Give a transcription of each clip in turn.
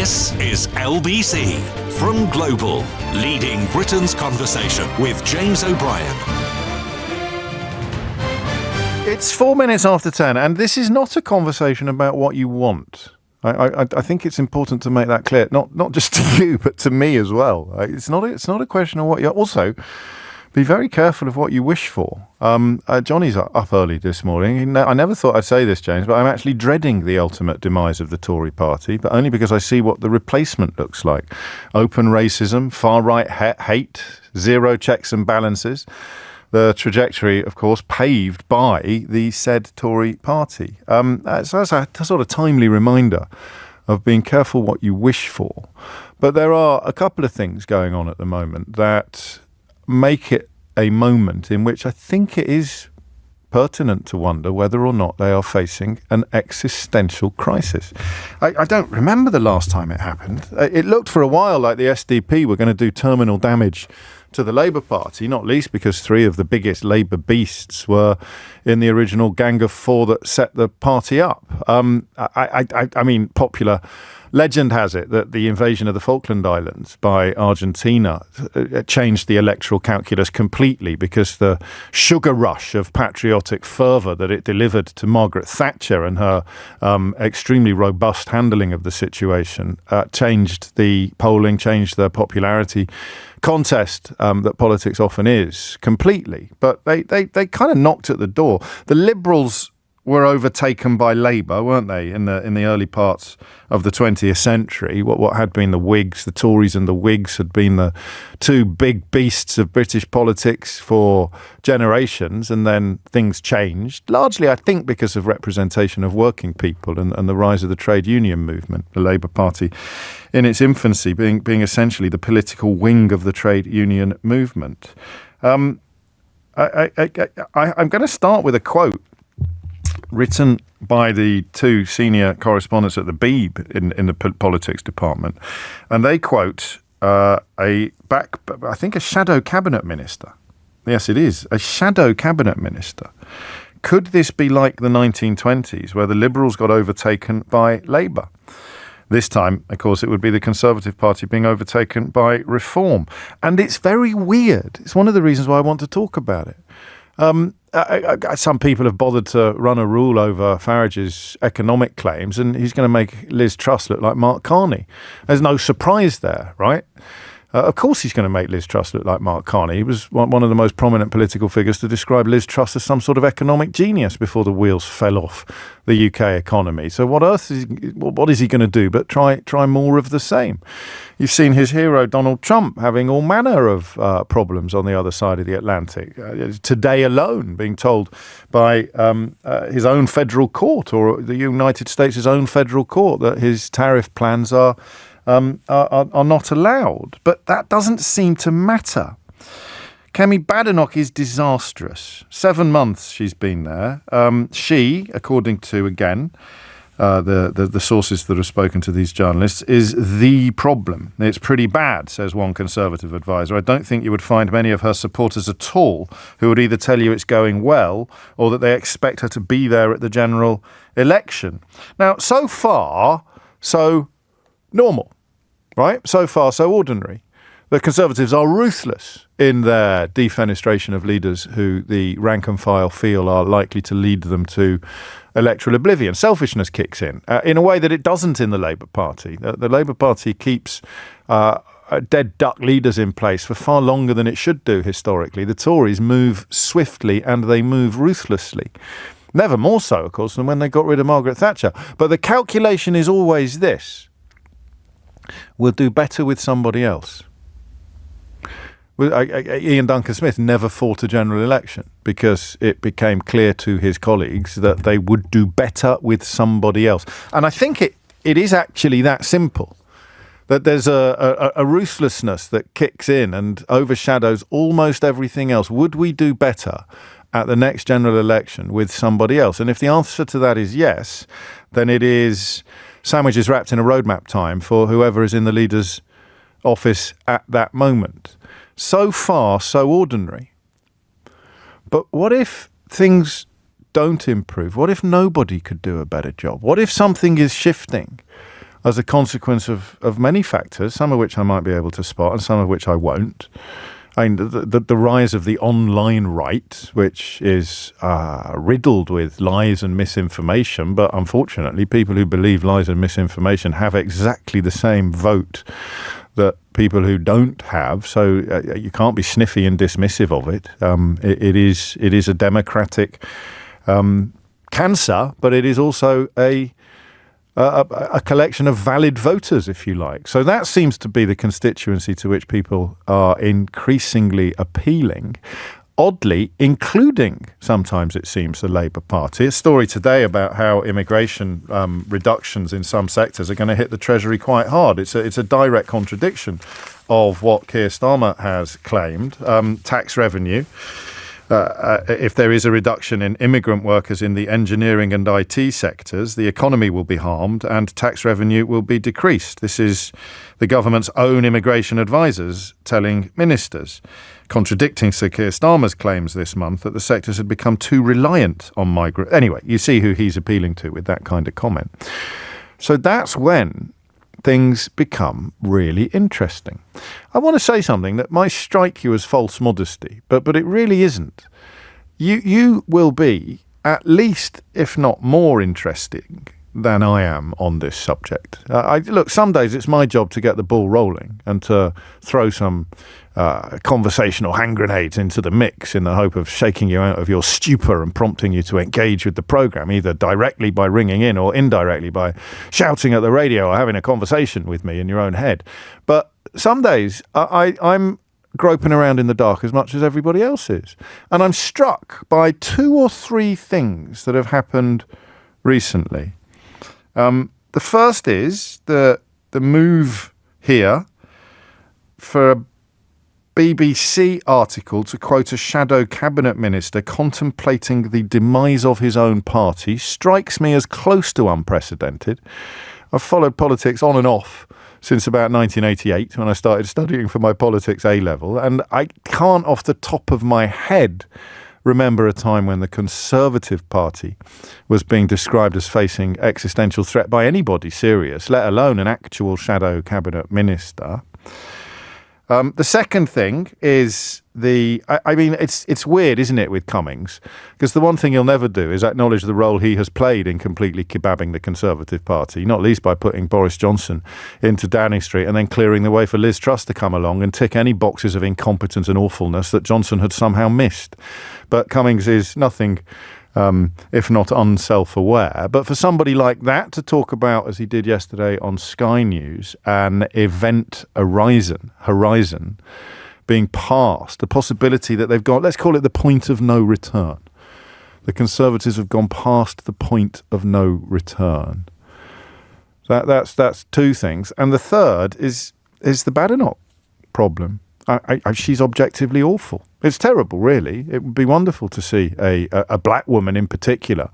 This is LBC from Global, leading Britain's conversation with James O'Brien. It's 4 minutes after 10, and this is not a conversation about what you want. I think it's important to make that clear, not just to you, but to me as well. It's not a question of what you... Also, be very careful of what you wish for. Johnny's up early this morning. I never thought I'd say this, James, but I'm actually dreading the ultimate demise of the Tory party, but only because I see what the replacement looks like. Open racism, far-right hate, zero checks and balances. The trajectory, of course, paved by the said Tory party. So that's a sort of timely reminder of being careful what you wish for. But there are a couple of things going on at the moment that make it a moment in which I think it is pertinent to wonder whether or not they are facing an existential crisis. I don't remember the last time it happened. It looked for a while like the SDP were going to do terminal damage to the Labour Party, not least because three of the biggest Labour beasts were in the original Gang of Four that set the party up. I mean, popular legend has it that the invasion of the Falkland Islands by Argentina changed the electoral calculus completely because the sugar rush of patriotic fervour that it delivered to Margaret Thatcher and her extremely robust handling of the situation changed the polling, changed the popularity contest that politics often is completely. But they kind of knocked at the door. The Liberals were overtaken by Labour, weren't they, in the early parts of the 20th century? What had been the Whigs, the Tories and the Whigs had been the two big beasts of British politics for generations, and then things changed, largely, I think, because of representation of working people and the rise of the trade union movement, the Labour Party in its infancy being essentially the political wing of the trade union movement. I'm going to start with a quote written by the two senior correspondents at the Beeb in the politics department. And they quote I think a shadow cabinet minister. Yes, it is. A shadow cabinet minister. Could this be like the 1920s where the Liberals got overtaken by Labour? This time, of course, it would be the Conservative Party being overtaken by Reform. And it's very weird. It's one of the reasons why I want to talk about it. Some people have bothered to run a rule over Farage's economic claims, and he's going to make Liz Truss look like Mark Carney. There's no surprise there, right? Of course he's going to make Liz Truss look like Mark Carney. He was one of the most prominent political figures to describe Liz Truss as some sort of economic genius before the wheels fell off the UK economy. So what is he going to do but try more of the same? You've seen his hero Donald Trump having all manner of problems on the other side of the Atlantic. Today alone, being told by his own federal court, or the United States' own federal court, that his tariff plans are not allowed. But that doesn't seem to matter. Kemi Badenoch is disastrous. 7 months she's been there. She, according to, again, the sources that have spoken to these journalists, is the problem. It's pretty bad, says one Conservative advisor. I don't think you would find many of her supporters at all who would either tell you it's going well or that they expect her to be there at the general election. Now, so far, so normal, right? So far, so ordinary. The Conservatives are ruthless in their defenestration of leaders who the rank and file feel are likely to lead them to electoral oblivion. Selfishness kicks in a way that it doesn't in the Labour Party. The Labour Party keeps dead duck leaders in place for far longer than it should do historically. The Tories move swiftly and they move ruthlessly. Never more so, of course, than when they got rid of Margaret Thatcher. But the calculation is always this: we'll do better with somebody else. Ian Duncan Smith never fought a general election because it became clear to his colleagues that they would do better with somebody else. And I think it is actually that simple, that there's a ruthlessness that kicks in and overshadows almost everything else. Would we do better at the next general election with somebody else? And if the answer to that is yes, then it is sandwiches wrapped in a roadmap time for whoever is in the leader's office at that moment. So far, so ordinary. But what if things don't improve? What if nobody could do a better job? What if something is shifting as a consequence of many factors, some of which I might be able to spot and some of which I won't. I mean, the rise of the online right, which is riddled with lies and misinformation, but unfortunately people who believe lies and misinformation have exactly the same vote that people who don't have, so you can't be sniffy and dismissive of it. It is a democratic cancer, but it is also a collection of valid voters, if you like. So that seems to be the constituency to which people are increasingly appealing, oddly, including sometimes, it seems, the Labour Party. A story today about how immigration reductions in some sectors are going to hit the Treasury quite hard. It's a direct contradiction of what Keir Starmer has claimed. Tax revenue. If there is a reduction in immigrant workers in the engineering and IT sectors, the economy will be harmed and tax revenue will be decreased. This is the government's own immigration advisors telling ministers, contradicting Sir Keir Starmer's claims this month that the sectors had become too reliant on migrants. Anyway, you see who he's appealing to with that kind of comment. So that's when things become really interesting. I want to say something that might strike you as false modesty, but it really isn't. You will be at least, if not more interesting than I am on this subject. Look, some days it's my job to get the ball rolling and to throw some conversational hand grenades into the mix in the hope of shaking you out of your stupor and prompting you to engage with the programme, either directly by ringing in or indirectly by shouting at the radio or having a conversation with me in your own head. But some days I'm groping around in the dark as much as everybody else is. And I'm struck by 2 or 3 things that have happened recently. The first is the move here for a BBC article to quote a shadow cabinet minister contemplating the demise of his own party strikes me as close to unprecedented. I've followed politics on and off since about 1988 when I started studying for my politics A-level, and I can't off the top of my head remember a time when the Conservative Party was being described as facing existential threat by anybody serious, let alone an actual shadow cabinet minister. The second thing is it's weird, isn't it, with Cummings? Because the one thing he'll never do is acknowledge the role he has played in completely kebabbing the Conservative Party, not least by putting Boris Johnson into Downing Street and then clearing the way for Liz Truss to come along and tick any boxes of incompetence and awfulness that Johnson had somehow missed. But Cummings is nothing if not unself-aware. But for somebody like that to talk about, as he did yesterday on Sky News, an event horizon being passed, the possibility that they've got, let's call it the point of no return. The Conservatives have gone past the point of no return. That's 2 things. And the third is the Badenoch problem. She's objectively awful. It's terrible, really. It would be wonderful to see a black woman in particular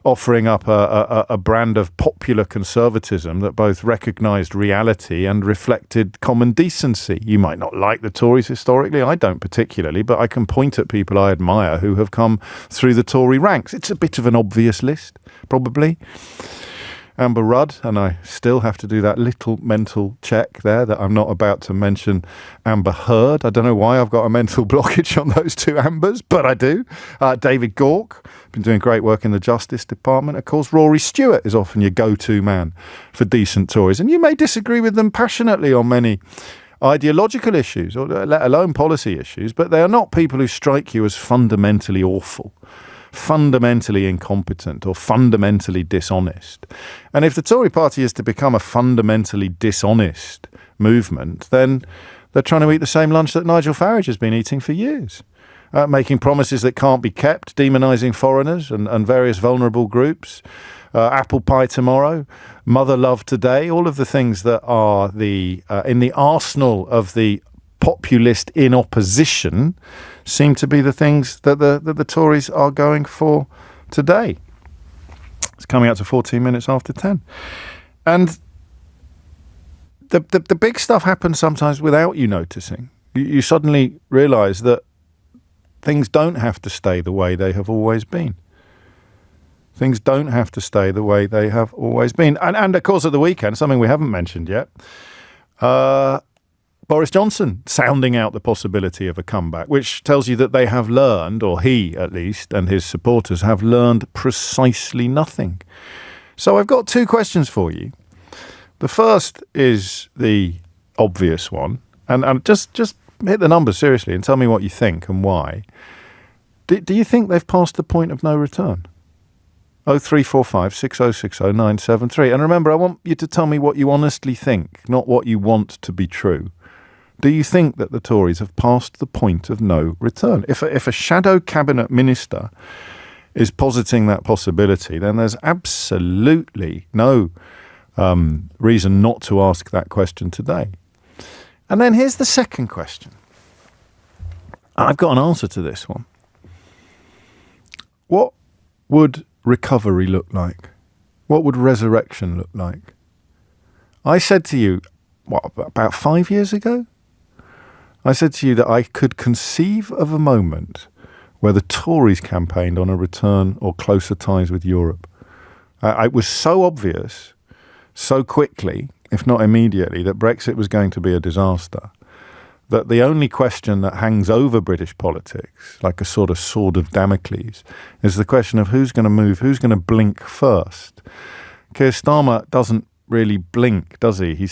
offering up a brand of popular conservatism that both recognised reality and reflected common decency. You might not like the Tories historically. I don't particularly, but I can point at people I admire who have come through the Tory ranks. It's a bit of an obvious list, probably. Amber Rudd, and I still have to do that little mental check there that I'm not about to mention Amber Heard. I don't know why I've got a mental blockage on those 2 Ambers, but I do. David Gauke, been doing great work in the Justice Department. Of course, Rory Stewart is often your go-to man for decent Tories, and you may disagree with them passionately on many ideological issues, or let alone policy issues, but they are not people who strike you as fundamentally awful, fundamentally incompetent, or fundamentally dishonest. And if the Tory party is to become a fundamentally dishonest movement, then they're trying to eat the same lunch that Nigel Farage has been eating for years, making promises that can't be kept, demonising foreigners and various vulnerable groups, apple pie tomorrow, mother love today, all of the things that are in the arsenal of the populist in opposition seem to be the things that the Tories are going for today. It's coming up to 14 minutes after 10. And the big stuff happens sometimes without you noticing. You suddenly realise that things don't have to stay the way they have always been. Things don't have to stay the way they have always been. And of course, at the weekend, something we haven't mentioned yet, Boris Johnson sounding out the possibility of a comeback, which tells you that they have learned, or he at least, and his supporters have learned precisely nothing. So I've got two questions for you. The first is the obvious one, and just hit the numbers seriously and tell me what you think and why. Do you think they've passed the point of no return? 0345 6060 973. And remember, I want you to tell me what you honestly think, not what you want to be true. Do you think that the Tories have passed the point of no return? If a shadow cabinet minister is positing that possibility, then there's absolutely no reason not to ask that question today. And then here's the second question. I've got an answer to this one. What would recovery look like? What would resurrection look like? I said to you, about 5 years ago? I said to you that I could conceive of a moment where the Tories campaigned on a return or closer ties with Europe. It was so obvious, so quickly, if not immediately, that Brexit was going to be a disaster, that the only question that hangs over British politics, like a sort of sword of Damocles, is the question of who's going to move, who's going to blink first. Keir Starmer doesn't really blink, does he? He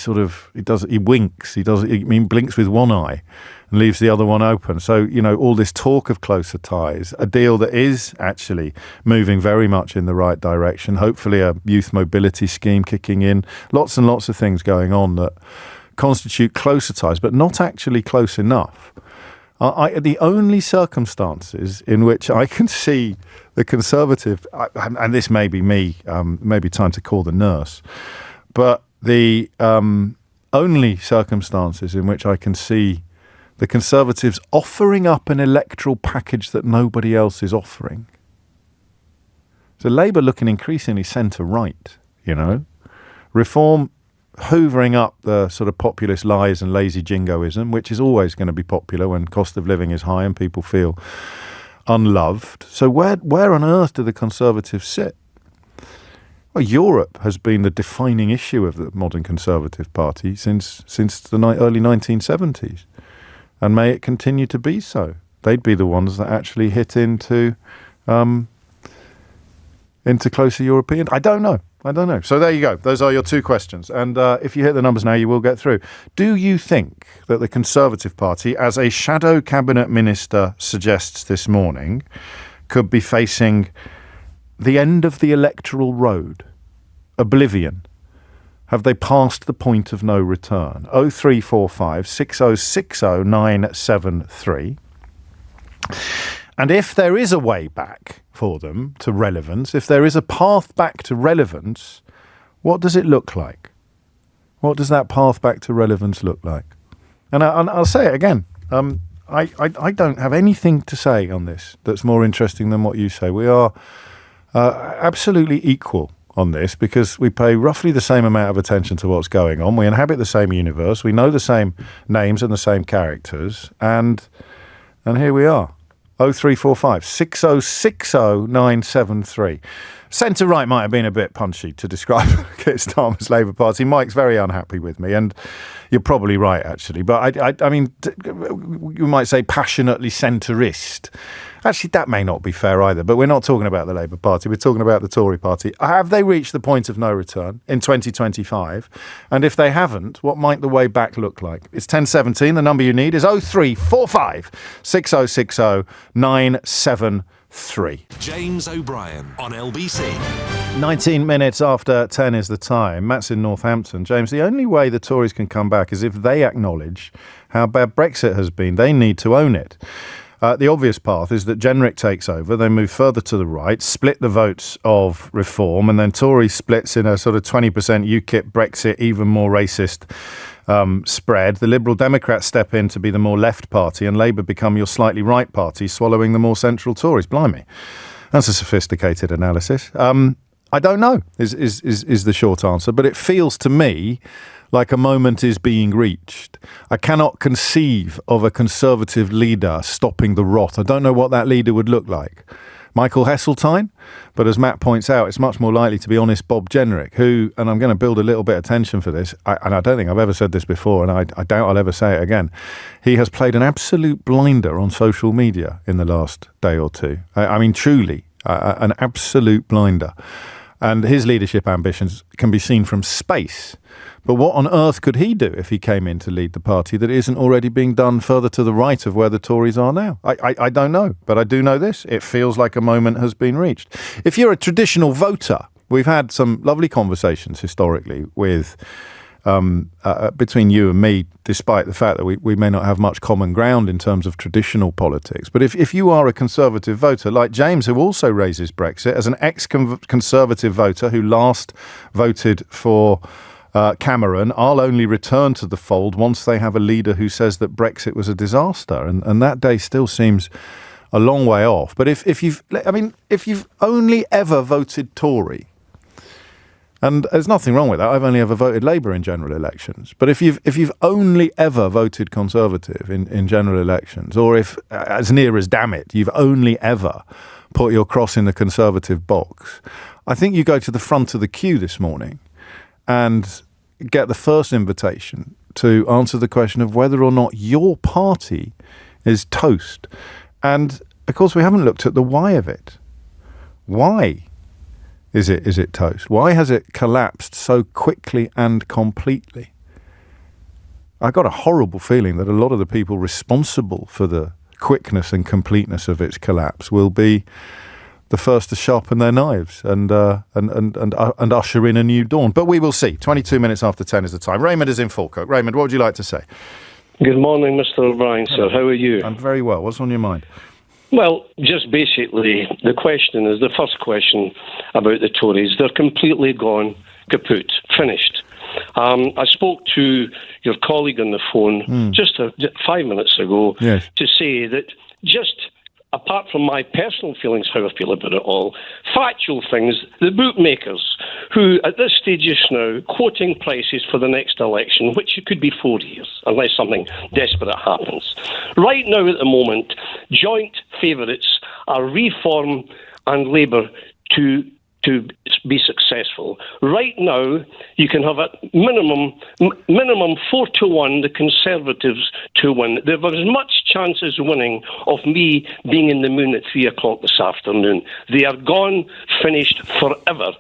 winks. He blinks with one eye and leaves the other one open. So, all this talk of closer ties, a deal that is actually moving very much in the right direction, hopefully a youth mobility scheme kicking in, lots and lots of things going on that constitute closer ties, but not actually close enough. The only circumstances in which I can see the Conservative, and this may be me, maybe time to call the nurse, but the only circumstances in which I can see the Conservatives offering up an electoral package that nobody else is offering. So Labour looking increasingly centre-right, Reform hoovering up the sort of populist lies and lazy jingoism, which is always going to be popular when cost of living is high and people feel unloved. So where on earth do the Conservatives sit? Well, Europe has been the defining issue of the modern Conservative Party since the early 1970s. And may it continue to be so. They'd be the ones that actually hit into closer European. I don't know. So there you go. Those are your two questions. And if you hit the numbers now, you will get through. Do you think that the Conservative Party, as a shadow cabinet minister suggests this morning, could be facing the end of the electoral road? Oblivion? Have they passed the point of no return? 0345 6060 973. And if there is a way back for them to relevance, if there is a path back to relevance, what does it look like? What does that path back to relevance look like? And I'll say it again. I don't have anything to say on this that's more interesting than what you say. We are absolutely equal on this because we pay roughly the same amount of attention to what's going on. We inhabit the same universe. We know the same names and the same characters. And here we are. 0345 6060 973. Centre-right might have been a bit punchy to describe Keir Starmer's Labour Party. Mike's very unhappy with me, and you're probably right, actually. But I mean, you might say passionately centrist. Actually, that may not be fair either. But we're not talking about the Labour Party. We're talking about the Tory Party. Have they reached the point of no return in 2025? And if they haven't, what might the way back look like? It's 1017. The number you need is 0345 6060 973. James O'Brien on LBC. 19 minutes after 10 is the time. Matt's in Northampton. James, the only way the Tories can come back is if they acknowledge how bad Brexit has been. They need to own it. The obvious path is that Genrick takes over, they move further to the right, split the votes of Reform, and then Tory splits in a sort of 20% UKIP, Brexit, even more racist spread. The Liberal Democrats step in to be the more left party, and Labour become your slightly right party, swallowing the more central Tories. Blimey. That's a sophisticated analysis. I don't know, is the short answer, but it feels to me like a moment is being reached. I cannot conceive of a Conservative leader stopping the rot. I don't know what that leader would look like. Michael Heseltine, but as Matt points out, it's much more likely to be honest Bob Jenrick, who, and I'm going to build a little bit of tension for this, and I don't think I've ever said this before, and I doubt I'll ever say it again. He has played an absolute blinder on social media in the last day or two. I mean, truly, an absolute blinder. And his leadership ambitions can be seen from space. But what on earth could he do if he came in to lead the party that isn't already being done further to the right of where the Tories are now? I don't know, but I do know this. It feels like a moment has been reached. If you're a traditional voter, we've had some lovely conversations historically with between you and me, despite the fact that we may not have much common ground in terms of traditional politics. But if you are a Conservative voter, like James, who also raises Brexit, as an ex-Conservative voter who last voted for Cameron, I'll only return to the fold once they have a leader who says that Brexit was a disaster. And that day still seems a long way off. But if you've only ever voted Tory, and there's nothing wrong with that. I've only ever voted Labour in general elections. But if you've only ever voted Conservative in general elections, or if, as near as damn it, you've only ever put your cross in the Conservative box, I think you go to the front of the queue this morning and get the first invitation to answer the question of whether or not your party is toast. And, of course, we haven't looked at the why of it. Why is it toast? Why has it collapsed so quickly and completely? I got a horrible feeling that a lot of the people responsible for the quickness and completeness of its collapse will be the first to sharpen their knives and usher in a new dawn. But we will see. 22 minutes after 10 is the time. Raymond is in Falkirk. Raymond, what would you like to say? Good morning, Mr. O'Brien, sir. How are you? I'm very well. What's on your mind? Well, just basically, the question is, the first question about the Tories, they're completely gone, kaput, finished. I spoke to your colleague on the phone just 5 minutes ago to say that just apart from my personal feelings, how I feel about it all, factual things, the bookmakers, who at this stage is now quoting prices for the next election, which could be 4 years, unless something desperate happens. Right now, at the moment, joint favourites are Reform and Labour to be successful. Right now, you can have a minimum 4-1, the Conservatives to win. There was as much chance as winning of me being in the moon at 3 o'clock this afternoon. They are gone, finished, forever.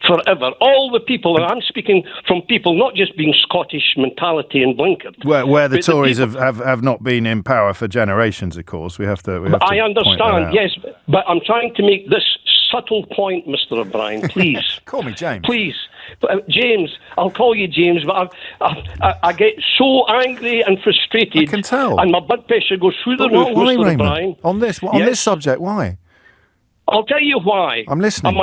Forever. All the people, and I'm speaking from people not just being Scottish mentality and blinkered. Where the Tories have not been in power for generations, of course. We have to I understand, yes, but I'm trying to make this subtle point, Mr. O'Brien, please. Call me James. Please. James, I'll call you James, but I get so angry and frustrated. I can tell. And my blood pressure goes through the roof, why, Mr. Raymond? O'Brien. On this subject, why? I'll tell you why. I'm listening.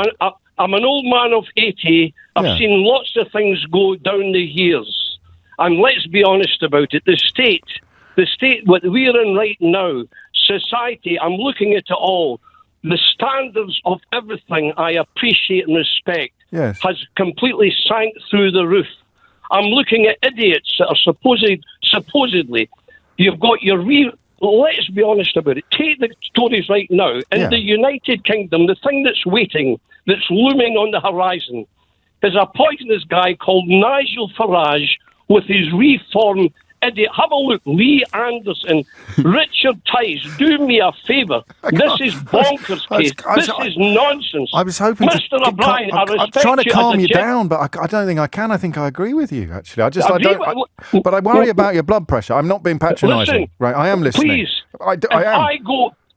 I'm an old man of 80. I've seen lots of things go down the years. And let's be honest about it. The state, what we're in right now, society, I'm looking at it all. The standards of everything I appreciate and respect has completely sank through the roof. I'm looking at idiots that are supposedly, you've got your let's be honest about it. Take the Tories right now. In the United Kingdom, the thing that's waiting, that's looming on the horizon, is a poisonous guy called Nigel Farage with his Reform idiot. Have a look. Lee Anderson, Richard Tice, do me a favour. This is bonkers case. This is nonsense. I was hoping Mr. O'Brien, I'm trying to calm you down, but I don't think I can. I think I agree with you, actually. But I worry about your blood pressure. I'm not being patronising. Right, I am listening. Please,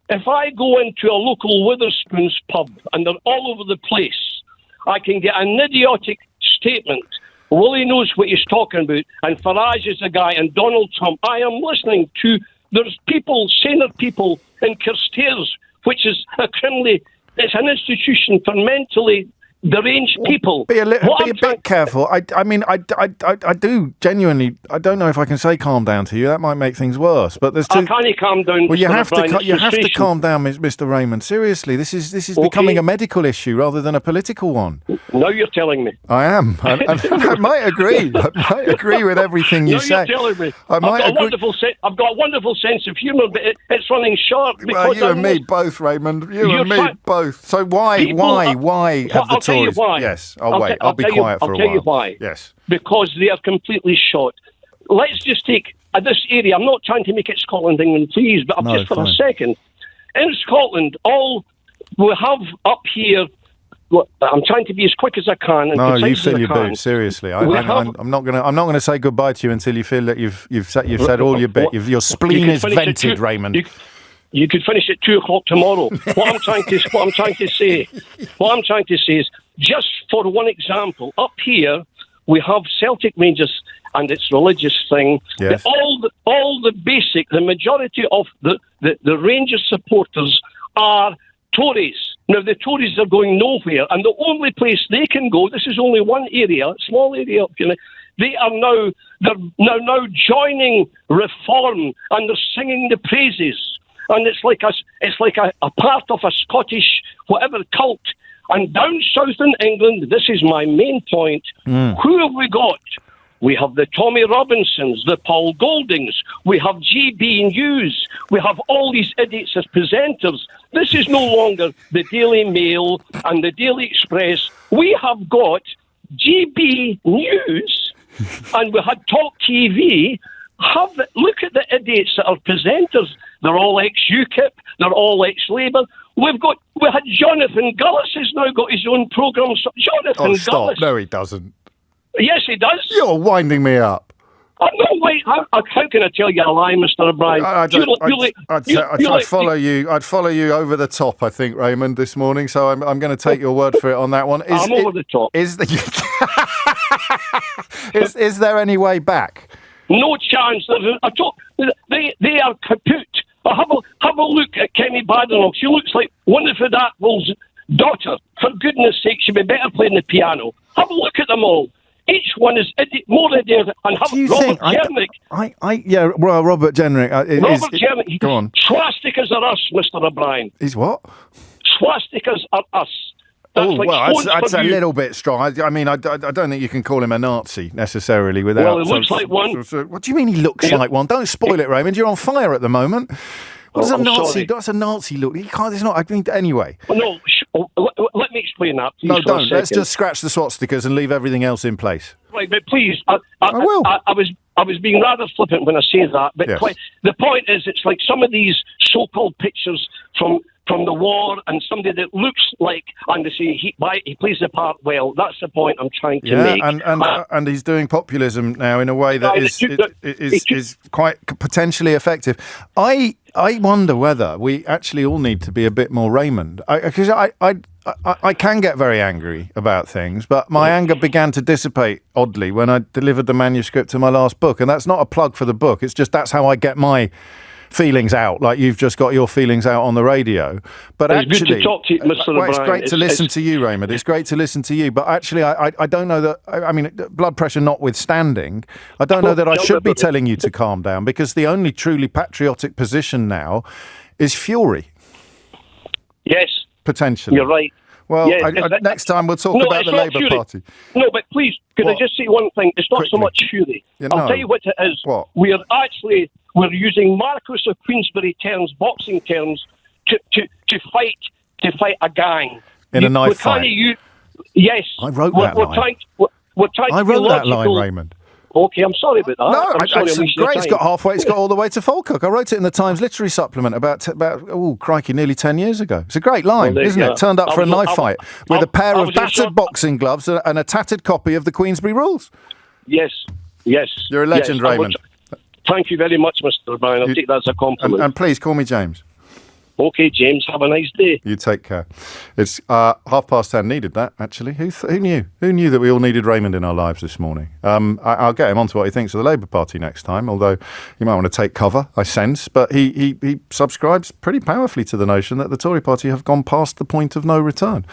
if I go into a local Witherspoons pub and they're all over the place, I can get an idiotic statement. Willie knows what he's talking about, and Farage is the guy, and Donald Trump. I am listening to, there's people, senior people in Carstairs, which is it's an institution for mentally deranged people. Be a bit careful. I mean, I do genuinely. I don't know if I can say calm down to you. That might make things worse. But there's two. Can you calm down? Well, you have to calm down, Mr. Raymond. Seriously, this is becoming a medical issue rather than a political one. Now you're telling me. I am. I might agree. I might agree with everything you say. You're telling me. I've got a wonderful sense of humour, but it's running short. Well, you and me both, Raymond. You and me both. So why have the Tories? Why. Yes, I'll wait. I'll be quiet for a while. I'll tell you why. Yes. Because they are completely shot. Let's just take this area. I'm not trying to make it Scotland, England, please, but just for a second. In Scotland, all we have up here. Look, I'm trying to be as quick as I can. And no, you fill your boots. Seriously, I'm not going to say goodbye to you until you feel that you've said all your bit. Your spleen is vented, Raymond. You could finish at 2:00 tomorrow. What I'm trying to say is, just for one example, up here we have Celtic Rangers and its religious thing. Yes. The majority of the Rangers supporters are Tories. Now the Tories are going nowhere, and the only place they can go. This is only one area, small area up here. They are now joining Reform, and they're singing the praises. And it's like a part of a Scottish whatever cult. And down south in England, this is my main point. Who have we got? We have the Tommy Robinsons, the Paul Goldings. We have GB News. We have all these idiots as presenters. This is no longer the Daily Mail and the Daily Express. We have got GB News, and we had Talk TV. Look at the idiots that are presenters. They're all ex-UKIP. They're all ex-Labour. We had Jonathan Gullis has now got his own programme. Gullis. No, he doesn't. Yes, he does. You're winding me up. No, wait. How can I tell you a lie, Mr. O'Brien? I'd follow you. I'd follow you over the top, I think, Raymond, this morning. So I'm going to take your word for it on that one. I'm over the top. Is there any way back? No chance. They are kaput. Have a look at Kenny Badenoch. She looks like one of the Apple's daughter. For goodness sake, she'd be better playing the piano. Have a look at them all. Each one is more idiot. And have Robert Jernick. Robert Jernick. Robert Jernick. Go on. Swastikas are us, Mr. O'Brien. He's what? Swastikas are us. That's a little bit strong. I mean, I don't think you can call him a Nazi necessarily without... Well, he looks like one. What do you mean he looks like one? Don't spoil it, Raymond. You're on fire at the moment. What's a Nazi? Sorry. That's a Nazi look. He can't. It's not. I mean, anyway. Well, no. Let me explain that. Please, no, don't. Let's just scratch the swastikas and leave everything else in place. Right, but please. I will. I was being rather flippant when I say that, but yes. The point is, it's like some of these so-called pictures from the war, and somebody that looks like, and they say he plays the part well. That's the point I'm trying to make. And he's doing populism now in a way that is quite potentially effective. I wonder whether we actually all need to be a bit more Raymond, because I can get very angry about things, but my anger began to dissipate oddly when I delivered the manuscript to my last book, and that's not a plug for the book. It's just that's how I get my feelings out, like you've just got your feelings out on the radio. But it's actually, good to talk to you, Mr. O'Brien. It's great to listen to you, Raymond. It's great to listen to you. But actually, I don't know that. I mean, blood pressure notwithstanding, I don't know that I should be telling you to calm down, because the only truly patriotic position now is fury. Yes, potentially. You're right. Well, next time we'll talk about the Labour Party. No, but please, could I just say one thing? It's not so much fury. I'll tell you what it is. What? We're using Marquis of Queensberry terms, boxing terms, to fight a gang. In a knife fight? Yes. I wrote that line. I wrote that line, Raymond. Okay, I'm sorry about that. No, it's great. It's got halfway. It's got all the way to Falkirk. I wrote it in the Times Literary Supplement about nearly 10 years ago. It's a great line, isn't it? Turned up for a knife fight with a pair of battered boxing gloves and a tattered copy of the Queensberry Rules. Yes. You're a legend, Raymond. Thank you very much, Mr. O'Brien. I'll take that as a compliment. And please call me James. Okay, James, have a nice day. You take care. It's 10:30. Needed that, actually. Who knew? Who knew that we all needed Raymond in our lives this morning? I'll get him onto what he thinks of the Labour Party next time, although you might want to take cover, I sense. But he subscribes pretty powerfully to the notion that the Tory Party have gone past the point of no return.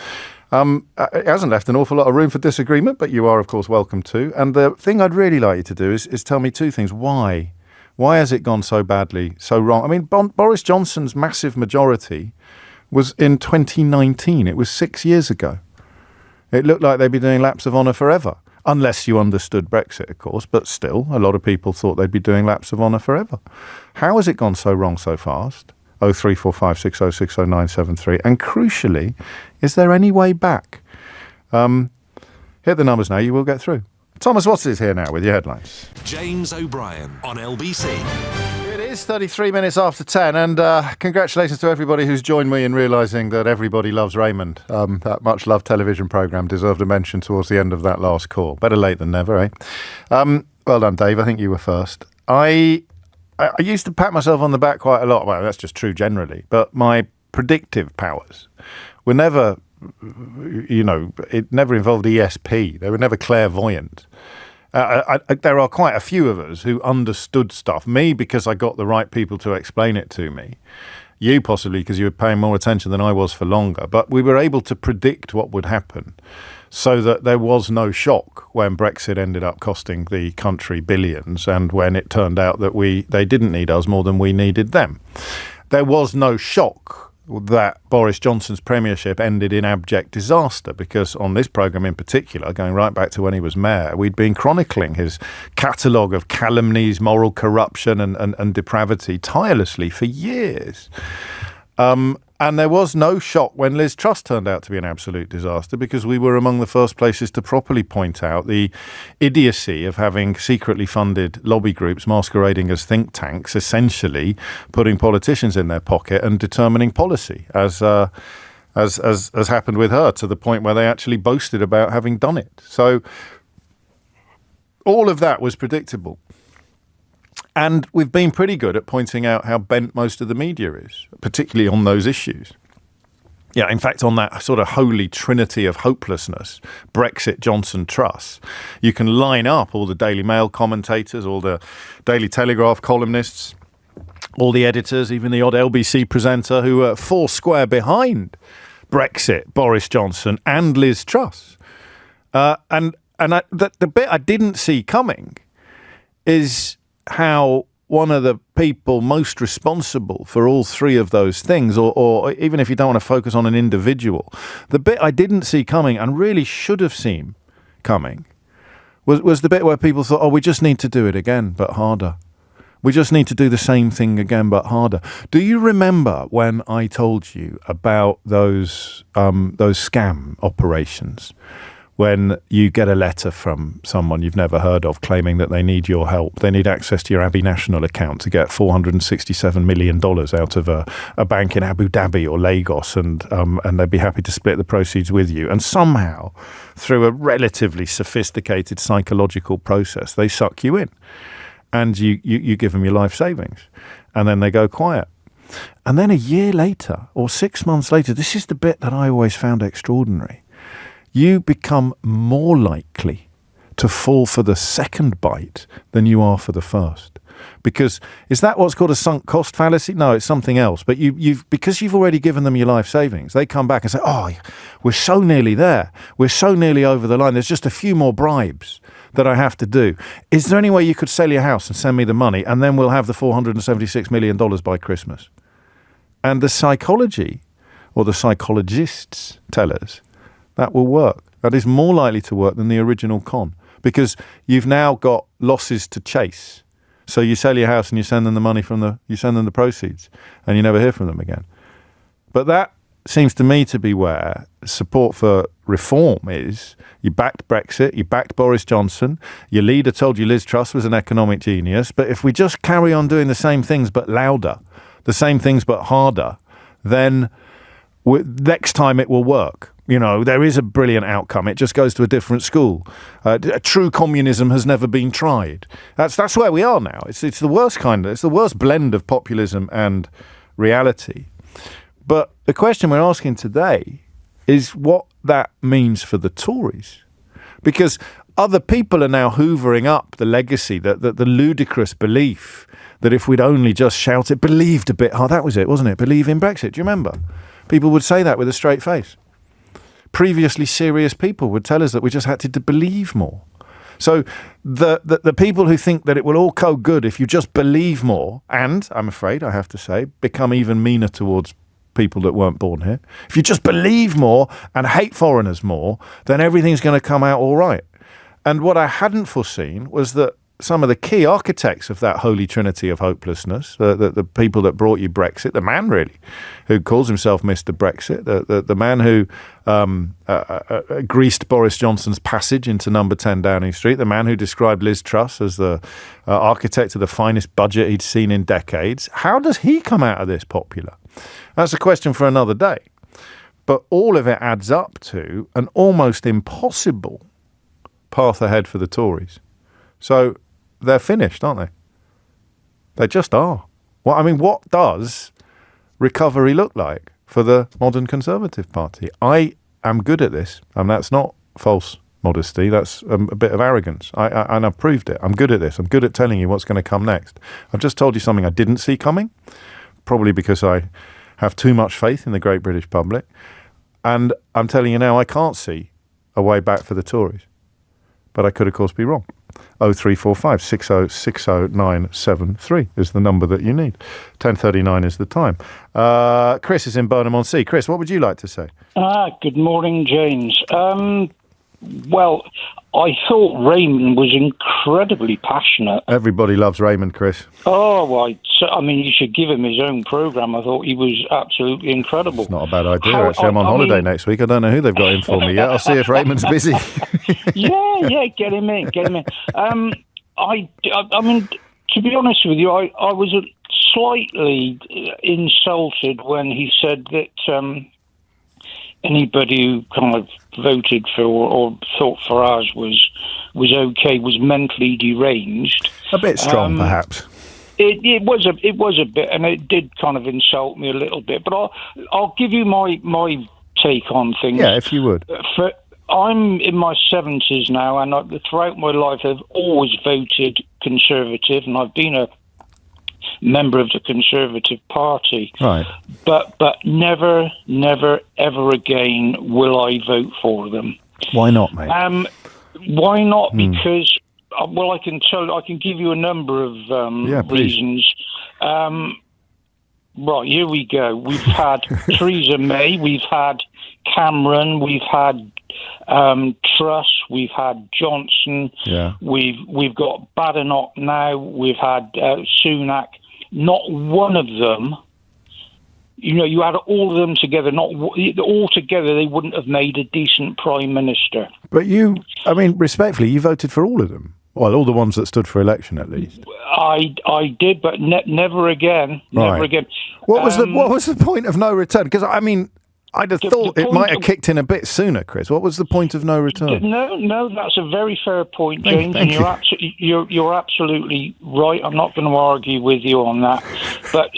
It hasn't left an awful lot of room for disagreement, but you are, of course, welcome to. And the thing I'd really like you to do is tell me two things. Why? Why has it gone so badly, so wrong? I mean, Boris Johnson's massive majority was in 2019. It was 6 years ago. It looked like they'd be doing laps of honour forever, unless you understood Brexit, of course. But still, a lot of people thought they'd be doing laps of honour forever. How has it gone so wrong so fast? 03456060973. And crucially, is there any way back? Hit the numbers now, you will get through. Thomas Watts is here now with your headlines. James O'Brien on LBC. It is 33 minutes after 10, and congratulations to everybody who's joined me in realising that Everybody Loves Raymond. That much-loved television programme deserved a mention towards the end of that last call. Better late than never, eh? Well done, Dave. I think you were first. I used to pat myself on the back quite a lot. Well, that's just true generally. But my predictive powers were never, it never involved ESP. They were never clairvoyant. There are quite a few of us who understood stuff. Me, because I got the right people to explain it to me. You, possibly, because you were paying more attention than I was for longer. But we were able to predict what would happen, so that there was no shock when Brexit ended up costing the country billions, and when it turned out that they didn't need us more than we needed them. There was no shock that Boris Johnson's premiership ended in abject disaster, because on this programme in particular, going right back to when he was mayor, we'd been chronicling his catalogue of calumnies, moral corruption and depravity tirelessly for years. And there was no shock when Liz Truss turned out to be an absolute disaster, because we were among the first places to properly point out the idiocy of having secretly funded lobby groups masquerading as think tanks, essentially putting politicians in their pocket and determining policy, as happened with her, to the point where they actually boasted about having done it. So all of that was predictable. And we've been pretty good at pointing out how bent most of the media is, particularly on those issues. Yeah, in fact, on that sort of holy trinity of hopelessness, Brexit, Johnson, Truss, you can line up all the Daily Mail commentators, all the Daily Telegraph columnists, all the editors, even the odd LBC presenter who are four square behind Brexit, Boris Johnson and Liz Truss. The bit I didn't see coming is how one of the people most responsible for all three of those things, or even if you don't want to focus on an individual, the bit I didn't see coming and really should have seen coming was the bit where people thought, oh, we just need to do it again, but harder. We just need to do the same thing again, but harder. Do you remember when I told you about those scam operations? When you get a letter from someone you've never heard of claiming that they need your help, they need access to your Abbey National account to get $467 million out of a bank in Abu Dhabi or Lagos, and they'd be happy to split the proceeds with you. And somehow, through a relatively sophisticated psychological process, they suck you in, and you give them your life savings, and then they go quiet. And then a year later, or 6 months later, this is the bit that I always found extraordinary, you become more likely to fall for the second bite than you are for the first. Because is that what's called a sunk cost fallacy? No, it's something else. But because you've already given them your life savings, they come back and say, oh, we're so nearly there. We're so nearly over the line. There's just a few more bribes that I have to do. Is there any way you could sell your house and send me the money, and then we'll have the $476 million by Christmas? And the psychology, or the psychologists tell us, that will work. That is more likely to work than the original con, because you've now got losses to chase. So you sell your house and you send them the money you send them the proceeds, and you never hear from them again. But that seems to me to be where support for reform is. You backed Brexit, you backed Boris Johnson, your leader told you Liz Truss was an economic genius, but if we just carry on doing the same things but louder, the same things but harder, then next time it will work. You know, there is a brilliant outcome. It just goes to a different school. True communism has never been tried. That's where we are now. It's the worst it's the worst blend of populism and reality. But the question we're asking today is what that means for the Tories. Because other people are now hoovering up the legacy, the ludicrous belief that if we'd only just shouted, believed a bit hard, that was it, wasn't it? Believe in Brexit. Do you remember? People would say that with a straight face. previously serious people would tell us that we just had to believe more. So the people who think that it will all go good if you just believe more, and I'm afraid I have to say, become even meaner towards people that weren't born here. If you just believe more and hate foreigners more, then everything's going to come out all right. And what I hadn't foreseen was that some of the key architects of that holy trinity of hopelessness, the people that brought you Brexit, the man really who calls himself Mr. Brexit, the man who greased Boris Johnson's passage into number 10 Downing Street, the man who described Liz Truss as the architect of the finest budget he'd seen in decades. How does he come out of this popular? That's a question for another day. But all of it adds up to an almost impossible path ahead for the Tories. So they're finished, aren't they? They just are. Well, I mean, what does recovery look like for the modern Conservative Party? I am good at this, and that's not false modesty. That's a bit of arrogance. And I've proved it. I'm good at this. I'm good at telling you what's going to come next. I've just told you something I didn't see coming, probably because I have too much faith in the great British public. And I'm telling you now, I can't see a way back for the Tories. But I could, of course, be wrong. 0345 6060 is the number that you need. 10:39 is the time. Chris is in Burnham-on-Sea. Chris, what would you like to say? Good morning, James. Well, I thought Raymond was incredibly passionate. Everybody loves Raymond, Chris. Oh, I mean, you should give him his own programme. I thought he was absolutely incredible. It's not a bad idea, actually. I'm on holiday next week. I don't know who they've got in for me yet. I'll see if Raymond's busy. Yeah, get him in. I mean, to be honest with you, I was slightly insulted when he said that anybody who kind of voted for or thought Farage was okay was mentally deranged. A bit strong, perhaps. It was a bit, and it did kind of insult me a little bit. But I'll give you my take on things. Yeah, if you would. I'm in my 70s now, and throughout my life I've always voted Conservative, and I've been a member of the Conservative Party. Right. But never, ever again will I vote for them. Why not, mate? Why not? Because, well, I can give you a number of reasons. Right, here we go. We've had Theresa May, we've had Cameron, we've had Truss, we've had Johnson, we've got Badenoch now, we've had Sunak. Not one of them, you add all of them together, all together they wouldn't have made a decent Prime Minister. But respectfully, you voted for all of them. Well, all the ones that stood for election, at least. I did, but never again. Never again. What was the point of no return? Because I'd have thought it might have kicked in a bit sooner, Chris. What was the point of no return? No, that's a very fair point, James, and you're absolutely right. I'm not going to argue with you on that. But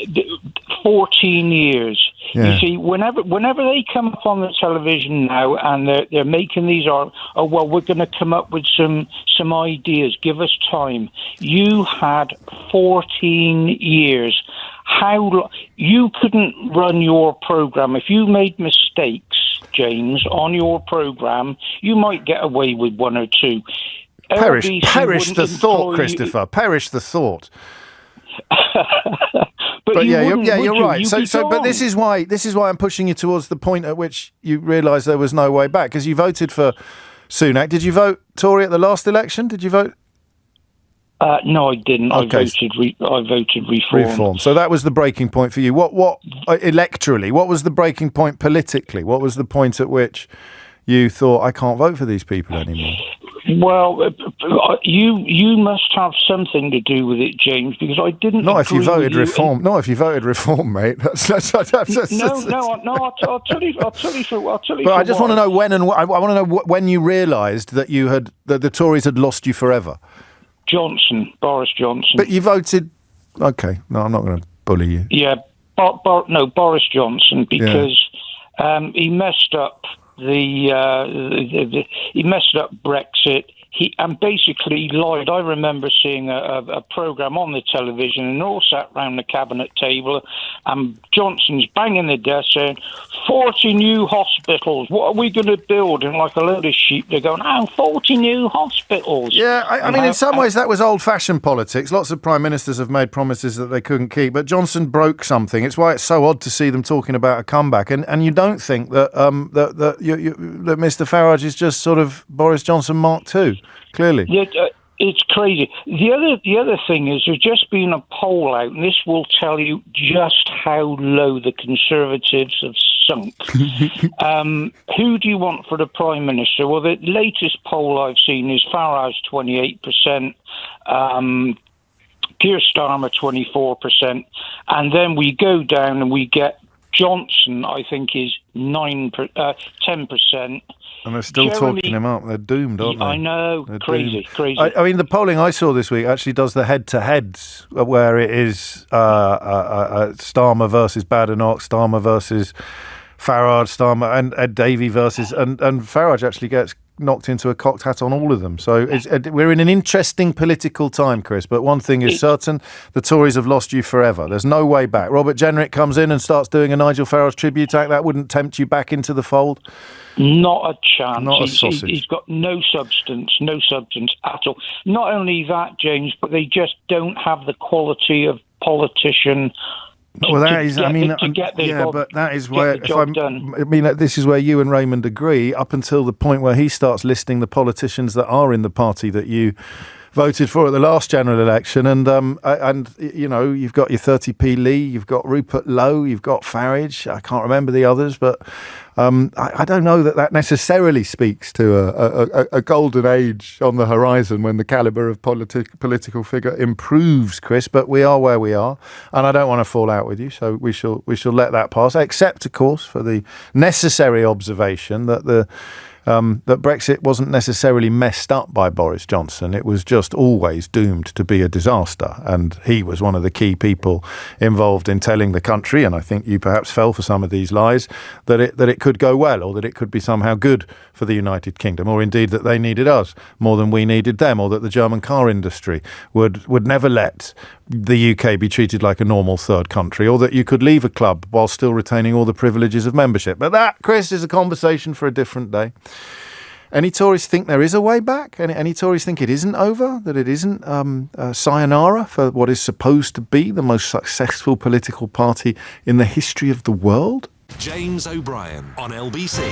14 years. Yeah. You see, whenever they come up on the television now and they're making these we're going to come up with some ideas. Give us time. You had 14 years. You couldn't run your programme. If you made mistakes, James, on your programme, you might get away with one or two. Perish the thought, Christopher. Perish the thought. But you're right. But this is why I'm pushing you towards the point at which you realise there was no way back, because you voted for Sunak. Did you vote Tory at the last election? Did you vote? No, I didn't. Okay. I voted Reform. So that was the breaking point for you. What electorally? What was the breaking point politically? What was the point at which you thought, I can't vote for these people anymore? Well, you must have something to do with it, James, because I didn't. Not if you voted Reform. Not if you voted Reform, mate. No. I'll tell you. But I just want to know when, and I want to know when you realised that that the Tories had lost you forever. Boris Johnson. But you voted. Okay, no, I'm not going to bully you. Yeah, Boris Johnson, because he messed up he messed up Brexit. he basically lied. I remember seeing a programme on the television, and all sat round the cabinet table, and Johnson's banging the desk saying, 40 new hospitals, what are we going to build? And like a load of sheep, they're going, 40 new hospitals. Yeah, I mean, in some ways that was old-fashioned politics. Lots of prime ministers have made promises that they couldn't keep, but Johnson broke something. It's why it's so odd to see them talking about a comeback. And you don't think that that Mr. Farage is just sort of Boris Johnson Mark II, clearly. Yeah, it's crazy. The other thing is there's just been a poll out, and this will tell you just how low the Conservatives have sunk. Who do you want for the Prime Minister? Well, the latest poll I've seen is Farage 28%, Keir Starmer 24%, and then we go down and we get Johnson, I think, is 10%. And they're still talking him up. They're doomed, aren't they? I know. They're crazy. I mean, the polling I saw this week actually does the head-to-heads, where it is Starmer versus Badenoch, Starmer versus Farage, Starmer and Ed Davey versus... And Farage actually gets knocked into a cocked hat on all of them. So we're in an interesting political time, Chris. But one thing is certain, the Tories have lost you forever. There's no way back. Robert Jenrick comes in and starts doing a Nigel Farage tribute act. That wouldn't tempt you back into the fold? Not a chance. Not a sausage. He's got no substance at all. Not only that, James, but they just don't have the quality of politician. Well, that is, I mean, but that is where, this is where you and Raymond agree, up until the point where he starts listing the politicians that are in the party that you voted for at the last general election, and you know, you've got your 30p Lee, you've got Rupert Lowe, you've got Farage. I can't remember the others, but I don't know that necessarily speaks to a golden age on the horizon when the calibre of political figure improves, Chris. But we are where we are, and I don't want to fall out with you, so we shall let that pass. Except, of course, for the necessary observation that that Brexit wasn't necessarily messed up by Boris Johnson. It was just always doomed to be a disaster. And he was one of the key people involved in telling the country, and I think you perhaps fell for some of these lies, that it could go well, or that it could be somehow good for the United Kingdom, or indeed that they needed us more than we needed them, or that the German car industry would never let the UK be treated like a normal third country, or that you could leave a club while still retaining all the privileges of membership. But that, Chris, is a conversation for a different day. Any Tories think there is a way back? Any Tories think it isn't over? That it isn't sayonara for what is supposed to be the most successful political party in the history of the world? James O'Brien on LBC.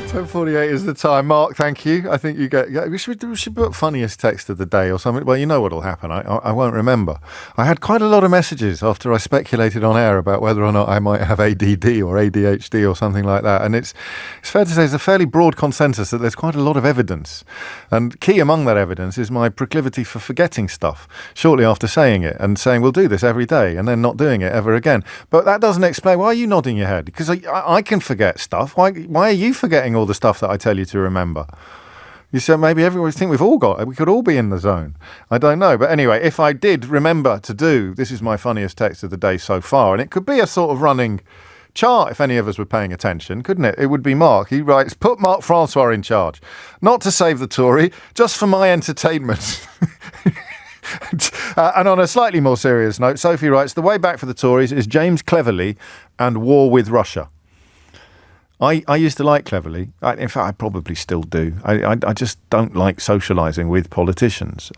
10:48 is the time. Mark, thank you. I think you get... We should put funniest text of the day or something. Well, you know what'll happen. I won't remember. I had quite a lot of messages after I speculated on air about whether or not I might have ADD or ADHD or something like that. And it's fair to say there's a fairly broad consensus that there's quite a lot of evidence. And key among that evidence is my proclivity for forgetting stuff shortly after saying it and saying we'll do this every day and then not doing it ever again. But that doesn't explain... Why are you nodding your head? Because I can forget stuff. Why are you forgetting all the stuff that I tell you to remember? You said maybe everyone think we could all be in the zone. I don't know. But anyway, if I did remember to do, this is my funniest text of the day so far, and it could be a sort of running chart if any of us were paying attention, couldn't it? It would be Mark. He writes, put Mark Francois in charge. Not to save the Tory, just for my entertainment. And on a slightly more serious note, Sophie writes, the way back for the Tories is James Cleverly and war with Russia. I used to like Cleverly. In fact, I probably still do. I just don't like socialising with politicians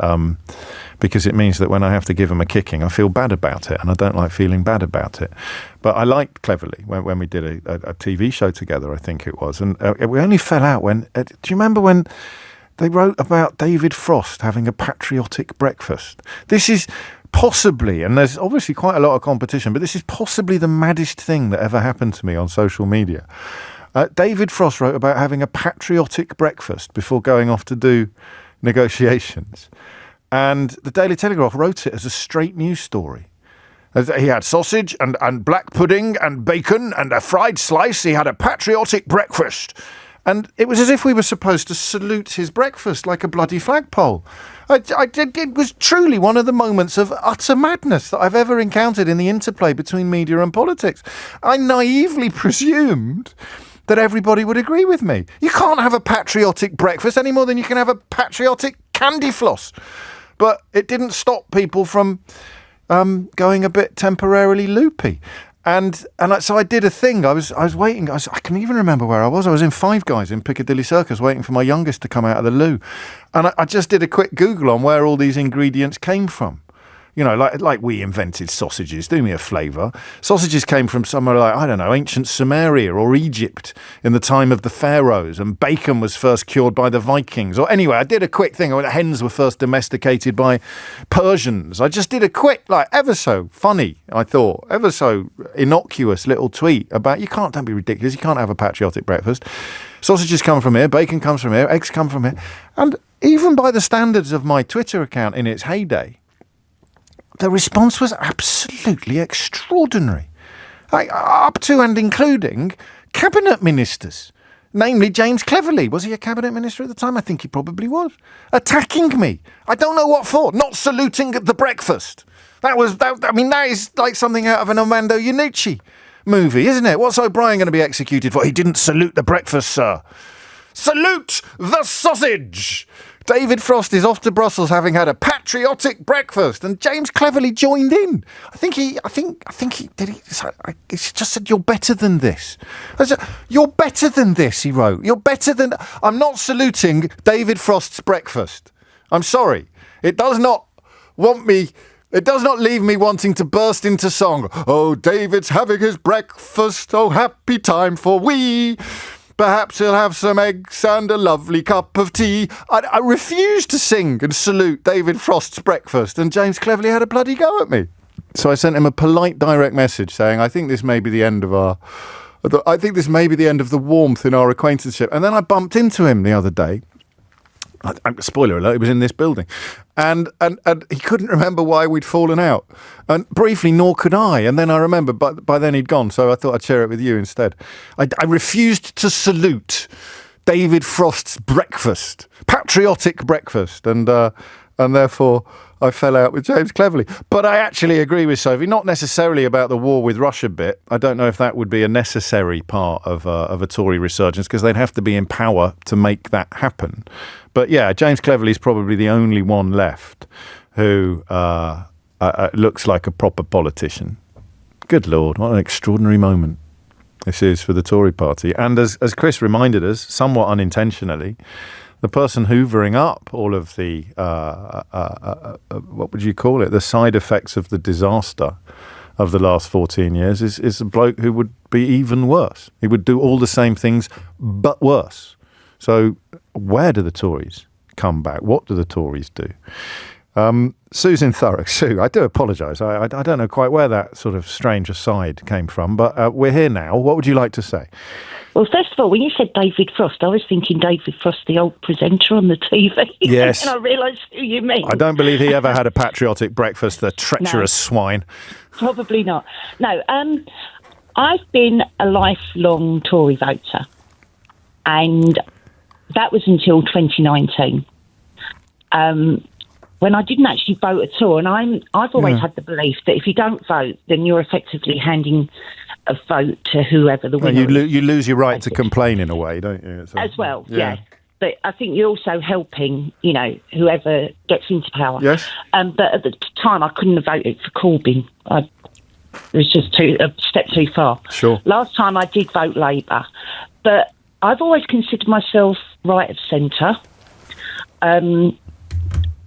because it means that when I have to give them a kicking, I feel bad about it, and I don't like feeling bad about it. But I liked Cleverly when we did a TV show together, I think it was. And we only fell out when... do you remember when they wrote about David Frost having a patriotic breakfast? This is... possibly, and there's obviously quite a lot of competition, but this is possibly the maddest thing that ever happened to me on social media. David Frost wrote about having a patriotic breakfast before going off to do negotiations. And the Daily Telegraph wrote it as a straight news story. He had sausage and black pudding and bacon and a fried slice. He had a patriotic breakfast. And it was as if we were supposed to salute his breakfast like a bloody flagpole. It was truly one of the moments of utter madness that I've ever encountered in the interplay between media and politics. I naively presumed that everybody would agree with me. You can't have a patriotic breakfast any more than you can have a patriotic candy floss. But it didn't stop people from going a bit temporarily loopy. And so I did a thing. I was waiting. I can even remember where I was. I was in Five Guys in Piccadilly Circus waiting for my youngest to come out of the loo. And I just did a quick Google on where all these ingredients came from. You know, like we invented sausages. Do me a favour. Sausages came from somewhere like, I don't know, ancient Sumeria or Egypt in the time of the pharaohs. And bacon was first cured by the Vikings. Or anyway, I did a quick thing. Hens were first domesticated by Persians. I just did a quick, ever so funny, I thought, ever so innocuous little tweet about don't be ridiculous. You can't have a patriotic breakfast. Sausages come from here. Bacon comes from here. Eggs come from here. And even by the standards of my Twitter account in its heyday, the response was absolutely extraordinary, up to and including cabinet ministers, namely James Cleverly. Was he a cabinet minister at the time? I think he probably was. Attacking me. I don't know what for. Not saluting at the breakfast. That is like something out of an Armando Iannucci movie, isn't it? What's O'Brien going to be executed for? He didn't salute the breakfast, sir. Salute the sausage! David Frost is off to Brussels having had a patriotic breakfast, and James Cleverly joined in. I think he did. He just said, "You're better than this." You're better than this, he wrote. You're better than. I'm not saluting David Frost's breakfast. I'm sorry. It does not leave me wanting to burst into song. Oh, David's having his breakfast. Oh, happy time for we. Perhaps he'll have some eggs and a lovely cup of tea. I refused to sing and salute David Frost's breakfast, and James Cleverly had a bloody go at me. So I sent him a polite direct message saying, I think this may be the end of the warmth in our acquaintanceship. And then I bumped into him the other day. Spoiler alert, he was in this building. And he couldn't remember why we'd fallen out. And briefly, nor could I. And then I remember, but by then he'd gone, so I thought I'd share it with you instead. I refused to salute David Frost's breakfast, patriotic breakfast, and therefore I fell out with James Cleverly. But I actually agree with Sophie, not necessarily about the war with Russia bit. I don't know if that would be a necessary part of a Tory resurgence, because they'd have to be in power to make that happen. But yeah, James Cleverly's probably the only one left who looks like a proper politician. Good Lord, what an extraordinary moment this is for the Tory party. And as Chris reminded us, somewhat unintentionally, the person hoovering up all of the, what would you call it, the side effects of the disaster of the last 14 years is a bloke who would be even worse. He would do all the same things, but worse. So where do the Tories come back? What do the Tories do? Sue's in Thurrock. Sue, I do apologise. I don't know quite where that sort of strange aside came from, but we're here now. What would you like to say? Well, first of all, when you said David Frost, I was thinking David Frost, the old presenter on the TV. Yes. And I realised who you mean. I don't believe he ever had a patriotic breakfast, the treacherous swine. Probably not. No, I've been a lifelong Tory voter, and that was until 2019. When I didn't actually vote at all, and I've always had the belief that if you don't vote, then you're effectively handing a vote to whoever the winner is. You lose your right to complain in a way, don't you? As well, yeah. But I think you're also helping, whoever gets into power. Yes. But at the time, I couldn't have voted for Corbyn. It was just a step too far. Sure. Last time I did vote Labour, but I've always considered myself right of centre.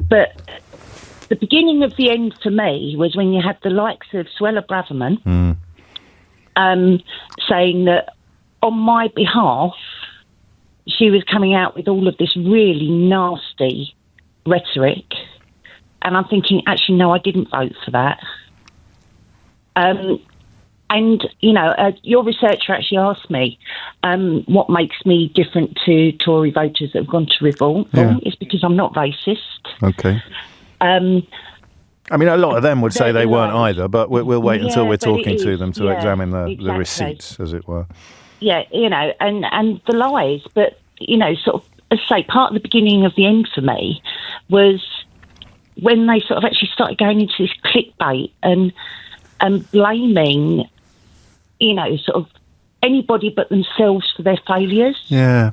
But the beginning of the end for me was when you had the likes of Suella Braverman saying that on my behalf, she was coming out with all of this really nasty rhetoric. And I'm thinking, actually, no, I didn't vote for that. Your researcher actually asked me what makes me different to Tory voters that have gone to revolt. Yeah. It's because I'm not racist. Okay. I mean, a lot of them would say they weren't either, but we'll wait until we're talking to them to examine the receipts, as it were. Yeah, and the lies. But, sort of, as I say, part of the beginning of the end for me was when they sort of actually started going into this clickbait and blaming, sort of anybody but themselves for their failures. Yeah.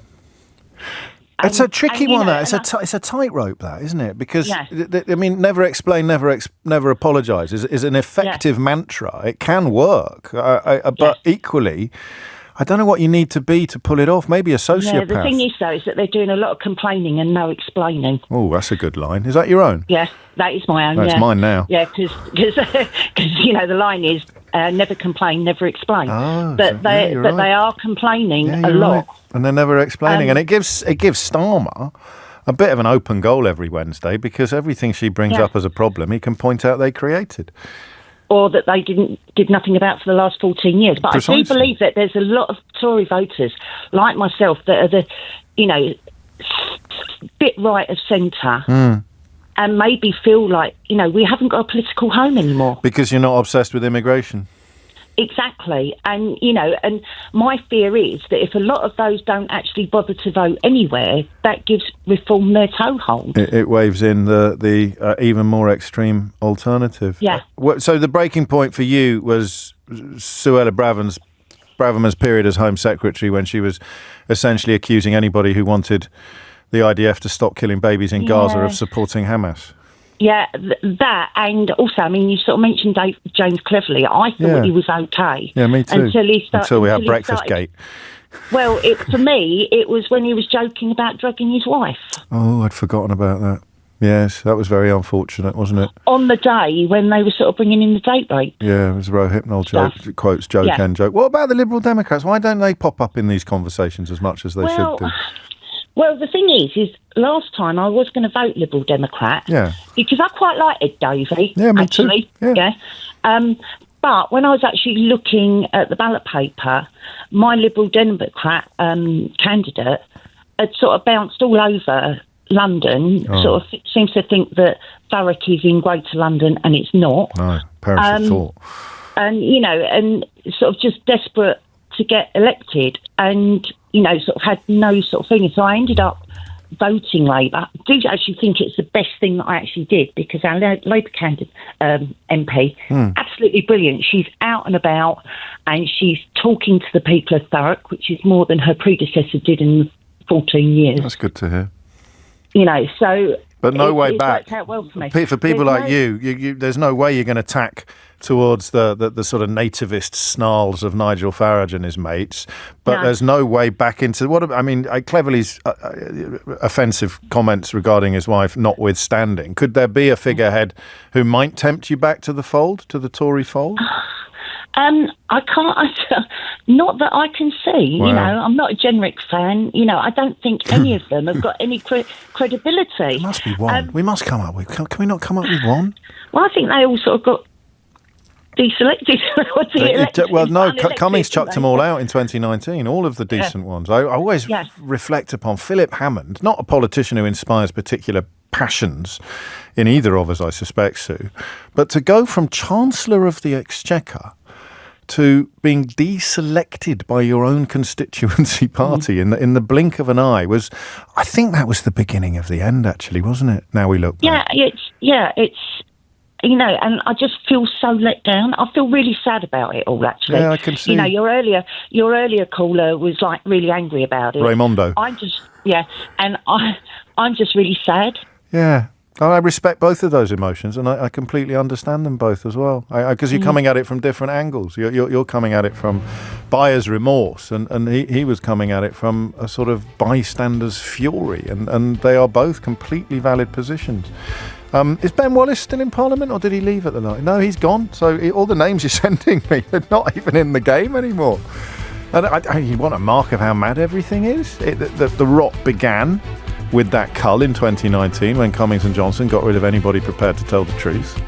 It's a tricky one. It's a tightrope, that, isn't it? Because I mean, never explain, never apologise is an effective mantra. It can work, but equally, I don't know what you need to be to pull it off. Maybe a sociopath. Yeah, the thing is, though, is that they're doing a lot of complaining and no explaining. Oh, that's a good line. Is that your own? Yeah, that is my own. That's mine now. Yeah, because the line is never complain, never explain. Oh, but they are complaining a lot, right. And they're never explaining. And it gives Starmer a bit of an open goal every Wednesday, because everything she brings up as a problem, he can point out they created. Or that they did nothing about for the last 14 years. But Precisely. I do believe that there's a lot of Tory voters, like myself, that are bit right of centre and maybe feel like, we haven't got a political home anymore. Because you're not obsessed with immigration. Exactly. And, and my fear is that if a lot of those don't actually bother to vote anywhere, that gives reform their toehold. It waves in the even more extreme alternative. Yeah. So the breaking point for you was Suella Braverman's period as Home Secretary, when she was essentially accusing anybody who wanted the IDF to stop killing babies in Gaza of supporting Hamas. Yeah, that, and also, I mean, you sort of mentioned James Cleverly. I thought he was okay. Yeah, me too. Until we had Breakfast Gate. Well, for me, it was when he was joking about drugging his wife. Oh, I'd forgotten about that. Yes, that was very unfortunate, wasn't it? On the day when they were sort of bringing in the date rape. Yeah, it was a Rohypnol joke, quotes joke and joke. What about the Liberal Democrats? Why don't they pop up in these conversations as much as they should do? Well, the thing is last time I was going to vote Liberal Democrat. Yeah. Because I quite like Ed Davey. Yeah, me actually. too. Yeah. But when I was actually looking at the ballot paper, my Liberal Democrat candidate had sort of bounced all over London, sort of seems to think that Farage is in Greater London, and it's not. No, perish of thought. And, and sort of just desperate to get elected, and sort of had no sort of thing. So I ended up voting Labour. I do actually think it's the best thing that I actually did, because our Labour candidate, MP, absolutely brilliant. She's out and about, and she's talking to the people of Thurrock, which is more than her predecessor did in 14 years. That's good to hear. So... But no way back. Worked out well for me. For people like you, there's no way you're going to tack towards the sort of nativist snarls of Nigel Farage and his mates. But there's no way back into Cleverly's offensive comments regarding his wife notwithstanding. Could there be a figurehead who might tempt you back to the fold, to the Tory fold? I can't. Not that I can see. Wow. I'm not a generic fan. I don't think any of them have got any credibility. There must be one. We must come up with. Can we not come up with one? Well, I think they all sort of got deselected. Cummings chucked them all out in 2019. All of the decent ones. I always reflect upon Philip Hammond, not a politician who inspires particular passions in either of us, I suspect, Sue, but to go from Chancellor of the Exchequer to being deselected by your own constituency party in the blink of an eye I think that was the beginning of the end, actually, wasn't it? Now we look back. It's and I just feel so let down. I feel really sad about it all, actually. Yeah, I can see. Your earlier caller was like really angry about it. Raymondo. I'm just really sad. Yeah. I respect both of those emotions, and I completely understand them both as well. Because you're coming at it from different angles. You're coming at it from buyer's remorse, and he was coming at it from a sort of bystander's fury, and they are both completely valid positions. Is Ben Wallace still in Parliament, or did he leave at the night? No, he's gone. So all the names you're sending me, they're not even in the game anymore. And you want a mark of how mad everything is? The rot began with that cull in 2019 when Cummings and Johnson got rid of anybody prepared to tell the truth.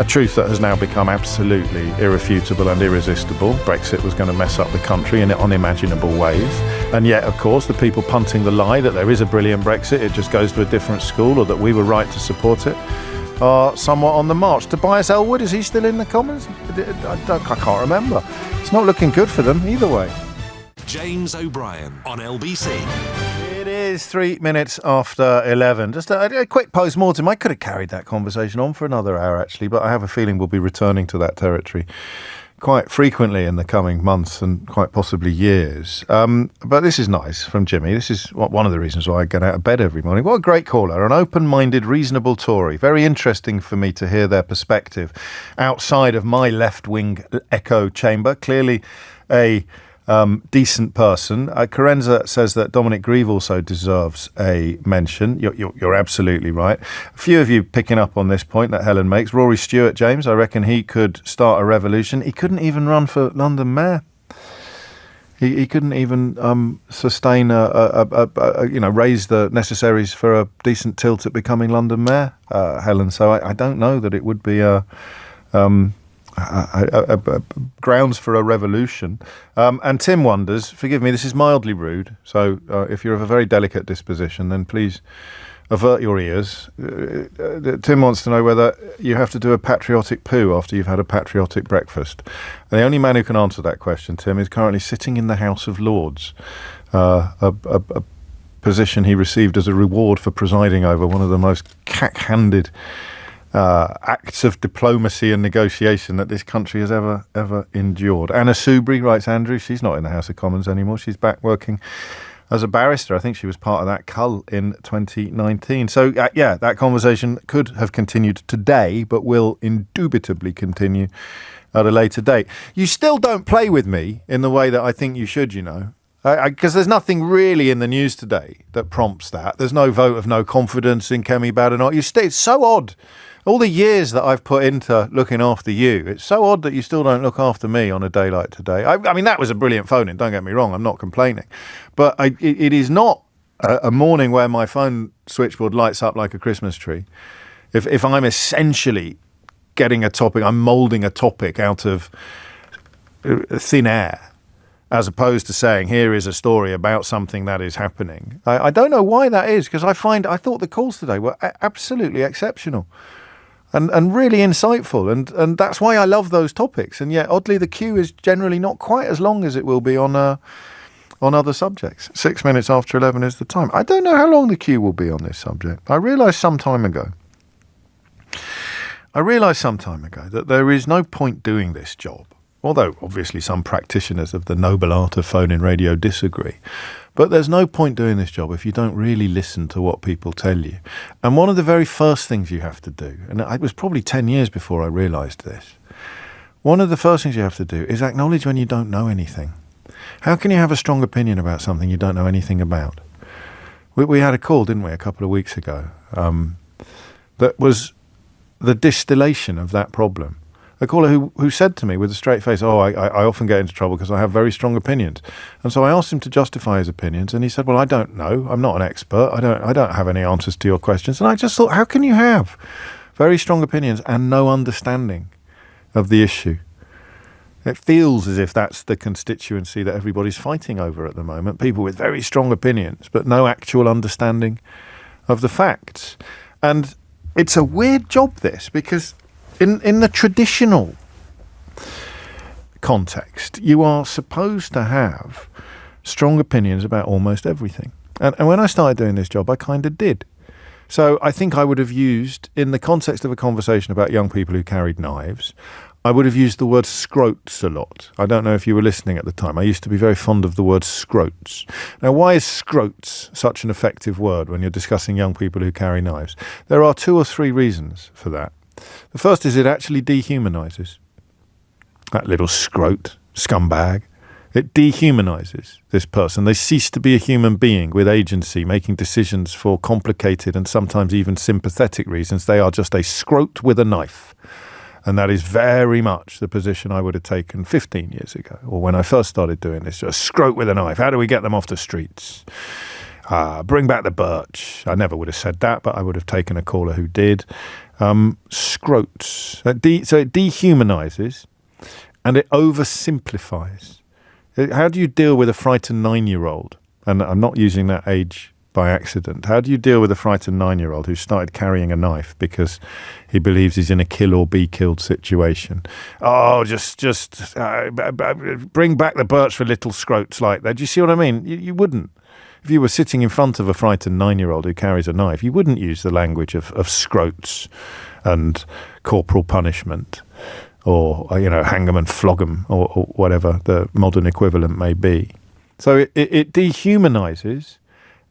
A truth that has now become absolutely irrefutable and irresistible. Brexit was going to mess up the country in unimaginable ways. And yet, of course, the people punting the lie that there is a brilliant Brexit, it just goes to a different school, or that we were right to support it, are somewhat on the march. Tobias Elwood, is he still in the Commons? I can't remember. It's not looking good for them either way. James O'Brien on LBC. It is 3 minutes after 11. Just a quick post-mortem. I could have carried that conversation on for another hour, actually, but I have a feeling we'll be returning to that territory quite frequently in the coming months and quite possibly years. But this is nice from Jimmy. This is one of the reasons why I get out of bed every morning. What a great caller, an open-minded, reasonable Tory. Very interesting for me to hear their perspective outside of my left-wing echo chamber. Clearly a decent person. Carenza says that Dominic Grieve also deserves a mention. You're absolutely right. A few of you picking up on this point that Helen makes. Rory Stewart, James, I reckon he could start a revolution. He couldn't even run for London Mayor. He couldn't even sustain raise the necessaries for a decent tilt at becoming London Mayor, Helen. So I don't know that it would be grounds for a revolution. And Tim wonders, forgive me, this is mildly rude, so if you're of a very delicate disposition, then please avert your ears. Tim wants to know whether you have to do a patriotic poo after you've had a patriotic breakfast. And the only man who can answer that question, Tim, is currently sitting in the House of Lords, a position he received as a reward for presiding over one of the most cack-handed acts of diplomacy and negotiation that this country has ever endured. Anna Soubry, writes Andrew, she's not in the House of Commons anymore. She's back working as a barrister. I think she was part of that cull in 2019. So, that conversation could have continued today, but will indubitably continue at a later date. You still don't play with me in the way that I think you should, you know. Because there's nothing really in the news today that prompts that. There's no vote of no confidence in Kemi Badenoch. It's so odd. All the years that I've put into looking after you, it's so odd that you still don't look after me on a day like today. I mean, that was a brilliant phone-in, don't get me wrong, I'm not complaining. But it is not a morning where my phone switchboard lights up like a Christmas tree. If I'm essentially getting a topic, I'm moulding a topic out of thin air, as opposed to saying, here is a story about something that is happening. I don't know why that is, because I thought the calls today were absolutely exceptional. And really insightful, and that's why I love those topics. And yet, oddly, the queue is generally not quite as long as it will be on other subjects. 6 minutes after 11 is the time. I don't know how long the queue will be on this subject. I realised some time ago that there is no point doing this job. Although, obviously, some practitioners of the noble art of phone-in radio disagree. But there's no point doing this job if you don't really listen to what people tell you. And one of the very first things you have to do, and it was probably 10 years before I realised this, one of the first things you have to do is acknowledge when you don't know anything. How can you have a strong opinion about something you don't know anything about? We had a call, didn't we, a couple of weeks ago, that was the distillation of that problem. A caller who said to me with a straight face, I often get into trouble because I have very strong opinions. And so I asked him to justify his opinions, and he said, well, I don't know. I'm not an expert. I don't have any answers to your questions. And I just thought, how can you have very strong opinions and no understanding of the issue? It feels as if that's the constituency that everybody's fighting over at the moment. People with very strong opinions, but no actual understanding of the facts. And it's a weird job, this, because in the traditional context, you are supposed to have strong opinions about almost everything. And when I started doing this job, I kind of did. So I think I would have used, in the context of a conversation about young people who carried knives, I would have used the word scrotes a lot. I don't know if you were listening at the time. I used to be very fond of the word scrotes. Now, why is scrotes such an effective word when you're discussing young people who carry knives? There are 2 or 3 reasons for that. The first is it actually dehumanises. That little scrote, scumbag. It dehumanises this person. They cease to be a human being with agency, making decisions for complicated and sometimes even sympathetic reasons. They are just a scrote with a knife. And that is very much the position I would have taken 15 years ago, or when I first started doing this. A scrote with a knife. How do we get them off the streets? Bring back the birch. I never would have said that, but I would have taken a caller who did. Scrotes. So it dehumanises and it oversimplifies. How do you deal with a frightened 9-year-old? And I'm not using that age by accident. How do you deal with a frightened 9-year-old who started carrying a knife because he believes he's in a kill or be killed situation? Oh, just bring back the birch for little scrotes like that. Do you see what I mean? You wouldn't. If you were sitting in front of a frightened 9-year-old who carries a knife, you wouldn't use the language of scrotes and corporal punishment. or hang them and flog them, or whatever the modern equivalent may be. So it dehumanizes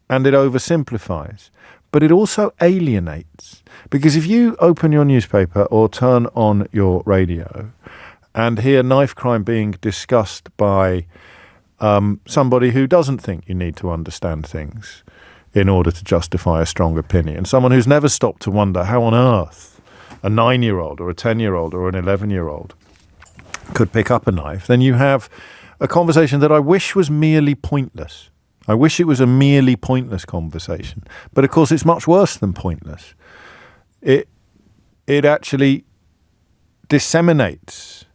and it oversimplifies, but it also alienates. Because if you open your newspaper or turn on your radio and hear knife crime being discussed by somebody who doesn't think you need to understand things in order to justify a strong opinion, someone who's never stopped to wonder how on earth a 9-year-old or a 10-year-old or an 11-year-old could pick up a knife, then you have a conversation that I wish was merely pointless. I wish it was a merely pointless conversation. But of course it's much worse than pointless. It actually disseminates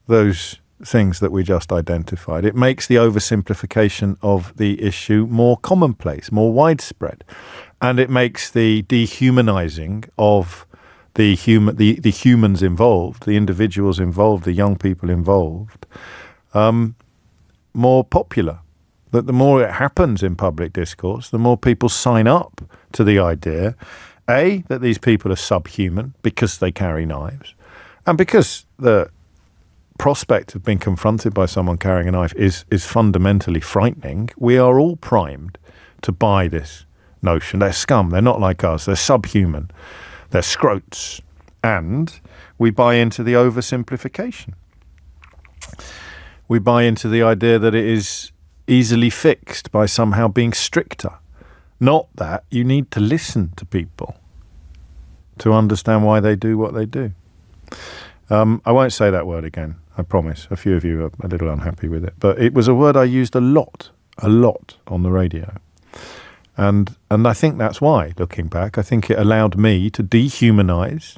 those things that we just identified. It makes the oversimplification of the issue more commonplace, more widespread. And it makes the dehumanizing of the humans involved, the individuals involved, the young people involved, more popular. That the more it happens in public discourse, the more people sign up to the idea, A, that these people are subhuman because they carry knives, and because the prospect of being confronted by someone carrying a knife is fundamentally frightening. We are all primed to buy this notion. They're scum. They're not like us. They're subhuman. They're scrotes. And we buy into the oversimplification. We buy into the idea that it is easily fixed by somehow being stricter. Not that you need to listen to people to understand why they do what they do. I won't say that word again, I promise. A few of you are a little unhappy with it. But it was a word I used a lot on the radio. And I think that's why, looking back, I think it allowed me to dehumanize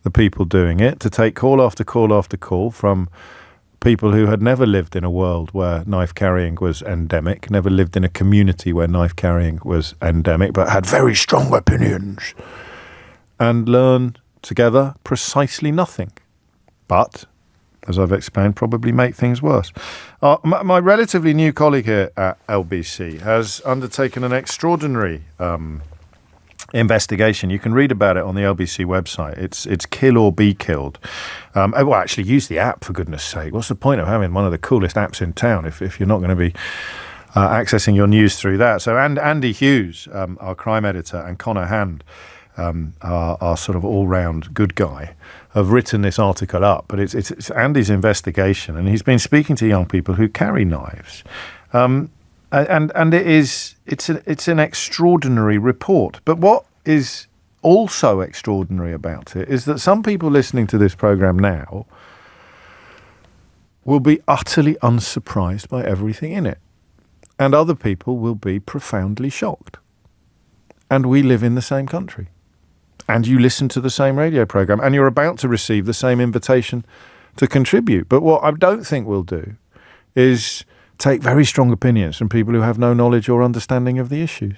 the people doing it, to take call after call after call from people who had never lived in a world where knife carrying was endemic, never lived in a community where knife carrying was endemic, but had very strong opinions, and learn together precisely nothing. But, as I've explained, probably make things worse. My relatively new colleague here at LBC has undertaken an extraordinary investigation. You can read about it on the LBC website. It's Kill or Be Killed. Well, actually, use the app, for goodness sake. What's the point of having one of the coolest apps in town if you're not going to be accessing your news through that? So Andy Hughes, our crime editor, and Connor Hand, our sort of all-round good guy, have written this article up. But it's Andy's investigation, and he's been speaking to young people who carry knives. And it's an extraordinary report. But what is also extraordinary about it is that some people listening to this program now will be utterly unsurprised by everything in it, and other people will be profoundly shocked. And we live in the same country, and you listen to the same radio program, and you're about to receive the same invitation to contribute. But what I don't think we'll do is take very strong opinions from people who have no knowledge or understanding of the issues.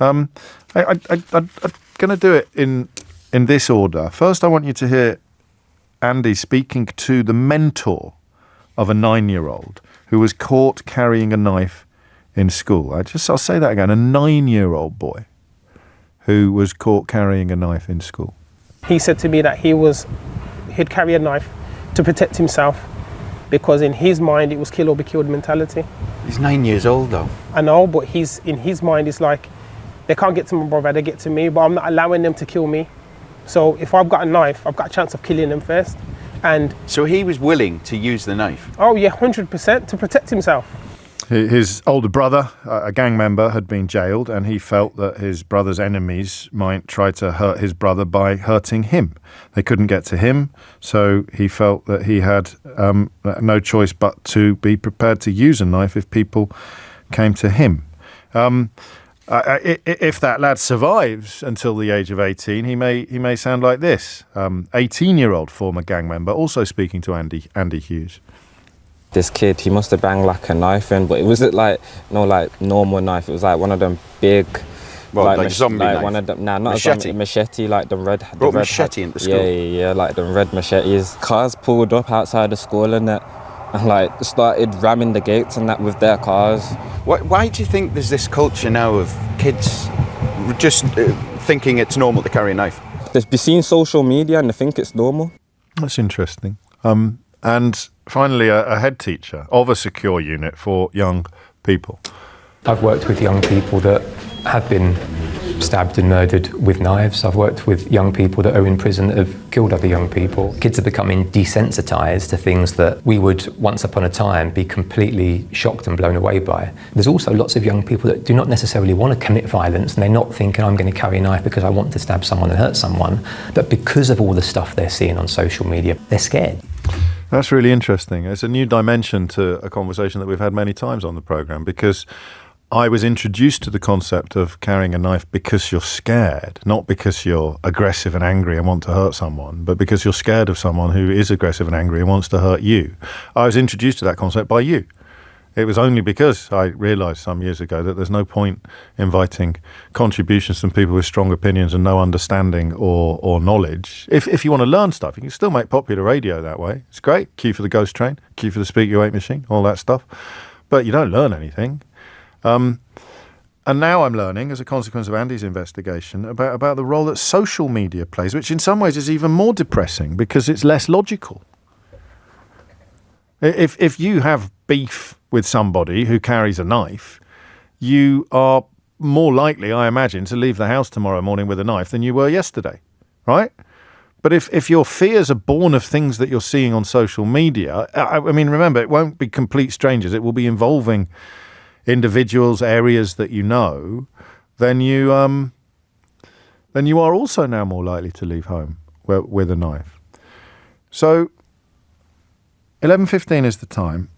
I'm going to do it in this order. First, I want you to hear Andy speaking to the mentor of a 9-year-old who was caught carrying a knife in school. I'll say that again. A 9-year-old boy who was caught carrying a knife in school. He said to me that he'd carry a knife to protect himself, because in his mind it was kill or be killed mentality. He's 9 years old though. I know, but in his mind it's like, they can't get to my brother, they get to me, but I'm not allowing them to kill me. So if I've got a knife, I've got a chance of killing them first. And so he was willing to use the knife? Oh yeah, 100%, to protect himself. His older brother, a gang member, had been jailed, and he felt that his brother's enemies might try to hurt his brother by hurting him. They couldn't get to him, so he felt that he had no choice but to be prepared to use a knife if people came to him. If that lad survives until the age of 18, he may sound like this. 18-year-old former gang member, also speaking to Andy Hughes. This kid, he must have banged like a knife in, but it wasn't like normal knife. It was like one of them big, like zombie knife. One of them, not machete. A zombie, machete, like the red. Brought machete into school. Yeah, like the red machetes. Cars pulled up outside the school and that, and like started ramming the gates and that with their cars. Why do you think there's this culture now of kids just thinking it's normal to carry a knife? They've seen social media and they think it's normal. That's interesting. And finally, a head teacher of a secure unit for young people. I've worked with young people that have been stabbed and murdered with knives. I've worked with young people that are in prison that have killed other young people. Kids are becoming desensitised to things that we would once upon a time be completely shocked and blown away by. There's also lots of young people that do not necessarily want to commit violence, and they're not thinking I'm going to carry a knife because I want to stab someone and hurt someone, but because of all the stuff they're seeing on social media, they're scared. That's really interesting. It's a new dimension to a conversation that we've had many times on the programme, because I was introduced to the concept of carrying a knife because you're scared, not because you're aggressive and angry and want to hurt someone, but because you're scared of someone who is aggressive and angry and wants to hurt you. I was introduced to that concept by you. It was only because I realised some years ago that there's no point inviting contributions from people with strong opinions and no understanding or knowledge. If you want to learn stuff, you can still make popular radio that way. It's great. Q for the ghost train, Q for the Speak Your 8 machine, all that stuff. But you don't learn anything. And now I'm learning, as a consequence of Andy's investigation, about the role that social media plays, which in some ways is even more depressing because it's less logical. If you have beef with somebody who carries a knife, you are more likely, I imagine, to leave the house tomorrow morning with a knife than you were yesterday, right? But if your fears are born of things that you're seeing on social media, I mean, remember, it won't be complete strangers. It will be involving individuals, areas that you know, then you are also now more likely to leave home with a knife. So 11:15 is the time.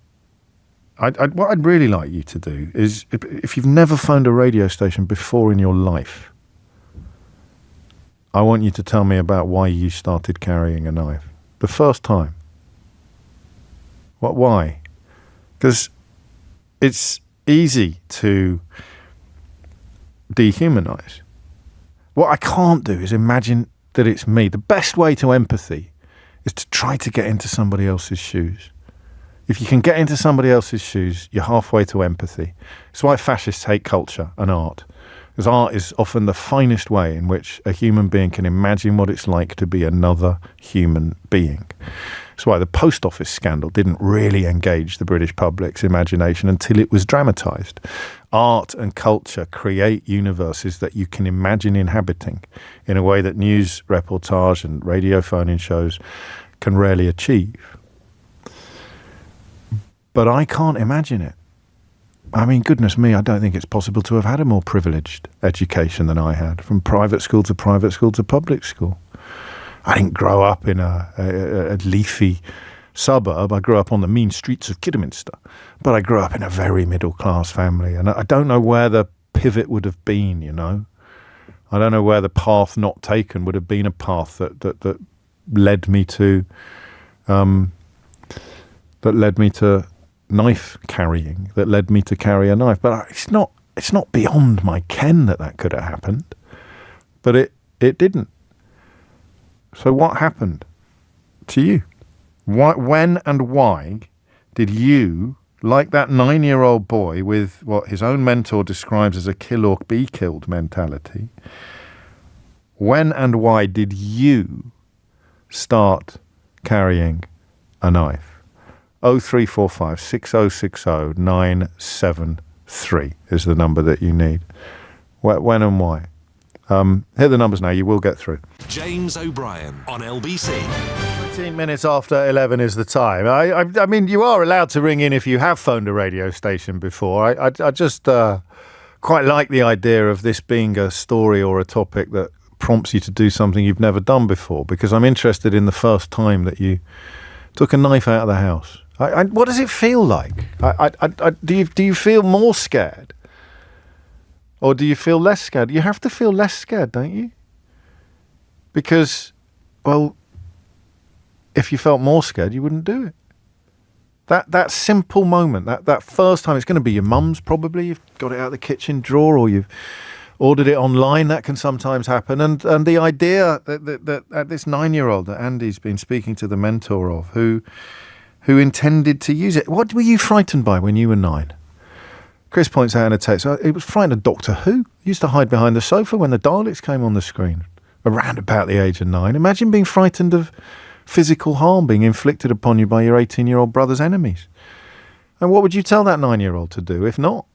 What I'd really like you to do is, if you've never phoned a radio station before in your life, I want you to tell me about why you started carrying a knife. The first time. Why? Because it's easy to dehumanize. What I can't do is imagine that it's me. The best way to empathy is to try to get into somebody else's shoes. If you can get into somebody else's shoes, you're halfway to empathy. It's why fascists hate culture and art. Because art is often the finest way in which a human being can imagine what it's like to be another human being. That's why the post office scandal didn't really engage the British public's imagination until it was dramatised. Art and culture create universes that you can imagine inhabiting in a way that news reportage and radio phone-in shows can rarely achieve. But I can't imagine it. I mean, goodness me, I don't think it's possible to have had a more privileged education than I had, from private school to private school to public school. I didn't grow up in a leafy suburb. I grew up on the mean streets of Kidderminster. But I grew up in a very middle-class family. And I don't know where the pivot would have been, you know. I don't know where the path not taken would have been a path that led me to knife carrying, that led me to carry a knife. But it's not beyond my ken that could have happened. But it didn't. So what happened to you? When and why did you, like that 9-year-old boy with what his own mentor describes as a kill or be killed mentality, when and why did you start carrying a knife? 0345 6060 973 is the number that you need. When and why? Hit the numbers now, you will get through. James O'Brien on LBC. 19 minutes after 11 is the time. I mean, you are allowed to ring in if you have phoned a radio station before. I just quite like the idea of this being a story or a topic that prompts you to do something you've never done before, because I'm interested in the first time that you took a knife out of the house. What does it feel like? Do you feel more scared? Or do you feel less scared? You have to feel less scared, don't you? Because, well, if you felt more scared, you wouldn't do it. That simple moment, that first time, it's going to be your mum's probably. You've got it out of the kitchen drawer, or you've ordered it online. That can sometimes happen. And the idea that this 9-year-old that Andy's been speaking to the mentor of, who intended to use it. What were you frightened by when you were 9? Chris points out in a text, he was frightened of Doctor Who. He used to hide behind the sofa when the Daleks came on the screen, around about the age of 9. Imagine being frightened of physical harm being inflicted upon you by your 18-year-old brother's enemies. And what would you tell that 9-year-old to do, if not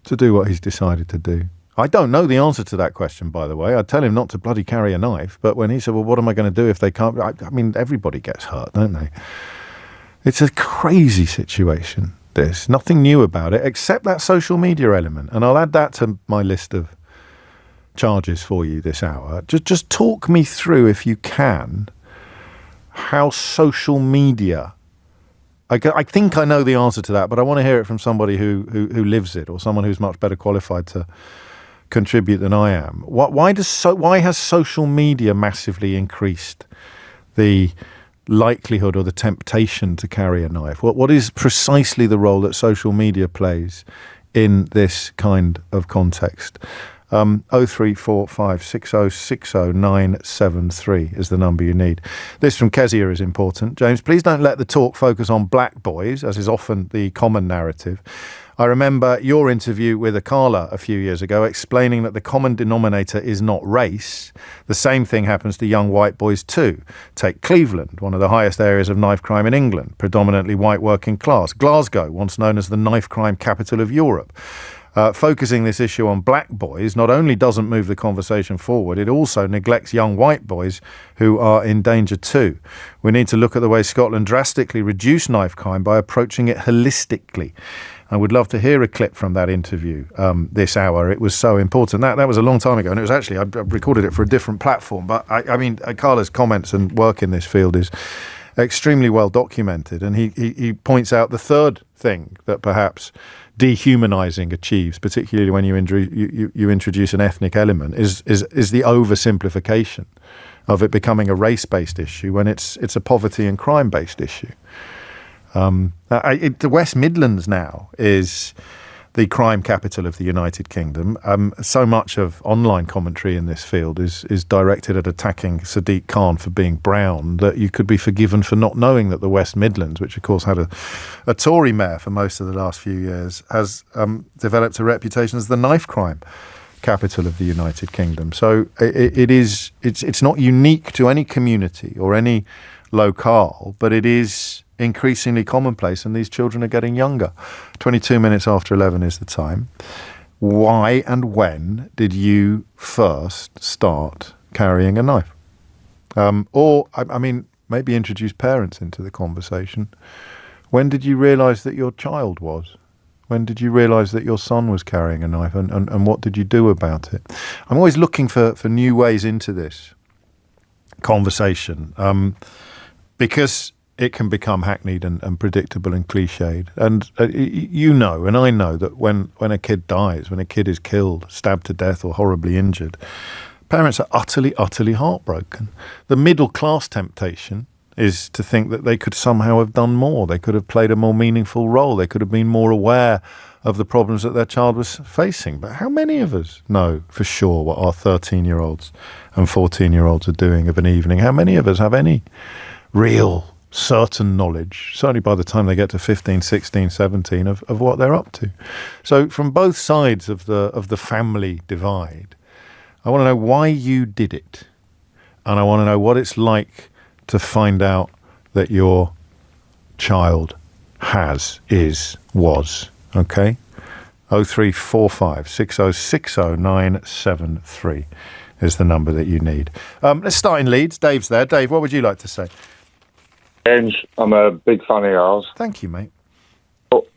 to do what he's decided to do? I don't know the answer to that question, by the way. I'd tell him not to bloody carry a knife. But when he said, well, what am I going to do if they can't? I mean, everybody gets hurt, don't they? It's a crazy situation, this. Nothing new about it, except that social media element. And I'll add that to my list of charges for you this hour. Just talk me through, if you can, how social media... I think I know the answer to that, but I want to hear it from somebody who lives it, or someone who's much better qualified to contribute than I am. Why has social media massively increased the likelihood or the temptation to carry a knife? What is precisely the role that social media plays in this kind of context? 0345 6060 973 is the number you need. This from Kezia is important. James, please don't let the talk focus on black boys, as is often the common narrative. I remember your interview with Akala a few years ago explaining that the common denominator is not race. The same thing happens to young white boys too. Take Cleveland, one of the highest areas of knife crime in England, predominantly white working class. Glasgow, once known as the knife crime capital of Europe. Focusing this issue on black boys not only doesn't move the conversation forward, it also neglects young white boys who are in danger too. We need to look at the way Scotland drastically reduced knife crime by approaching it holistically. I would love to hear a clip from that interview this hour. It was so important. That was a long time ago, and it was actually, I recorded it for a different platform. But I mean, Carla's comments and work in this field is extremely well documented, and he points out the third thing that perhaps dehumanizing achieves, particularly when you introduce an ethnic element, is the oversimplification of it becoming a race-based issue when it's a poverty and crime-based issue. The West Midlands now is the crime capital of the United Kingdom. So much of online commentary in this field is directed at attacking Sadiq Khan for being brown that you could be forgiven for not knowing that the West Midlands, which of course had a Tory mayor for most of the last few years, has developed a reputation as the knife crime capital of the United Kingdom. So it's not unique to any community or any locale, but it is increasingly commonplace, and these children are getting younger. 22 minutes after 11 is the time. Why and when did you first start carrying a knife? Or maybe introduce parents into the conversation. When did you realise that your child was? When did you realise that your son was carrying a knife, and what did you do about it? I'm always looking for new ways into this conversation, because it can become hackneyed and predictable and cliched. And and I know that when a kid dies, when a kid is killed, stabbed to death or horribly injured, parents are utterly, utterly heartbroken. The middle class temptation is to think that they could somehow have done more. They could have played a more meaningful role. They could have been more aware of the problems that their child was facing. But how many of us know for sure what our 13-year-olds and 14-year-olds are doing of an evening? How many of us have any real certain knowledge, certainly by the time they get to 15, 16, 17, of what they're up to? So from both sides of the family divide, I want to know why you did it, and I want to know what it's like to find out that your child was. Okay? 0345 6060 973 is the number that you need. Let's start in Leeds. Dave's there. Dave, what would you like to say? James, I'm a big fan of yours. Thank you, mate. But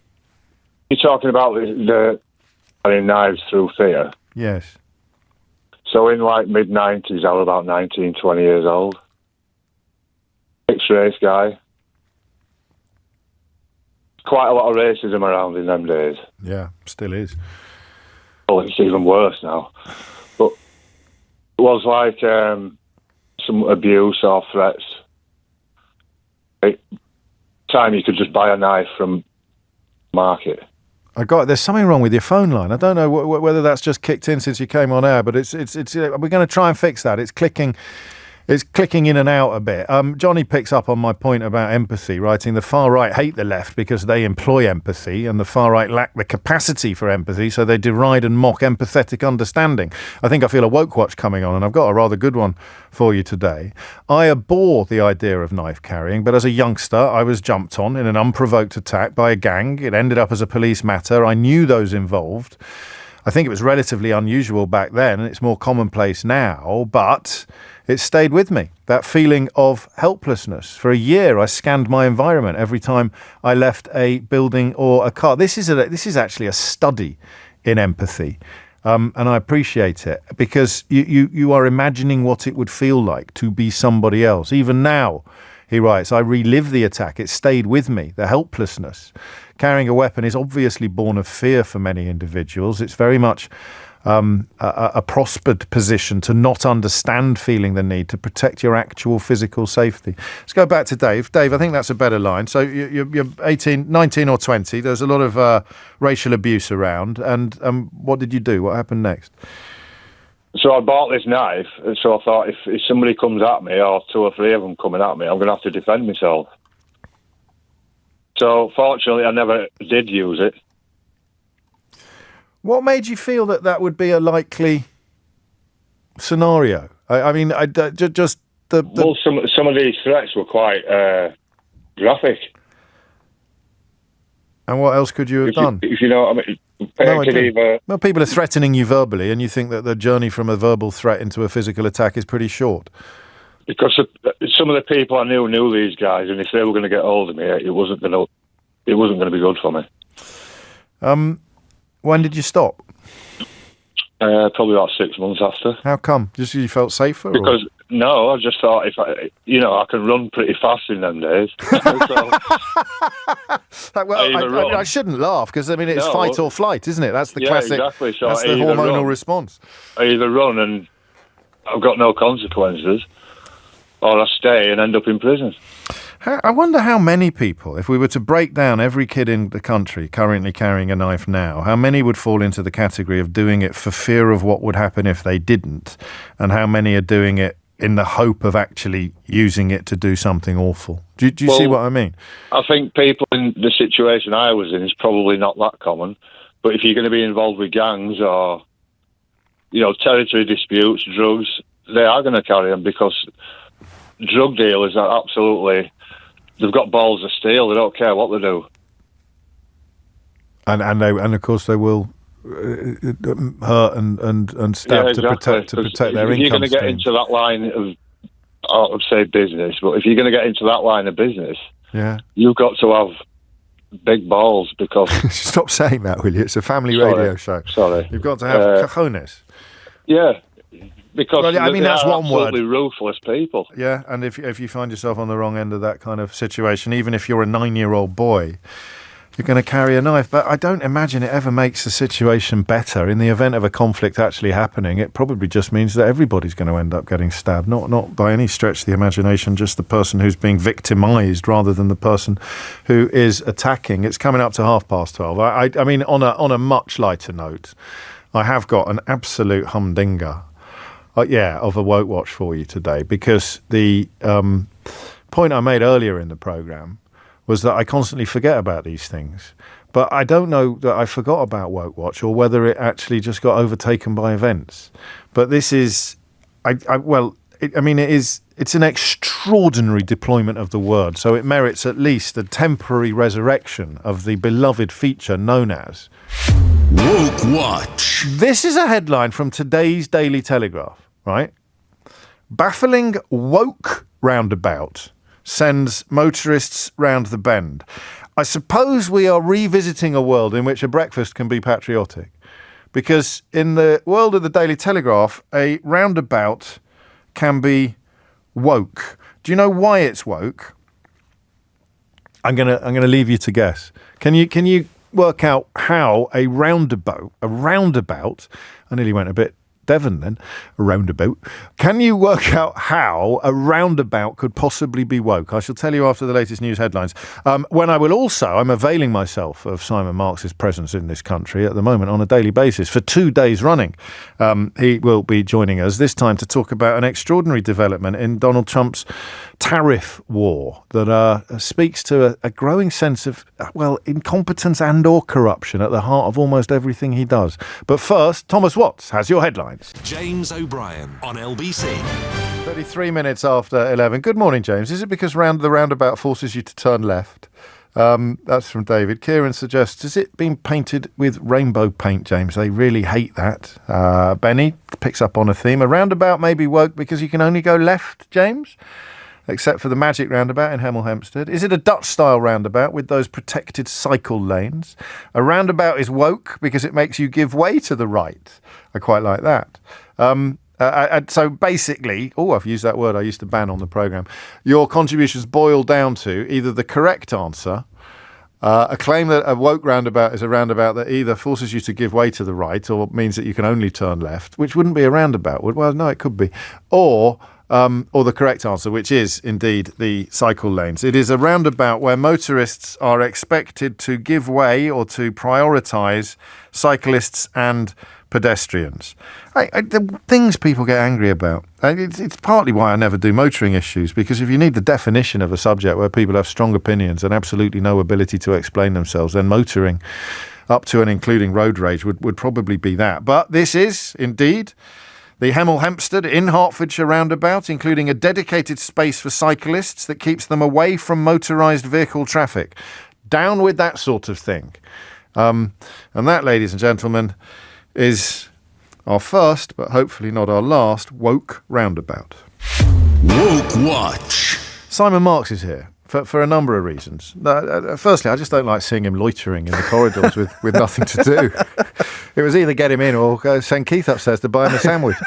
you're talking about the carrying knives through fear. Yes. So in mid-90s, I was about 19, 20 years old. Mixed race guy. Quite a lot of racism around in them days. Yeah, still is. Oh, it's even worse now. But it was some abuse or threats. Time you could just buy a knife from market. There's something wrong with your phone line. I don't know whether that's just kicked in since you came on air, but it's we're going to try and fix that. It's clicking It's clicking in and out a bit. Johnny picks up on my point about empathy, writing the far right hate the left because they employ empathy, and the far right lack the capacity for empathy, so they deride and mock empathetic understanding. I think I feel a woke watch coming on, and I've got a rather good one for you today. I abhor the idea of knife carrying, but as a youngster, I was jumped on in an unprovoked attack by a gang. It ended up as a police matter. I knew those involved. I think it was relatively unusual back then, and it's more commonplace now, but it stayed with me, that feeling of helplessness. For a year, I scanned my environment every time I left a building or a car. This is actually a study in empathy, and I appreciate it, because you are imagining what it would feel like to be somebody else. Even now, he writes, I relive the attack. It stayed with me, the helplessness. Carrying a weapon is obviously born of fear for many individuals. It's very much a prospered position to not understand feeling the need to protect your actual physical safety. Let's go back to Dave. Dave, I think that's a better line. So you're 18, 19 or 20. There's a lot of racial abuse around. And what did you do? What happened next? So I bought this knife, and so I thought if somebody comes at me, or 2 or 3 of them coming at me, I'm going to have to defend myself. So fortunately, I never did use it. What made you feel that would be a likely scenario? I mean, just the... Well, some of these threats were quite graphic. And what else could you have done? If you know what I mean. No, I do. Well, people are threatening you verbally, and you think that the journey from a verbal threat into a physical attack is pretty short. Because some of the people I knew these guys, and if they were going to get hold of me, it wasn't going to be good for me. When did you stop? Probably about 6 months after. How come? Just you felt safer? Because no, I just thought if I can run pretty fast in them days. I shouldn't laugh, because I mean it's fight or flight, isn't it? That's the classic. Exactly. So that's the hormonal response. I either run and I've got no consequences, or I stay and end up in prison. I wonder how many people, if we were to break down every kid in the country currently carrying a knife now, how many would fall into the category of doing it for fear of what would happen if they didn't, and how many are doing it in the hope of actually using it to do something awful? Do you see what I mean? I think people in the situation I was in is probably not that common, but if you're going to be involved with gangs or, territory disputes, drugs, they are going to carry them, because drug dealers are absolutely... They've got balls of steel. They don't care what they do. And of course they will hurt and stab to protect their income stream. If you're going to get into that line of, I would say business, but if you're going to get into that line of business, you've got to have big balls, because... Stop saying that, will you? It's a family radio show. Sorry. You've got to have cojones. Yeah. Because that's one word. Absolutely ruthless people. Yeah, and if you find yourself on the wrong end of that kind of situation, even if you're a 9-year-old boy, you're going to carry a knife. But I don't imagine it ever makes the situation better. In the event of a conflict actually happening, it probably just means that everybody's going to end up getting stabbed. Not by any stretch of the imagination, just the person who's being victimised rather than the person who is attacking. It's coming up to 12:30. I mean, on a much lighter note, I have got an absolute humdinger. Of a woke watch for you today, because the point I made earlier in the programme was that I constantly forget about these things. But I don't know that I forgot about woke watch, or whether it actually just got overtaken by events. But this is, it's an extraordinary deployment of the word, so it merits at least a temporary resurrection of the beloved feature known as Woke Watch. This is a headline from today's Daily Telegraph, right? Baffling woke roundabout sends motorists round the bend. I suppose we are revisiting a world in which a breakfast can be patriotic, because in the world of the Daily Telegraph, a roundabout can be woke. Do you know why it's woke? I'm gonna leave you to guess. Can you work out how a roundabout? I nearly went a bit Devon then, a roundabout. Can you work out how a roundabout could possibly be woke? I shall tell you after the latest news headlines. When I will also, I'm availing myself of Simon Marx's presence in this country at the moment on a daily basis for 2 days running. He will be joining us this time to talk about an extraordinary development in Donald Trump's tariff war that speaks to a growing sense of, incompetence and or corruption at the heart of almost everything he does. But first, Thomas Watts has your headlines. James O'Brien on LBC. 33 minutes after 11. Good morning, James. Is it because the roundabout forces you to turn left? That's from David. Kieran suggests, has it been painted with rainbow paint, James? They really hate that. Benny picks up on a theme. A roundabout may be woke because you can only go left, James? Except for the magic roundabout in Hemel Hempstead. Is it a Dutch-style roundabout with those protected cycle lanes? A roundabout is woke because it makes you give way to the right. I quite like that. So basically, I've used that word I used to ban on the programme. Your contributions boil down to either the correct answer, a claim that a woke roundabout is a roundabout that either forces you to give way to the right or means that you can only turn left, which wouldn't be a roundabout. Well, no, it could be. Or the correct answer, which is indeed the cycle lanes. It is a roundabout where motorists are expected to give way or to prioritise cyclists and pedestrians. The things people get angry about, it's partly why I never do motoring issues, because if you need the definition of a subject where people have strong opinions and absolutely no ability to explain themselves, then motoring up to and including road rage would probably be that. But this is indeed the Hemel Hempstead in Hertfordshire roundabout, including a dedicated space for cyclists that keeps them away from motorised vehicle traffic. Down with that sort of thing. And that, ladies and gentlemen, is our first, but hopefully not our last, woke roundabout. Woke Watch. Simon Marx is here. For a number of reasons. Firstly, I just don't like seeing him loitering in the corridors with nothing to do. It was either get him in or go send Keith upstairs to buy him a sandwich.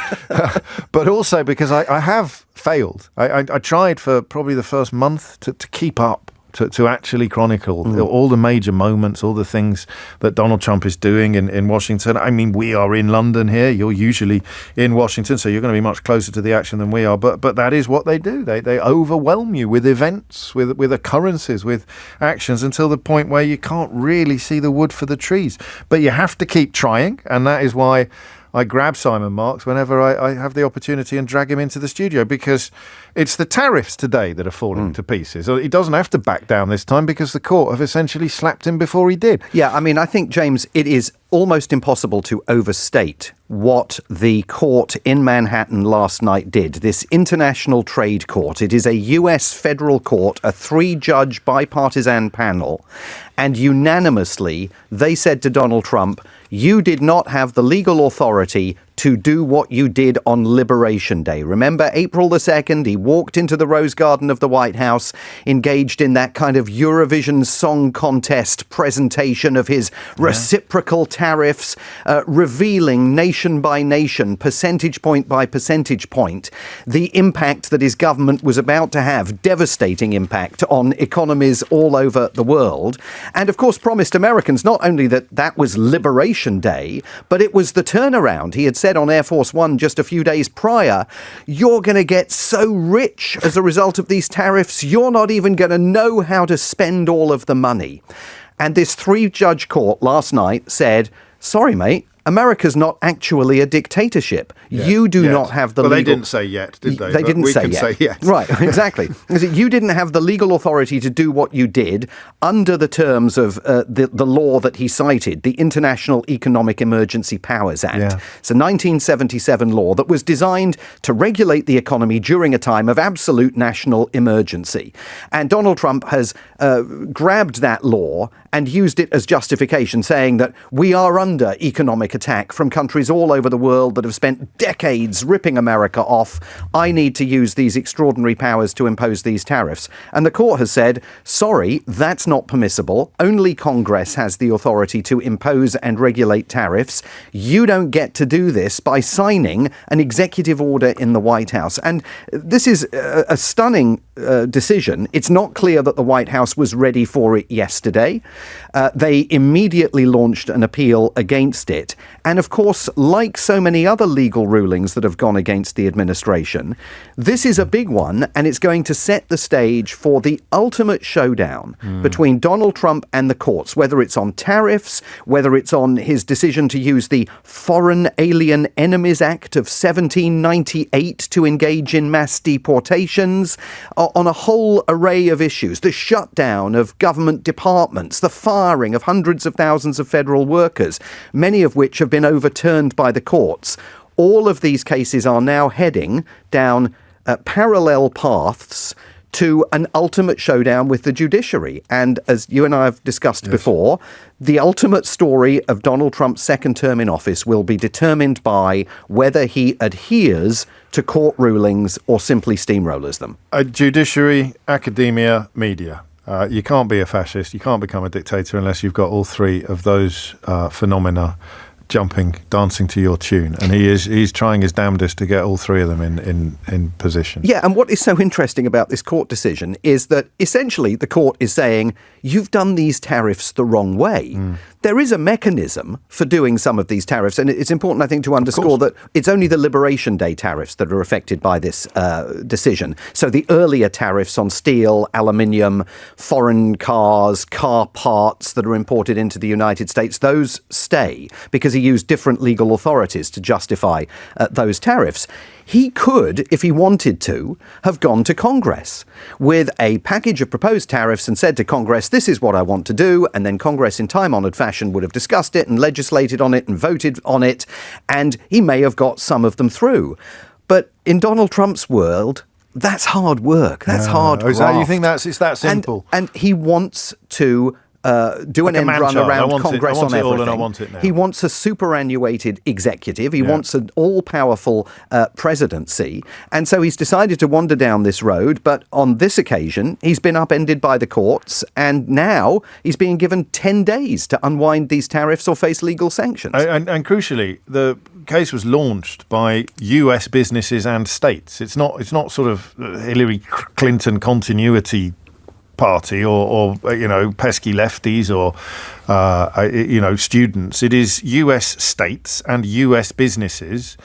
But also because I have failed. I tried for probably the first month to keep up, to actually chronicle all the major moments, all the things that Donald Trump is doing in Washington. I mean, we are in London here. You're usually in Washington, so you're going to be much closer to the action than we are. But that is what they do. They overwhelm you with events, with occurrences, with actions until the point where you can't really see the wood for the trees. But you have to keep trying, and that is why I grab Simon Marx whenever I have the opportunity and drag him into the studio, because it's the tariffs today that are falling to pieces. He doesn't have to back down this time because the court have essentially slapped him before he did. Yeah, I mean, I think, James, it is almost impossible to overstate what the court in Manhattan last night did. This International Trade Court, it is a US federal court, a 3-judge bipartisan panel, and unanimously they said to Donald Trump, you did not have the legal authority to do what you did on Liberation Day. Remember, April the 2nd, he walked into the Rose Garden of the White House, engaged in that kind of Eurovision Song Contest presentation of his reciprocal tariffs, revealing nation by nation, percentage point by percentage point, the impact that his government was about to have, devastating impact on economies all over the world. And of course, promised Americans not only that was Liberation Day, but it was the turnaround. He had said on Air Force One just a few days prior, you're going to get so rich as a result of these tariffs, you're not even going to know how to spend all of the money. And this 3-judge court last night said, sorry, mate, America's not actually a dictatorship. You do not have the legal... They didn't say yet, did they? They didn't say yet. We can say yes. Right, exactly. You didn't have the legal authority to do what you did under the terms of the law that he cited, the International Economic Emergency Powers Act. Yeah. It's a 1977 law that was designed to regulate the economy during a time of absolute national emergency. And Donald Trump has grabbed that law and used it as justification, saying that we are under economic attack from countries all over the world that have spent decades ripping America off. I need to use these extraordinary powers to impose these tariffs. And the court has said, sorry, that's not permissible. Only Congress has the authority to impose and regulate tariffs. You don't get to do this by signing an executive order in the White House. And this is a stunning decision, it's not clear that the White House was ready for it yesterday. They immediately launched an appeal against it. And of course, like so many other legal rulings that have gone against the administration, this is a big one, and it's going to set the stage for the ultimate showdown between Donald Trump and the courts, whether it's on tariffs, whether it's on his decision to use the Foreign Alien Enemies Act of 1798 to engage in mass deportations, on a whole array of issues, the shutdown of government departments, the firing of hundreds of thousands of federal workers, many of which have been overturned by the courts. All of these cases are now heading down parallel paths to an ultimate showdown with the judiciary. And as you and I have discussed before, the ultimate story of Donald Trump's second term in office will be determined by whether he adheres to court rulings or simply steamrollers them. Judiciary, academia, media. You can't be a fascist, you can't become a dictator unless you've got all three of those phenomena dancing to your tune, and he's trying his damnedest to get all three of them in position. Yeah, and what is so interesting about this court decision is that essentially the court is saying, you've done these tariffs the wrong way. There is a mechanism for doing some of these tariffs, and it's important, I think, to underscore that it's only the Liberation Day tariffs that are affected by this decision. So the earlier tariffs on steel, aluminium, foreign cars, car parts that are imported into the United States, those stay because he used different legal authorities to justify those tariffs. He could, if he wanted to, have gone to Congress with a package of proposed tariffs and said to Congress, this is what I want to do. And then Congress, in time-honoured fashion, would have discussed it and legislated on it and voted on it. And he may have got some of them through. But in Donald Trump's world, that's hard work. That's hard graft. You think it's that simple? And he wants to do an end run around Congress on everything. I want it now. He wants a superannuated executive. He wants an all-powerful presidency. And so he's decided to wander down this road. But on this occasion, he's been upended by the courts. And now he's being given 10 days to unwind these tariffs or face legal sanctions. And crucially, the case was launched by US businesses and states. It's not sort of Hillary Clinton continuity party or pesky lefties or students. It is US states and US businesses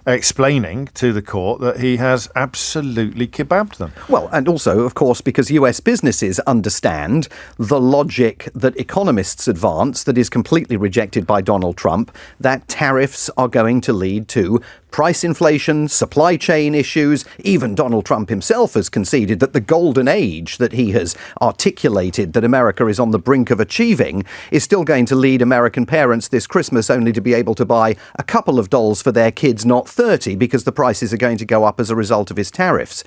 explaining to the court that he has absolutely kebabbed them. Well, and also, of course, because US businesses understand the logic that economists advance that is completely rejected by Donald Trump, that tariffs are going to lead to price inflation, supply chain issues. Even Donald Trump himself has conceded that the golden age that he has articulated that America is on the brink of achieving is still going to lead American parents this Christmas only to be able to buy a couple of dolls for their kids, not 30, because the prices are going to go up as a result of his tariffs.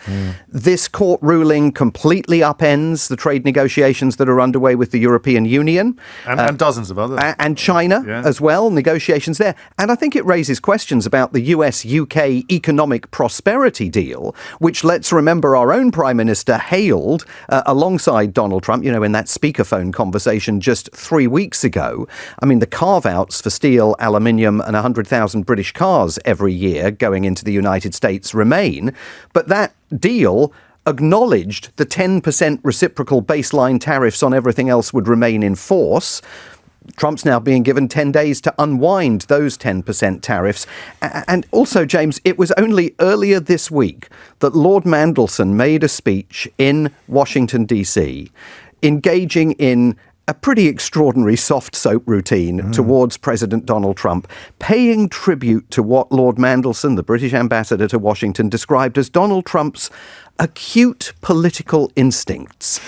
This court ruling completely upends the trade negotiations that are underway with the European Union. And dozens of others. And China as well, negotiations there. And I think it raises questions about the US-UK economic prosperity deal, which, let's remember, our own Prime Minister hailed alongside Donald Trump, in that speakerphone conversation just 3 weeks ago. I mean, the carve-outs for steel, aluminium and 100,000 British cars every year going into the United States remain. But that deal acknowledged the 10% reciprocal baseline tariffs on everything else would remain in force. Trump's now being given 10 days to unwind those 10% tariffs. And also, James, it was only earlier this week that Lord Mandelson made a speech in Washington, D.C., engaging in a pretty extraordinary soft soap routine towards President Donald Trump, paying tribute to what Lord Mandelson, the British ambassador to Washington, described as Donald Trump's acute political instincts.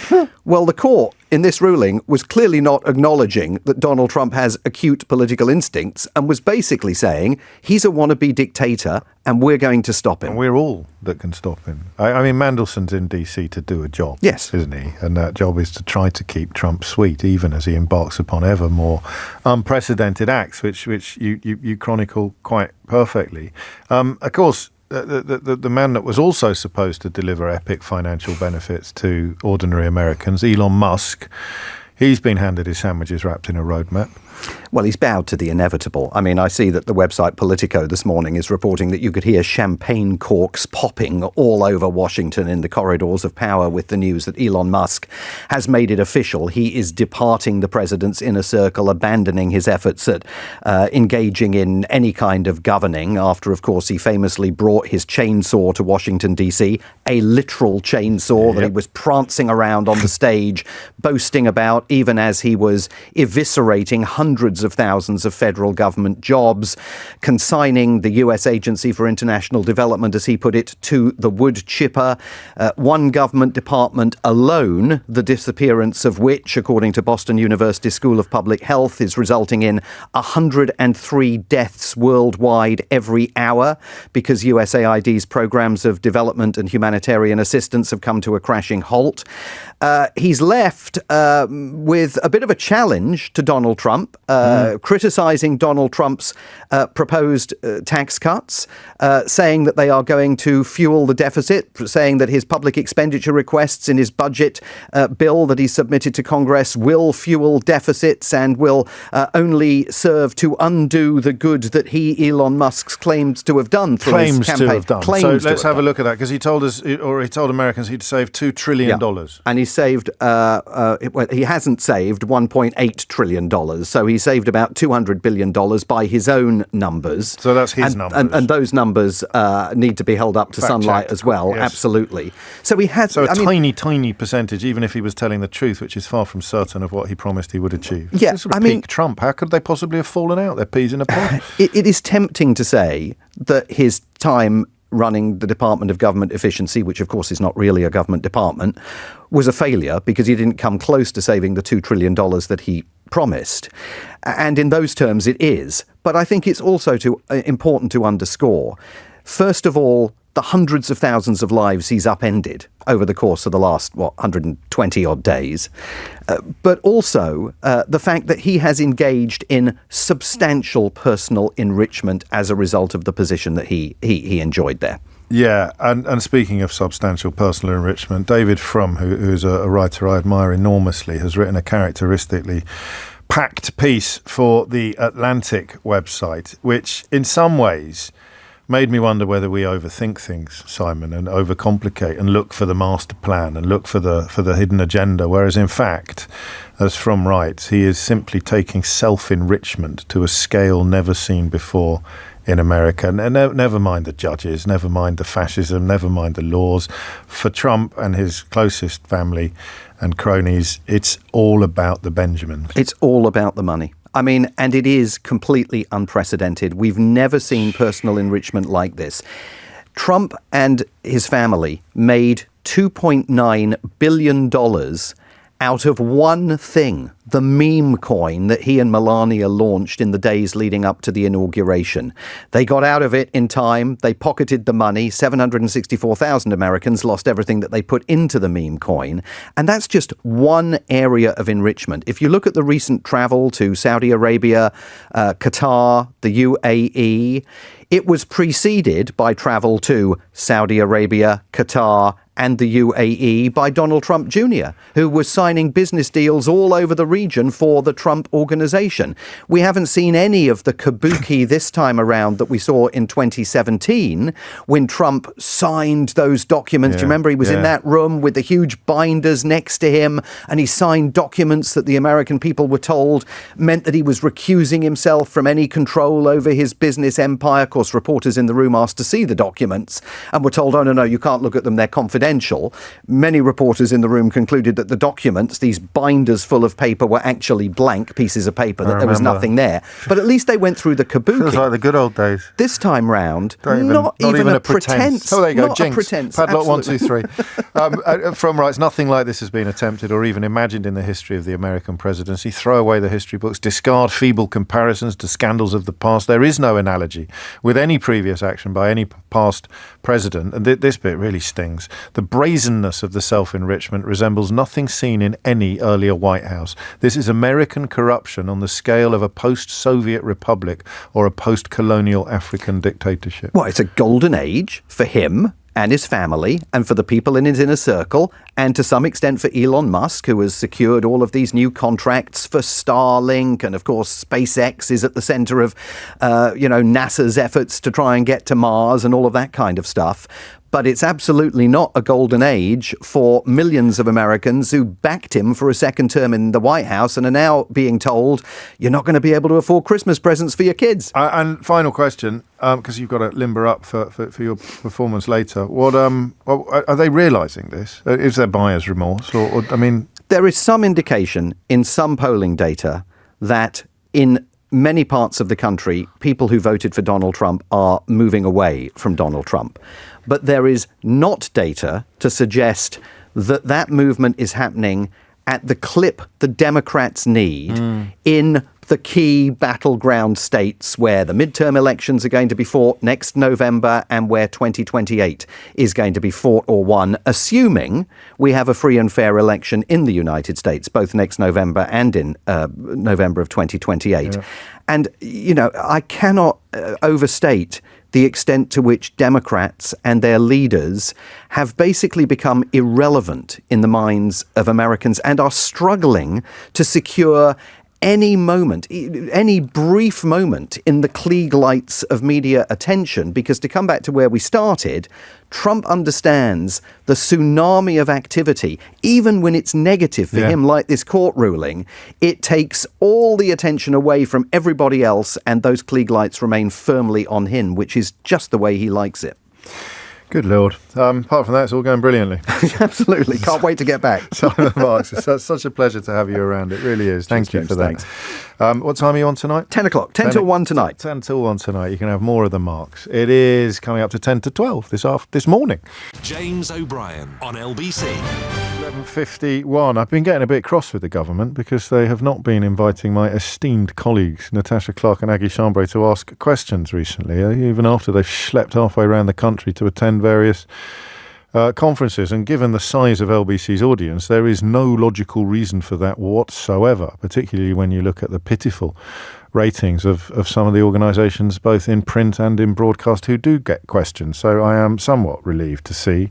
Well, the court in this ruling was clearly not acknowledging that Donald Trump has acute political instincts and was basically saying he's a wannabe dictator and we're going to stop him. And we're all that can stop him. I mean, Mandelson's in D.C. to do a job, yes, isn't he? And that job is to try to keep Trump sweet, even as he embarks upon ever more unprecedented acts, which you chronicle quite perfectly. Of course, the man that was also supposed to deliver epic financial benefits to ordinary Americans, Elon Musk, he's been handed his sandwiches wrapped in a roadmap. Well, he's bowed to the inevitable. I mean, I see that the website Politico this morning is reporting that you could hear champagne corks popping all over Washington in the corridors of power with the news that Elon Musk has made it official. He is departing the president's inner circle, abandoning his efforts at engaging in any kind of governing after, of course, he famously brought his chainsaw to Washington, D.C., a literal chainsaw that he was prancing around on the stage, boasting about, even as he was eviscerating hundreds of thousands of federal government jobs, consigning the U.S. Agency for International Development, as he put it, to the wood chipper. One government department alone, the disappearance of which, according to Boston University School of Public Health, is resulting in 103 deaths worldwide every hour because USAID's programs of development and humanitarian assistance have come to a crashing halt. He's left with a bit of a challenge to Donald Trump, criticising Donald Trump's proposed tax cuts, saying that they are going to fuel the deficit, saying that his public expenditure requests in his budget bill that he submitted to Congress will fuel deficits and will only serve to undo the good that he, Elon Musk, claims to have done through his campaign. So let's have a look at that, because he told us, or he told Americans, he'd save $2 trillion. And he saved, he hasn't saved $1.8 trillion. So he saved about $200 billion by his own numbers. So that's his numbers. And those numbers need to be held up to sunlight as well. Yes. Absolutely. So he had... So tiny percentage, even if he was telling the truth, which is far from certain of what he promised he would achieve. Yeah, this would peak Trump. How could they possibly have fallen out? They're peas in a pod. It is tempting to say that his time running the Department of Government Efficiency, which of course is not really a government department, was a failure because he didn't come close to saving the $2 trillion that he promised. And in those terms it is. But I think it's also important to underscore, first of all, the hundreds of thousands of lives he's upended over the course of the last, 120 odd days. But also the fact that he has engaged in substantial personal enrichment as a result of the position that he enjoyed there. Yeah, and speaking of substantial personal enrichment, David Frum, who's a writer I admire enormously, has written a characteristically packed piece for the Atlantic website, which in some ways made me wonder whether we overthink things, Simon, and overcomplicate and look for the master plan and look for the hidden agenda, whereas in fact, as Frum writes, he is simply taking self-enrichment to a scale never seen before in America. And never mind the judges, never mind the fascism, never mind the laws. For Trump and his closest family and cronies, it's all about the Benjamins. It's all about the money. I mean, and it is completely unprecedented. We've never seen personal enrichment like this. Trump and his family made $2.9 billion out of one thing, the meme coin that he and Melania launched in the days leading up to the inauguration. They got out of it in time. They pocketed the money. 764,000 Americans lost everything that they put into the meme coin. And that's just one area of enrichment. If you look at the recent travel to Saudi Arabia, Qatar, the UAE, it was preceded by travel to Saudi Arabia, Qatar, and the UAE by Donald Trump Jr., who was signing business deals all over the region for the Trump organization. We haven't seen any of the kabuki this time around that we saw in 2017 when Trump signed those documents. Do you remember he was in that room with the huge binders next to him, and he signed documents that the American people were told meant that he was recusing himself from any control over his business empire. Of course, reporters in the room asked to see the documents and were told, oh, no, you can't look at them, they're confidential. Many reporters in the room concluded that the documents, these binders full of paper, were actually blank pieces of paper, that there was nothing there. But at least they went through the kabuki. Feels like the good old days. This time round, not even a pretense. Oh, there you go, not jinx. A pretense. Padlock Absolutely. 1, 2, 3. Frum writes, nothing like this has been attempted or even imagined in the history of the American presidency. Throw away the history books, discard feeble comparisons to scandals of the past. There is no analogy with any previous action by any past president, and this bit really stings. The brazenness of the self-enrichment resembles nothing seen in any earlier White House. This is American corruption on the scale of a post-Soviet republic or a post-colonial African dictatorship. Well, it's a golden age for him and his family, and for the people in his inner circle, and to some extent for Elon Musk, who has secured all of these new contracts for Starlink, and of course SpaceX is at the centre of, NASA's efforts to try and get to Mars and all of that kind of stuff. But it's absolutely not a golden age for millions of Americans who backed him for a second term in the White House and are now being told you're not going to be able to afford Christmas presents for your kids. And final question, because you've got to limber up for your performance later. What are they realising this? Is there buyer's remorse? Or there is some indication in some polling data that in many parts of the country, people who voted for Donald Trump are moving away from Donald Trump. But there is not data to suggest that that movement is happening at the clip the Democrats need in the key battleground states where the midterm elections are going to be fought next November and where 2028 is going to be fought or won, assuming we have a free and fair election in the United States, both next November and in November of 2028. Yeah. And, I cannot overstate the extent to which Democrats and their leaders have basically become irrelevant in the minds of Americans and are struggling to secure any moment, any brief moment in the Klieg lights of media attention, because to come back to where we started, Trump understands the tsunami of activity, even when it's negative for him, like this court ruling. It takes all the attention away from everybody else, and those Klieg lights remain firmly on him, which is just the way he likes it. Good Lord. Apart from that, it's all going brilliantly. Absolutely. Can't wait to get back. Simon Marks, it's such a pleasure to have you around. It really is. Thank you for that. What time are you on tonight? 10 o'clock. 10 till 1 tonight. 10 till 1 tonight. You can have more of the Marks. It is coming up to 10 to 12 this morning. James O'Brien on LBC. 11:51. I've been getting a bit cross with the government because they have not been inviting my esteemed colleagues, Natasha Clark and Aggie Chambre, to ask questions recently, even after they've schlepped halfway around the country to attend various conferences. And given the size of LBC's audience, there is no logical reason for that whatsoever, particularly when you look at the pitiful ratings of some of the organisations, both in print and in broadcast, who do get questions. So I am somewhat relieved to see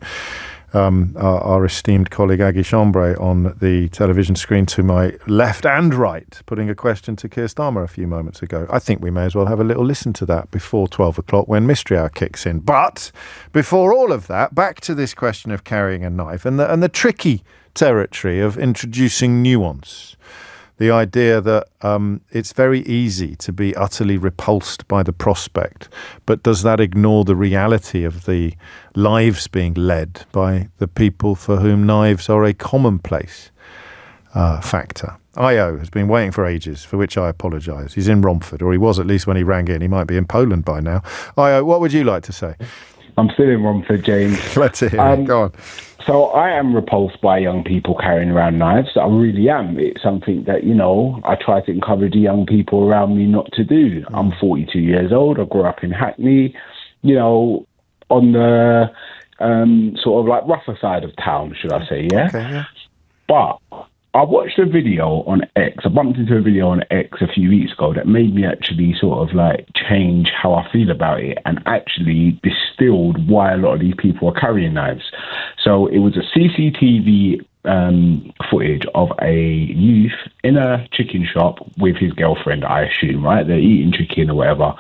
our esteemed colleague Aggie Chambre on the television screen to my left and right, putting a question to Keir Starmer a few moments ago. I think we may as well have a little listen to that before 12 o'clock when Mystery Hour kicks in. But before all of that, back to this question of carrying a knife and the tricky territory of introducing nuance. The idea that it's very easy to be utterly repulsed by the prospect, but does that ignore the reality of the lives being led by the people for whom knives are a commonplace factor? IO has been waiting for ages, for which I apologise. He's in Romford, or he was at least when he rang in. He might be in Poland by now. IO, what would you like to say? I'm still in Romford, James. Glad to hear it. Go on. So I am repulsed by young people carrying around knives. I really am. It's something that, I try to encourage the young people around me not to do. I'm 42 years old. I grew up in Hackney, on the sort of like rougher side of town, should I say, yeah? Okay, yeah. But I watched a video on X. I bumped into a video on X a few weeks ago that made me actually sort of like change how I feel about it and actually distilled why a lot of these people are carrying knives. So it was a CCTV footage of a youth in a chicken shop with his girlfriend, I assume, right? They're eating chicken or whatever.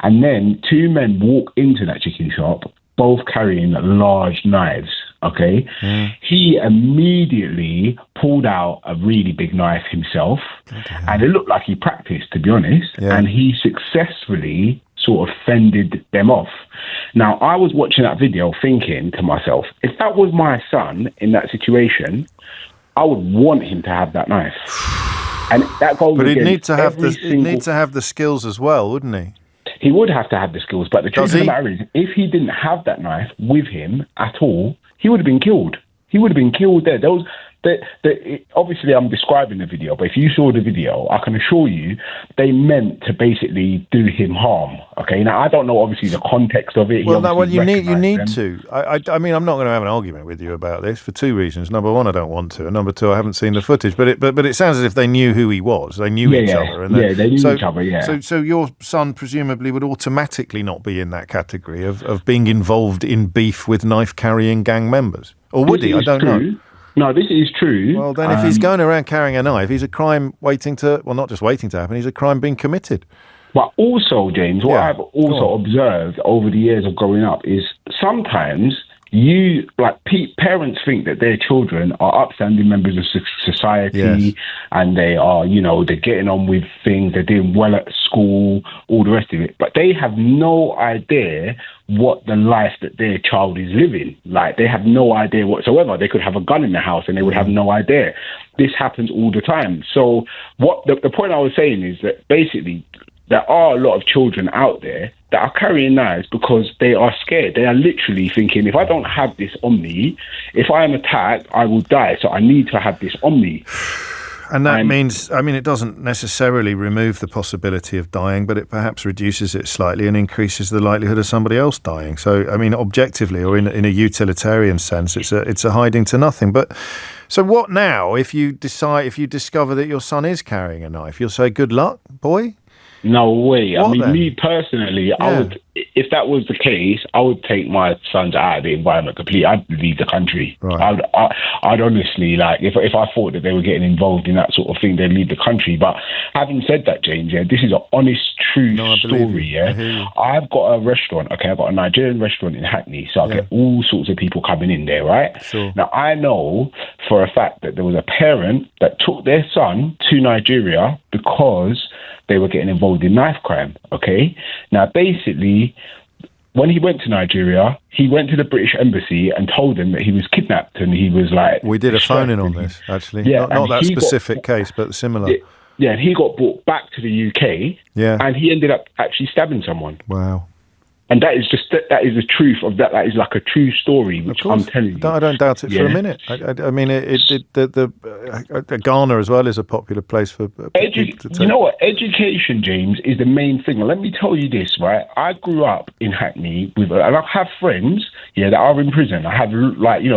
And then two men walk into that chicken shop, both carrying large knives. Okay. He immediately pulled out a really big knife himself, and it looked like he practiced, to be honest, and he successfully sort of fended them off. Now, I was watching that video thinking to myself, if that was my son in that situation, I would want him to have that knife. And that goes But he'd against need to have the skills as well, wouldn't he? He would have to have the skills, but the truth of the matter is, if he didn't have that knife with him at all, he would have been killed. He would have been killed there. obviously I'm describing the video, but if you saw the video, I can assure you they meant to basically do him harm. Okay, now I don't know obviously the context of it. You need to. I mean, I'm not going to have an argument with you about this for two reasons. Number one, I don't want to, and number two, I haven't seen the footage. But it sounds as if they knew who he was. They knew each other. And they knew each other. Yeah. So your son presumably would automatically not be in that category of being involved in beef with knife-carrying gang members, or would he? I don't know. No, this is true. Well, then if he's going around carrying a knife, he's a crime not just waiting to happen, he's a crime being committed. But also, James, what I've also observed over the years of growing up is sometimes parents think that their children are upstanding members of society, and they are, they're getting on with things, they're doing well at school, all the rest of it. But they have no idea what the life that their child is living. Like, they have no idea whatsoever. They could have a gun in the house and they would have no idea. This happens all the time. So what the point I was saying is that basically there are a lot of children out there that are carrying knives because they are scared. They are literally thinking, if I don't have this on me, if I am attacked, I will die. So I need to have this on me. And that means, it doesn't necessarily remove the possibility of dying, but it perhaps reduces it slightly and increases the likelihood of somebody else dying. So, objectively, or in a utilitarian sense, it's a hiding to nothing. But so what now? If you discover that your son is carrying a knife, you'll say, "Good luck, boy." No way. What then? Me personally, I would, if that was the case, I would take my sons out of the environment completely. I'd leave the country. Right. I'd honestly, if I thought that they were getting involved in that sort of thing, they'd leave the country. But having said that, James, this is an honest, true story. I've got a restaurant. Okay, I've got a Nigerian restaurant in Hackney, so I get all sorts of people coming in there, right? Sure. Now, I know for a fact that there was a parent that took their son to Nigeria because they were getting involved in knife crime, okay? Now, basically, when he went to Nigeria, he went to the British Embassy and told them that he was kidnapped, and he was like... We did a phone-in on this, actually. Yeah, not that specific case, but similar. Yeah, and he got brought back to the UK, and he ended up actually stabbing someone. Wow. And that is the truth of that. That is like a true story, which I'm telling you. I don't doubt it for a minute. Ghana as well is a popular place for people to take. You know what? Education, James, is the main thing. Let me tell you this, right? I grew up in Hackney and I have friends, that are in prison. I have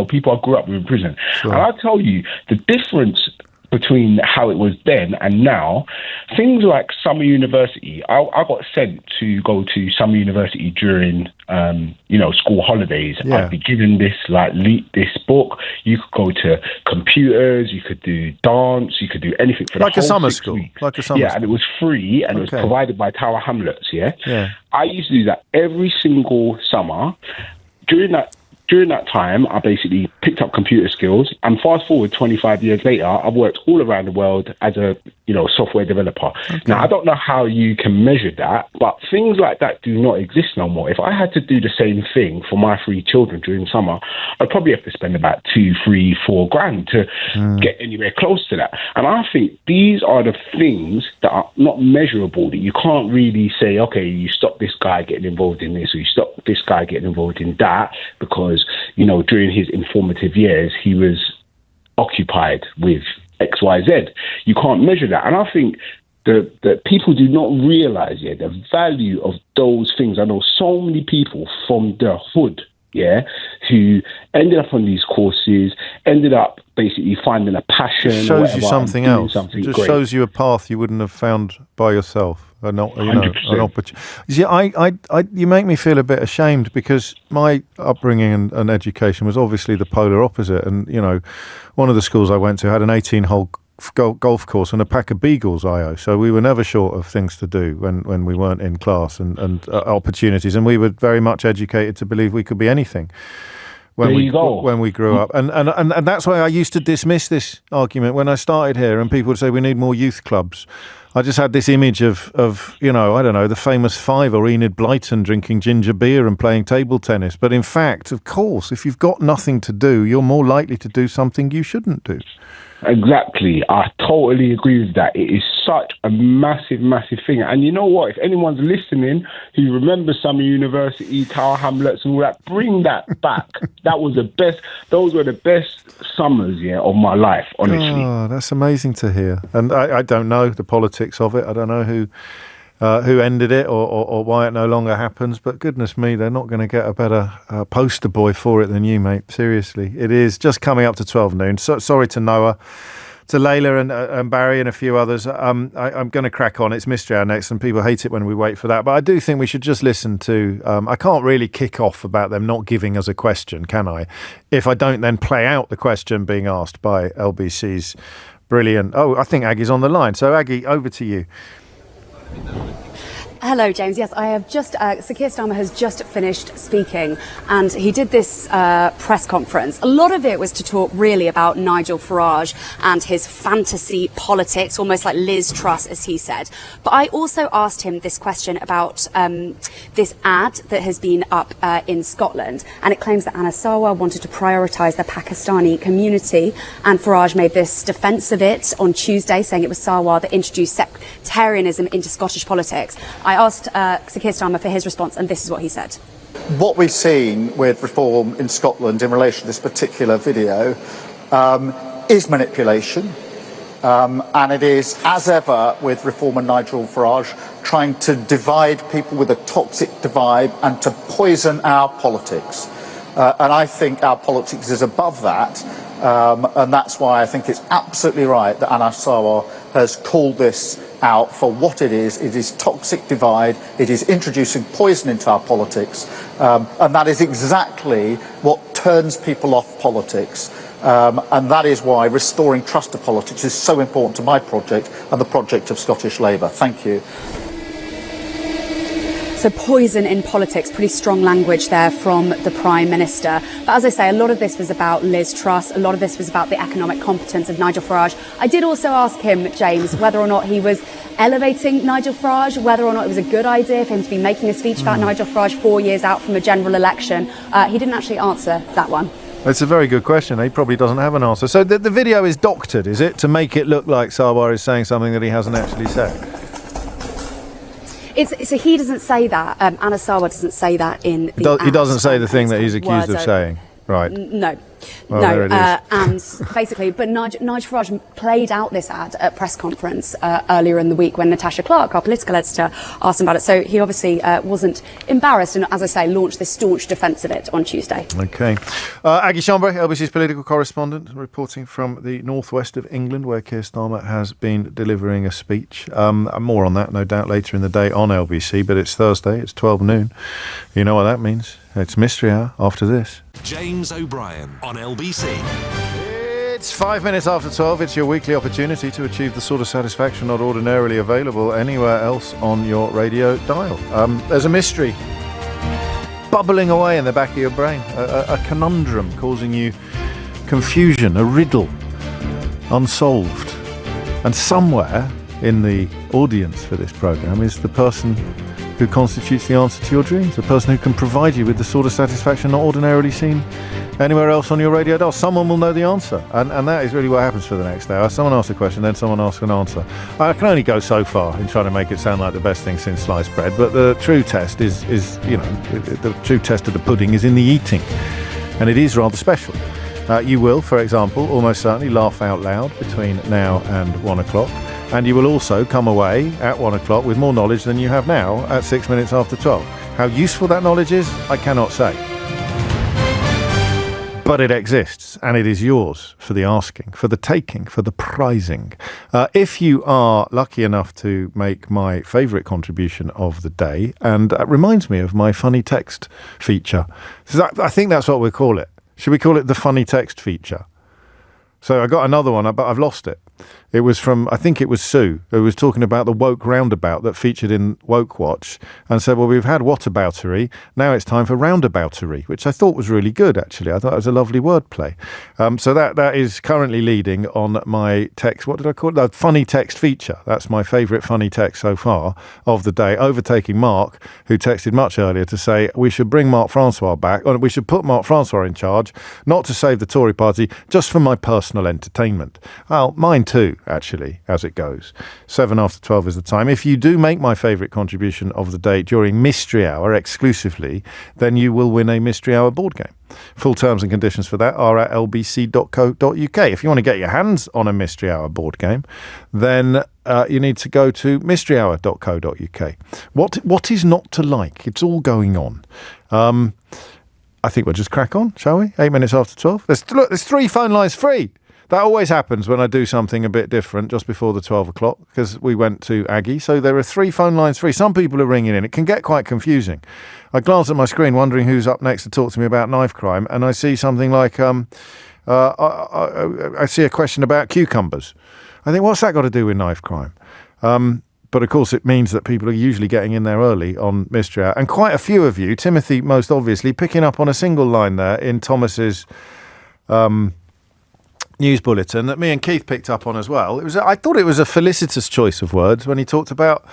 people I grew up with in prison, and I'll tell you the difference between how it was then and now. Things like summer university, I got sent to go to summer university during school holidays. I'd be given this this book. You could go to computers, you could do dance, you could do anything for the whole 6 weeks. Like a summer school. And it was free, and it was provided by Tower Hamlets. I used to do that every single summer. During that time, I basically picked up computer skills, and fast forward 25 years later, I've worked all around the world as a software developer. Okay. Now, I don't know how you can measure that, but things like that do not exist no more. If I had to do the same thing for my 3 children during summer, I'd probably have to spend about 2, 3, 4 grand to get anywhere close to that. And I think these are the things that are not measurable, that you can't really say, okay, you stop this guy getting involved in this, or you stop this guy getting involved in that, because during his informative years, he was occupied with XYZ. You can't measure that. And I think that people do not realise the value of those things. I know so many people from the hood, who ended up on these courses, ended up basically finding a passion. It shows you something else. It just shows you a path you wouldn't have found by yourself. An opportunity. You make me feel a bit ashamed, because my upbringing and education was obviously the polar opposite. And one of the schools I went to had an 18-hole golf course and a pack of beagles, so we were never short of things to do when we weren't in class and opportunities, and we were very much educated to believe we could be anything when we grew up. And that's why I used to dismiss this argument when I started here, and people would say we need more youth clubs. I just had this image of I don't know, the famous Five or Enid Blyton drinking ginger beer and playing table tennis. But in fact, of course, if you've got nothing to do, you're more likely to do something you shouldn't do. Exactly. I totally agree with that. It is such a massive, massive thing. And you know what? If anyone's listening who remembers Summer University, Tower Hamlets and all that, bring that back. Those were the best summers, of my life, honestly. Oh, that's amazing to hear. And I don't know the politics of it. I don't know who ended it or why it no longer happens. But goodness me, they're not going to get a better poster boy for it than you, mate. Seriously. It is just coming up to 12 noon. So, sorry to Noah, to Layla and Barry and a few others. I'm going to crack on. It's Mystery Hour next, and people hate it when we wait for that. But I do think we should just listen to... I can't really kick off about them not giving us a question, can I? If I don't then play out the question being asked by LBC's brilliant... Oh, I think Aggie's on the line. So, Aggie, over to you. Hello, James. Yes, I have just... Sir Keir Starmer has just finished speaking, and he did this press conference. A lot of it was to talk really about Nigel Farage and his fantasy politics, almost like Liz Truss, as he said. But I also asked him this question about this ad that has been up in Scotland, and it claims that Anna Sarwar wanted to prioritise the Pakistani community, and Farage made this defence of it on Tuesday, saying it was Sarwar that introduced sectarianism into Scottish politics. I asked Sir Keir Starmer for his response, and this is what he said. What we've seen with reform in Scotland in relation to this particular video is manipulation, and it is, as ever with reformer Nigel Farage, trying to divide people with a toxic divide and to poison our politics. And I think our politics is above that, and that's why I think it's absolutely right that Anna Sarwar has called this out for what it is. It is toxic divide. It is introducing poison into our politics, and that is exactly what turns people off politics. And that is why restoring trust to politics is so important to my project and the project of Scottish Labour. Thank you. So poison in politics, pretty strong language there from the Prime Minister. But as I say, a lot of this was about Liz Truss. A lot of this was about the economic competence of Nigel Farage. I did also ask him, James, whether or not he was elevating Nigel Farage, whether or not it was a good idea for him to be making a speech about Nigel Farage 4 years out from a general election. He didn't actually answer that one. It's a very good question. He probably doesn't have an answer. So the video is doctored, is it, to make it look like Sarwar is saying something that he hasn't actually said? So he doesn't say that. Anna Sarwar doesn't say that in the He doesn't say the thing that he's accused of saying. Right. No. Well, no, there it is. And basically, but Nigel Farage played out this ad at press conference earlier in the week when Natasha Clark, our political editor, asked him about it. So he obviously wasn't embarrassed and, as I say, launched this staunch defence of it on Tuesday. OK. Aggie Chambre, LBC's political correspondent, reporting from the northwest of England, where Keir Starmer has been delivering a speech. More on that, no doubt, later in the day on LBC, but it's Thursday, it's 12 noon. You know what that means. It's Mystery Hour after this. James O'Brien on LBC. It's 5 minutes after 12. It's your weekly opportunity to achieve the sort of satisfaction not ordinarily available anywhere else on your radio dial. There's a mystery bubbling away in the back of your brain, a conundrum causing you confusion, a riddle unsolved. And somewhere in the audience for this programme is the person who constitutes the answer to your dreams, the person who can provide you with the sort of satisfaction not ordinarily seen anywhere else on your radio dial. Someone will know the answer, and that is really what happens for the next hour. Someone asks a question, then someone asks an answer. I can only go so far in trying to make it sound like the best thing since sliced bread, but the true test is the true test of the pudding is in the eating, and it is rather special. You will, for example, almost certainly laugh out loud between now and 1 o'clock. And you will also come away at 1 o'clock with more knowledge than you have now at 6 minutes after 12. How useful that knowledge is, I cannot say. But it exists, and it is yours for the asking, for the taking, for the prizing. If you are lucky enough to make my favourite contribution of the day, and it reminds me of my funny text feature. So I think that's what we'll call it. Should we call it the funny text feature? So I got another one, but I've lost it. It was from, I think it was Sue, who was talking about the woke roundabout that featured in Woke Watch and said, well, we've had whataboutery, now it's time for roundaboutery, which I thought was really good, actually. I thought it was a lovely wordplay. So that is currently leading on my text, what did I call it? The funny text feature. That's my favourite funny text so far of the day, overtaking Mark, who texted much earlier to say we should bring Mark Francois back, or we should put Mark Francois in charge, not to save the Tory party, just for my personal entertainment. Well, mine too, actually, as it goes. 7 after 12 is the time. If you do make my favourite contribution of the day during Mystery Hour exclusively, then you will win a Mystery Hour board game. Full terms and conditions for that are at lbc.co.uk. If you want to get your hands on a Mystery Hour board game, then you need to go to mysteryhour.co.uk. What is not to like? It's all going on. I think we'll just crack on, shall we? 8 minutes after 12. There's 3 phone lines free. That always happens when I do something a bit different just before the 12 o'clock, because we went to Aggie. So there are 3 phone lines free. Some people are ringing in. It can get quite confusing. I glance at my screen wondering who's up next to talk to me about knife crime, and I see something like, I see a question about cucumbers. I think, what's that got to do with knife crime? But of course, it means that people are usually getting in there early on Mystery Hour. And quite a few of you, Timothy most obviously, picking up on a single line there in Thomas's news bulletin that me and Keith picked up on as well. I thought it was a felicitous choice of words when he talked about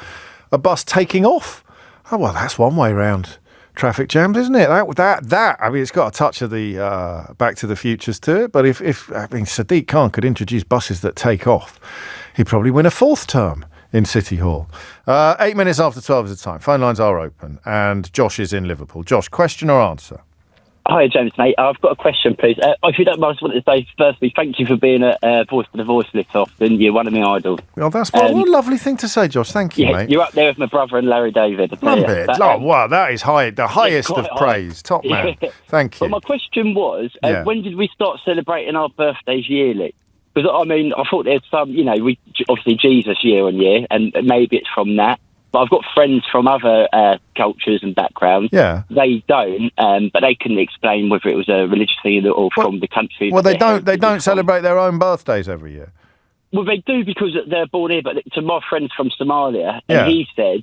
a bus taking off. Oh, well, that's one way round traffic jams, isn't it? That I mean, it's got a touch of the Back to the Futures to it. But if Sadiq Khan could introduce buses that take off, he'd probably win a 4th term in City Hall. 8 minutes after 12 is the time. Phone lines are open, and Josh is in Liverpool. Josh, question or answer? Hi, James, mate. I've got a question, please. If you don't mind, I just wanted to say, firstly, thank you for being a voice for the voiceless often. You're one of my idols. Oh, that's what a lovely thing to say, Josh. Thank you, mate. You're up there with my brother and Larry David. Wow, that is high, the highest of praise. Top man. Thank you. But my question was, when did we start celebrating our birthdays yearly? Because, I mean, I thought there's some, we obviously Jesus year on year, and maybe it's from that. But I've got friends from other cultures and backgrounds. Yeah. They don't, but they couldn't explain whether it was a religious thing or from the country. Well, they don't celebrate their own birthdays every year. Well, they do because they're born here, but to my friend's from Somalia, and he said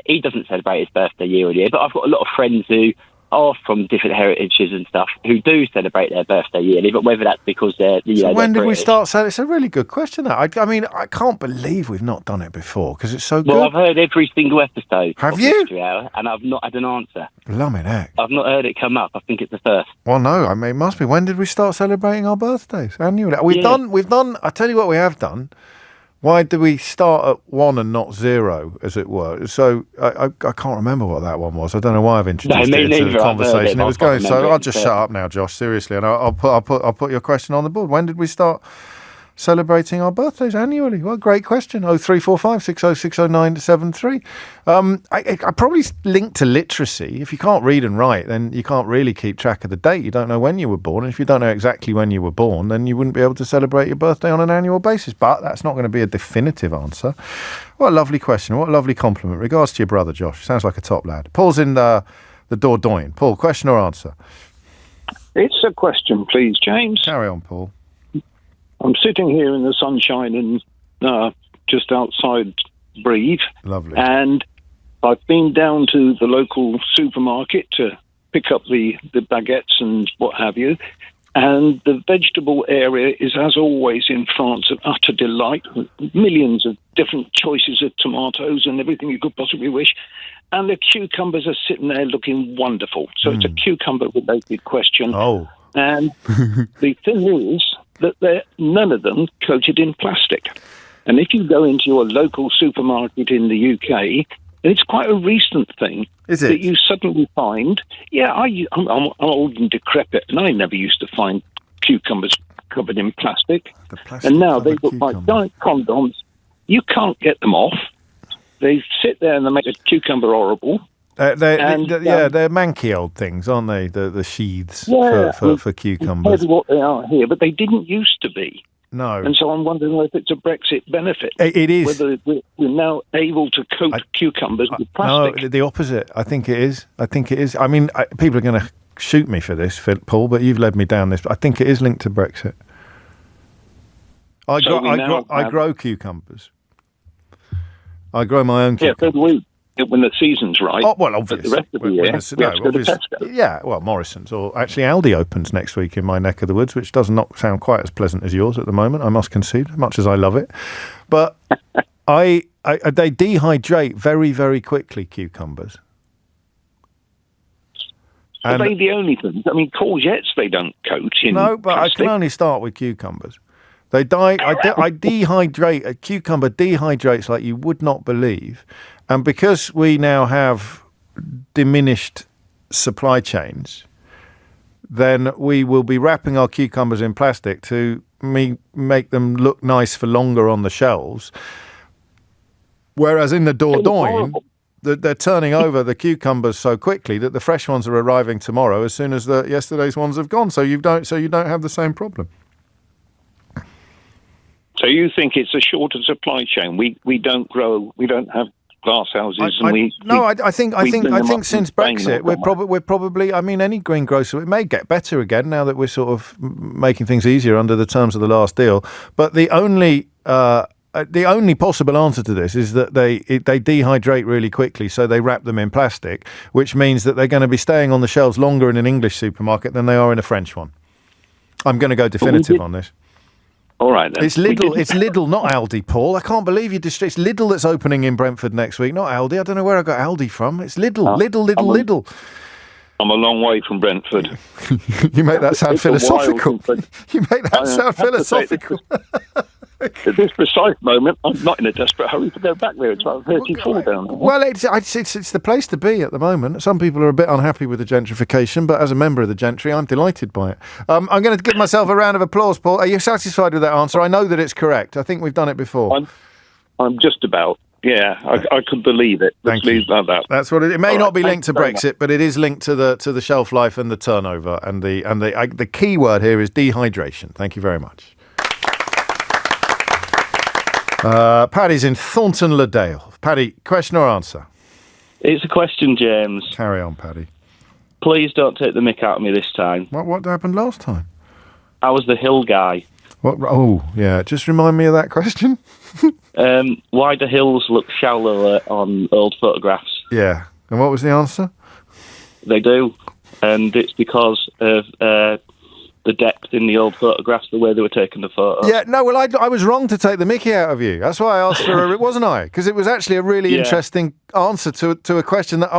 he doesn't celebrate his birthday year on year, but I've got a lot of friends who are from different heritages and stuff who do celebrate their birthday yearly, but whether that's because they're so when did British. We start saying it's a really good question that I mean I can't believe we've not done it before because it's so good. Well, I've heard every single episode. Have you? Hour, and I've not had an answer. Blimey heck. I've not heard it come up. I think it's the first. Well, no, I mean it must be. When did we start celebrating our birthdays? Annually. We've done I tell you what we have done. Why do we start at 1 and not 0, as it were? So I can't remember what that one was. I don't know why I've introduced it into the conversation. It was going so. I'll just shut up now, Josh. Seriously, and I'll put your question on the board. When did we start celebrating our birthdays annually? Well, great question. 0345 60600973. I probably linked to literacy. If you can't read and write, then you can't really keep track of the date. You don't know when you were born. And if you don't know exactly when you were born, then you wouldn't be able to celebrate your birthday on an annual basis. But that's not going to be a definitive answer. What a lovely question. What a lovely compliment. Regards to your brother, Josh. Sounds like a top lad. Paul's in the Dordogne. Paul, question or answer? It's a question, please, James. Carry on, Paul. I'm sitting here in the sunshine in just outside Brive. Lovely. And I've been down to the local supermarket to pick up the baguettes and what have you. And the vegetable area is, as always in France, an utter delight. Millions of different choices of tomatoes and everything you could possibly wish. And the cucumbers are sitting there looking wonderful. So it's a cucumber-related question. Oh. And the thing is that none of them coated in plastic. And if you go into your local supermarket in the UK, it's quite a recent thing that you suddenly find, I'm old and decrepit, and I never used to find cucumbers covered in plastic. And now they look like giant condoms. You can't get them off. They sit there and they make a cucumber horrible. They're manky old things, aren't they? The sheaths for cucumbers. That's what they are here, but they didn't used to be. No. And so I'm wondering if it's a Brexit benefit. It is. Whether we're now able to coat cucumbers with plastic. No, the opposite. I think it is. I mean, people are going to shoot me for this, Paul, but you've led me down this. I think it is linked to Brexit. I grow cucumbers. I grow my own cucumbers. Yeah, so do we. When the season's right. Oh, well, obviously. The rest of the year, we have to go to Tesco. Yeah, well, Morrison's. Or actually, Aldi opens next week in my neck of the woods, which does not sound quite as pleasant as yours at the moment, I must concede, much as I love it. But they dehydrate very, very quickly, cucumbers. Are they the only things? I mean, courgettes they don't coat in No, but plastic. I can only start with cucumbers. I dehydrate. A cucumber dehydrates like you would not believe. And because we now have diminished supply chains, then we will be wrapping our cucumbers in plastic to make them look nice for longer on the shelves. Whereas in the Dordogne, they're turning over the cucumbers so quickly that the fresh ones are arriving tomorrow as soon as yesterday's ones have gone. So you don't have the same problem. So you think it's a shorter supply chain? We don't have glass houses, I think since Brexit, we're probably. I mean, any greengrocer, it may get better again now that we're sort of making things easier under the terms of the last deal. But the only possible answer to this is that they dehydrate really quickly, so they wrap them in plastic, which means that they're going to be staying on the shelves longer in an English supermarket than they are in a French one. I'm going to go definitive on this. All right, then. It's Lidl, not Aldi, Paul. I can't believe you It's Lidl that's opening in Brentford next week, not Aldi. I don't know where I got Aldi from. It's Lidl, Lidl. I'm a long way from Brentford. You make that sound philosophical. You make that sound philosophical. At this precise moment, I'm not in a desperate hurry to go back there. It's about 34 down there. Well, it's the place to be at the moment. Some people are a bit unhappy with the gentrification, but as a member of the gentry, I'm delighted by it. I'm going to give myself a round of applause, Paul. Are you satisfied with that answer? I know that it's correct. I think we've done it before. I'm just about. Yeah, I could believe it. Let's leave that. That's what it may not be linked to Brexit, but it is linked to the shelf life and the turnover, and the key word here is dehydration. Thank you very much. Paddy's in Thornton Le Dale. Paddy, question or answer? It's a question, James. Carry on, Paddy. Please don't take the mick out of me this time. What happened last time? I was the hill guy. What? Oh, yeah. Just remind me of that question. Why do hills look shallower on old photographs? Yeah. And what was the answer? They do. And it's because of the depth in the old photographs, the way they were taking the photos. Yeah, no, well, I was wrong to take the mickey out of you. That's why I asked for it, wasn't I? Because it was actually a really interesting answer to a question that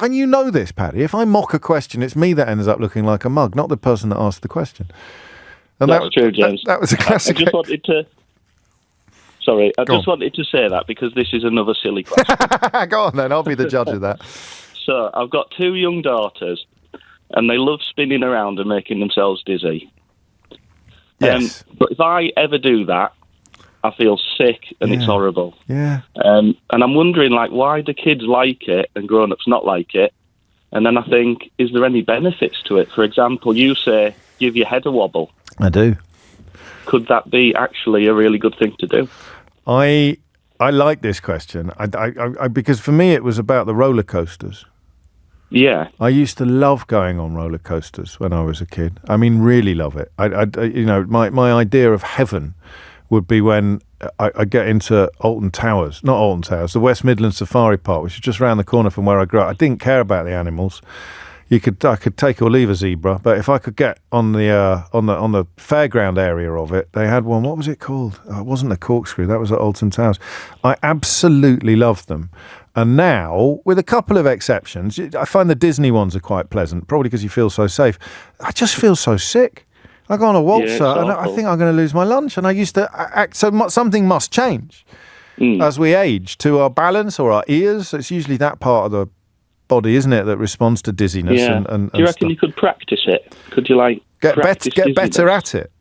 and you know this, Paddy, if I mock a question, it's me that ends up looking like a mug, not the person that asked the question. And That's true, James. That was a classic. I just wanted to... Sorry, I just wanted to say that because this is another silly question. Go on then, I'll be the judge of that. So, I've got 2 young daughters, and they love spinning around and making themselves dizzy. Yes. But if I ever do that, I feel sick and it's horrible. Yeah. And I'm wondering, why do kids like it and grown-ups not like it? And then I think, is there any benefits to it? For example, you say, give your head a wobble. I do. Could that be actually a really good thing to do? I like this question I because for me it was about the roller coasters. Yeah. I used to love going on roller coasters when I was a kid. I mean, really love it. My idea of heaven would be when I get into the West Midlands Safari Park, which is just around the corner from where I grew up. I didn't care about the animals. I could take or leave a zebra, but if I could get on the fairground area of it, they had one. What was it called? Oh, it wasn't a corkscrew. That was at Alton Towers. I absolutely loved them. And now, with a couple of exceptions, I find the Disney ones are quite pleasant, probably because you feel so safe. I just feel so sick. I go on a waltzer and I think I'm going to lose my lunch. And I used to act so something must change as we age to our balance or our ears. It's usually that part of the body, isn't it, that responds to dizziness. Yeah. And do you reckon you could practice it? Could you get better at it?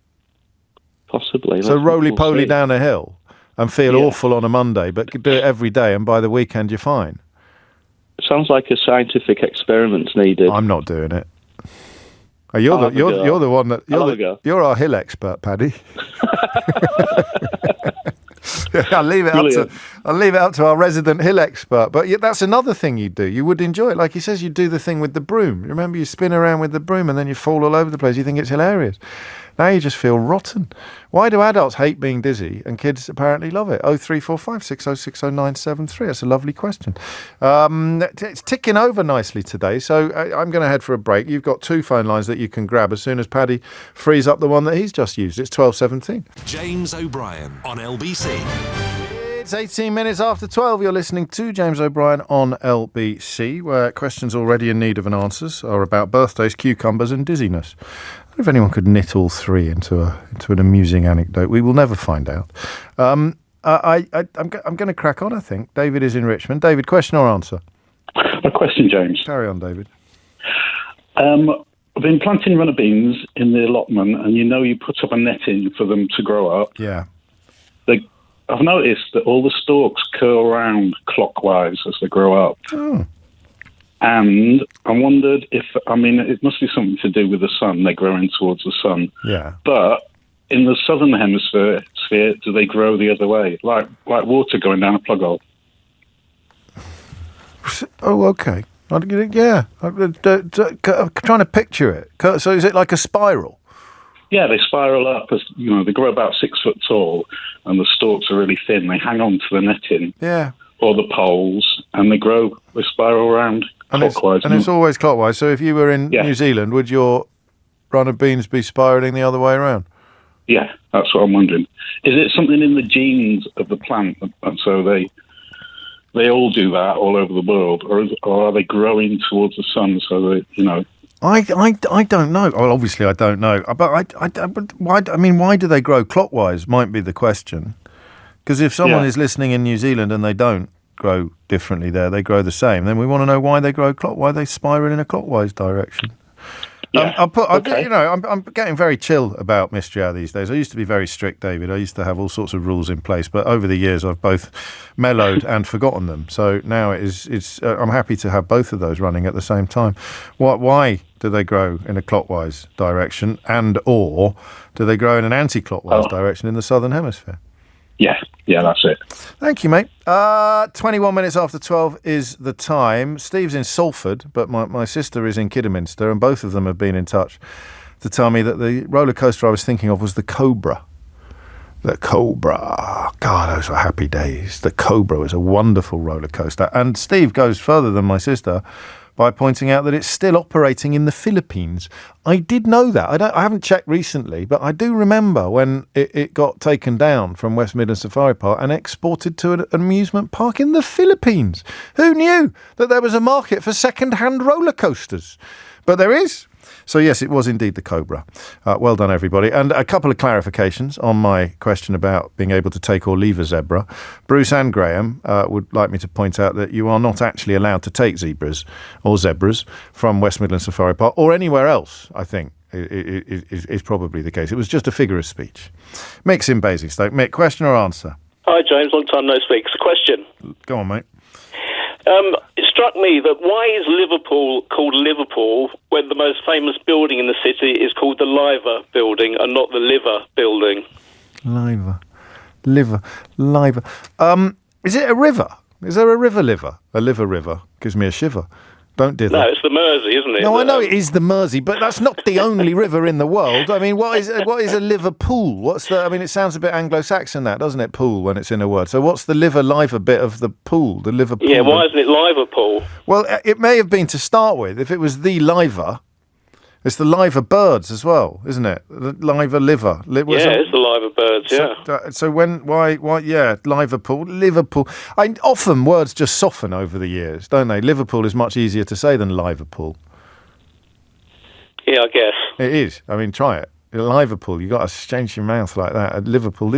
Possibly. So roly-poly down a hill and feel awful on a Monday, but do it every day, and by the weekend you're fine. Sounds like a scientific experiment's needed. I'm not doing it. You're the one that you're our hill expert, Paddy. I'll leave it up to our resident hill expert. But that's another thing you do. You would enjoy it. Like he says, you do the thing with the broom. Remember, you spin around with the broom and then you fall all over the place. You think it's hilarious. Now you just feel rotten. Why do adults hate being dizzy and kids apparently love it? 0345 6060 That's a lovely question. It's ticking over nicely today, so I'm going to head for a break. You've got 2 phone lines that you can grab as soon as Paddy frees up the one that he's just used. It's 12:17. James O'Brien on LBC. It's 18 minutes after 12. You're listening to James O'Brien on LBC, where questions already in need of an answers are about birthdays, cucumbers and dizziness. I wonder if anyone could knit all 3 into an amusing anecdote. We will never find out. I'm going to crack on, I think. David is in Richmond. David, question or answer? A question, James. Carry on, David. I've been planting runner beans in the allotment, and you put up a netting for them to grow up. Yeah. I've noticed that all the stalks curl around clockwise as they grow up. Oh. And I wondered it must be something to do with the sun. They're growing towards the sun. Yeah. But in the southern hemisphere, do they grow the other way? Like water going down a plug hole? Oh, okay. Yeah. I'm trying to picture it. So is it like a spiral? Yeah, they spiral up as they grow about 6 foot tall, and the stalks are really thin. They hang on to the netting, or the poles, and they spiral around clockwise. And it's always clockwise. So if you were in New Zealand, would your runner beans be spiraling the other way around? Yeah, that's what I'm wondering. Is it something in the genes of the plant, and so they all do that all over the world, or are they growing towards the sun so that I don't know. Well, obviously I don't know. But why do they grow clockwise? Might be the question. Because if someone is listening in New Zealand and they don't grow differently there, they grow the same, then we want to know why they grow why they spiral in a clockwise direction. Yeah. I'm getting very chill about mystery hour these days. I used to be very strict, David. I used to have all sorts of rules in place, but over the years I've both mellowed and forgotten them. So now I'm happy to have both of those running at the same time. Why do they grow in a clockwise direction, or do they grow in an anti-clockwise direction in the southern hemisphere? Yeah, that's it. Thank you, mate. 21 minutes after 12 is the time. Steve's in Salford, but my sister is in Kidderminster, and both of them have been in touch to tell me that the roller coaster I was thinking of was the Cobra. The Cobra. God, those were happy days. The Cobra was a wonderful roller coaster. And Steve goes further than my sister by pointing out that it's still operating in the Philippines. I did know that. I haven't checked recently, but I do remember when it got taken down from West Midland Safari Park and exported to an amusement park in the Philippines. Who knew that there was a market for second-hand roller coasters? But there is. So, yes, it was indeed the Cobra. Well done, everybody. And a couple of clarifications on my question about being able to take or leave a zebra. Bruce and Graham would like me to point out that you are not actually allowed to take zebras from West Midland Safari Park or anywhere else, I think, is probably the case. It was just a figure of speech. Mick's in Basingstoke. Mick, question or answer? Hi, James. Long time no speak. It's a question. Go on, mate. It struck me that why is Liverpool called Liverpool when the most famous building in the city is called the Liver Building and not the Liver Building? Liver. Is it a river? Is there a river liver? A liver river? Gives me a shiver. Don't dither. No, it's the Mersey, isn't it? No, I know it is the Mersey, but that's not the only river in the world. I mean, what is a Liverpool? It sounds a bit Anglo-Saxon, that, doesn't it, pool, when it's in a word. So what's the liver bit of the pool, the Liverpool? Yeah, why isn't it Liverpool? Well, it may have been to start with. If it was the liver, it's the liver birds as well, isn't it? The liver. It's the liver birds, yeah. So why, Liverpool. Often words just soften over the years, don't they? Liverpool is much easier to say than Liverpool. Yeah, I guess. It is. I mean, try it. Liverpool, you got to change your mouth like that. Liverpool.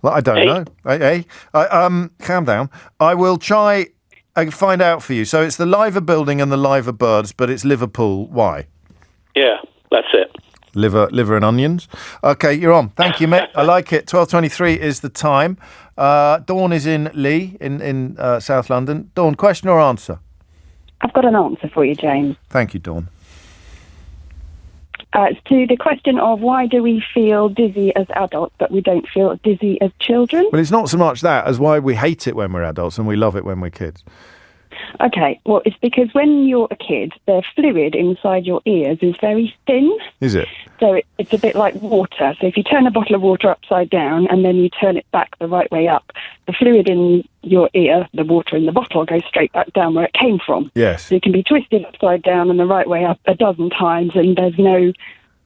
I don't know. Hey, calm down. I will try. I can find out for you. So it's the Liver Building and the Liver Birds, but it's Liverpool. Why? Yeah, that's it. Liver and onions. Okay, you're on. Thank you, mate. I like it. 12:23 is the time. Dawn is in Lee in South London. Dawn, question or answer? I've got an answer for you, James. Thank you, Dawn. It's to the question of why do we feel dizzy as adults, but we don't feel dizzy as children? Well, it's not so much that as why we hate it when we're adults and we love it when we're kids. Okay, well, it's because when you're a kid, the fluid inside your ears is very thin. Is it? So it's a bit like water. So if you turn a bottle of water upside down and then you turn it back the right way up, the fluid in your ear, the water in the bottle, goes straight back down where it came from. Yes. So it can be twisted upside down and the right way up a dozen times and there's no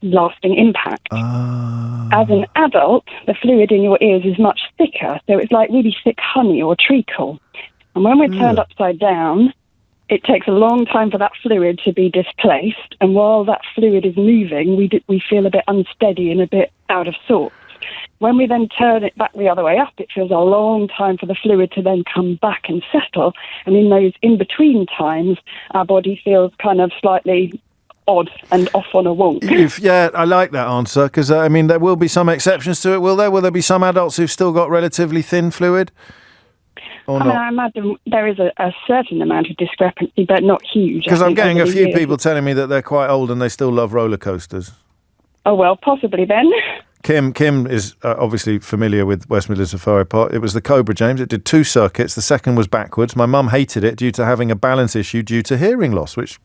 lasting impact. As an adult, the fluid in your ears is much thicker. So it's like really thick honey or treacle. And when we're turned upside down, it takes a long time for that fluid to be displaced. And while that fluid is moving, we feel a bit unsteady and a bit out of sorts. When we then turn it back the other way up, it feels a long time for the fluid to then come back and settle. And in those in-between times, our body feels kind of slightly odd and off on a wonk. Yeah, I like that answer, because, I mean, there will be some exceptions to it, will there? Will there be some adults who've still got relatively thin fluid? I imagine there is a certain amount of discrepancy, but not huge. Because I'm getting a few people telling me that they're quite old and they still love roller coasters. Oh, well, possibly then. Kim is obviously familiar with West Midlands Safari Park. It was the Cobra, James. It did 2 circuits. The second was backwards. My mum hated it due to having a balance issue due to hearing loss, which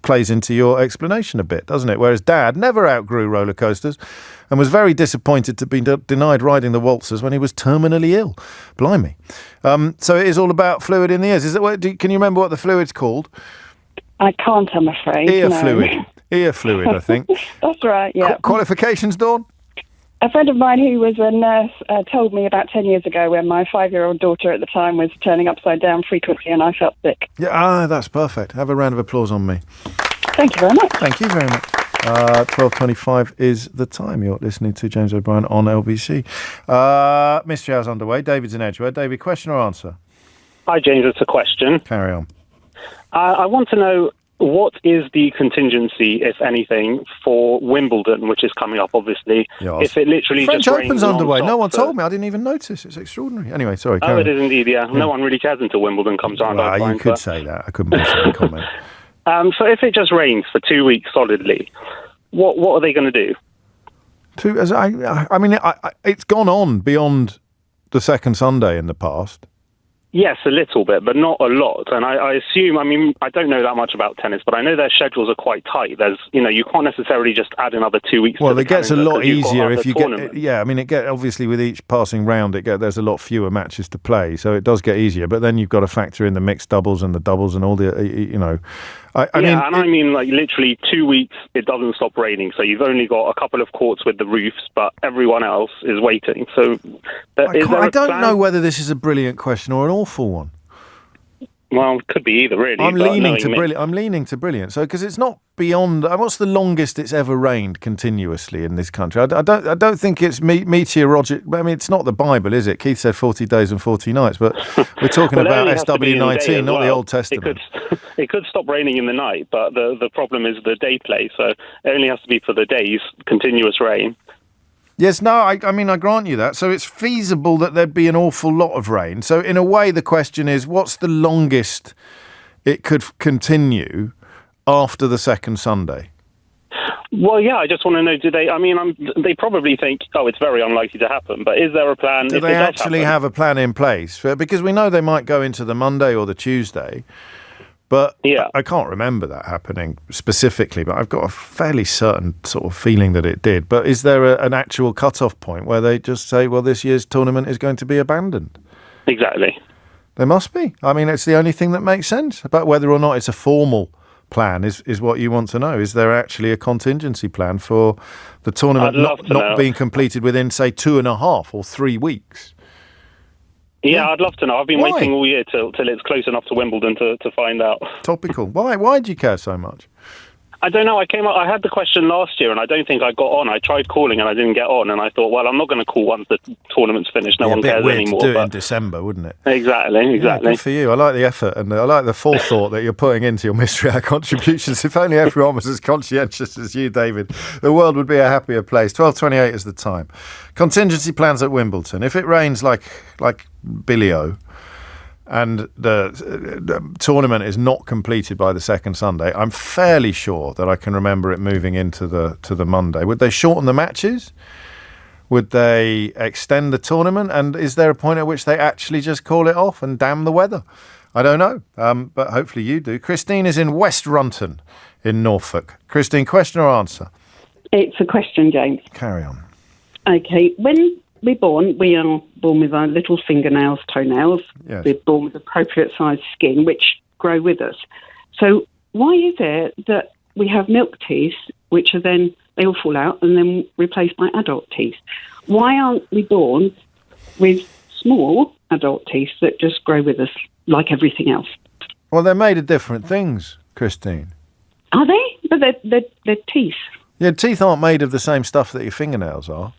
plays into your explanation a bit, doesn't it? Whereas Dad never outgrew roller coasters and was very disappointed to be denied riding the waltzers when he was terminally ill. Blimey. So it is all about fluid in the ears. Can you remember what the fluid's called? I can't, I'm afraid. Ear no. fluid. Ear fluid, I think. That's right, yeah. Qualifications, Dawn? A friend of mine who was a nurse told me about 10 years ago when my 5-year-old daughter at the time was turning upside down frequently and I felt sick. Yeah, that's perfect. Have a round of applause on me. Thank you very much. Thank you very much. 12:25 is the time. You're listening to James O'Brien on LBC. Mystery Hour's underway. David's in Edgware. David, question or answer? Hi, James. It's a question. Carry on. I want to know, what is the contingency, if anything, for Wimbledon, which is coming up, obviously, if it literally French just rains Open's underway. non-stop? No one told me. I didn't even notice. It's extraordinary. Anyway, sorry. Oh, it is indeed, yeah. No one really cares until Wimbledon comes around. Well, you could say that. I couldn't possibly comment. So if it just rains for 2 weeks solidly, what are they going to do? I mean, it's gone on beyond the second Sunday in the past. Yes, a little bit, but not a lot. And I assume, I mean, I don't know that much about tennis, but I know their schedules are quite tight. There's, you can't necessarily just add another 2 weeks. Well, to it gets a lot easier if you tournament. get. Yeah, I mean, obviously with each passing round, there's a lot fewer matches to play, so it does get easier. But then you've got to factor in the mixed doubles and the doubles and all the, I mean, like literally 2 weeks, it doesn't stop raining. So you've only got a couple of courts with the roofs, but everyone else is waiting. So I don't know whether this is a brilliant question or an awful one. Well, it could be either, really. I'm leaning to brilliant. So, because it's not beyond. What's the longest it's ever rained continuously in this country? I don't think it's meteorologic. I mean, it's not the Bible, is it? Keith said 40 days and 40 nights, but we're talking about SW19, not the Old Testament. It could stop raining in the night, but the problem is the day play. So it only has to be for the days, continuous rain. Yes, no, I mean, I grant you that. So it's feasible that there'd be an awful lot of rain. So in a way, the question is, what's the longest it could continue after the second Sunday? Well, yeah, I just want to know, they probably think, it's very unlikely to happen, but is there a plan? Do they actually have a plan in place? Because we know they might go into the Monday or the Tuesday. But yeah. I can't remember that happening specifically, but I've got a fairly certain sort of feeling that it did. But is there an actual cut-off point where they just say, well, this year's tournament is going to be abandoned? Exactly. There must be. I mean, it's the only thing that makes sense. But whether or not it's a formal plan is what you want to know. Is there actually a contingency plan for the tournament not being completed within, say, 2.5 or 3 weeks? Yeah, I'd love to know. I've been waiting all year till it's close enough to Wimbledon to find out. Topical. Why do you care so much? I don't know. I had the question last year, and I don't think I got on. I tried calling, and I didn't get on. And I thought, well, I'm not going to call once the tournament's finished. No one cares anymore. A bit weird to do it in December, wouldn't it? Exactly. Yeah, good for you. I like the effort, and I like the forethought that you're putting into your Mystery Hour contributions. If only everyone was as conscientious as you, David, the world would be a happier place. 12:28 is the time. Contingency plans at Wimbledon. If it rains like Billy-O, and the tournament is not completed by the second Sunday, I'm fairly sure that I can remember it moving into the Monday. Would they shorten the matches? Would they extend the tournament? And is there a point at which they actually just call it off and damn the weather? I don't know, but hopefully you do. Christine is in West Runton in Norfolk. Christine, question or answer? It's a question, James. Carry on. Okay, when we're born, we are born with our little fingernails, toenails. Yes. We're born with appropriate sized skin, which grow with us. So why is it that we have milk teeth, which are then, they all fall out and then replaced by adult teeth? Why aren't we born with small adult teeth that just grow with us like everything else? Well, they're made of different things, Christine. Are they? But they're teeth. Yeah, teeth aren't made of the same stuff that your fingernails are.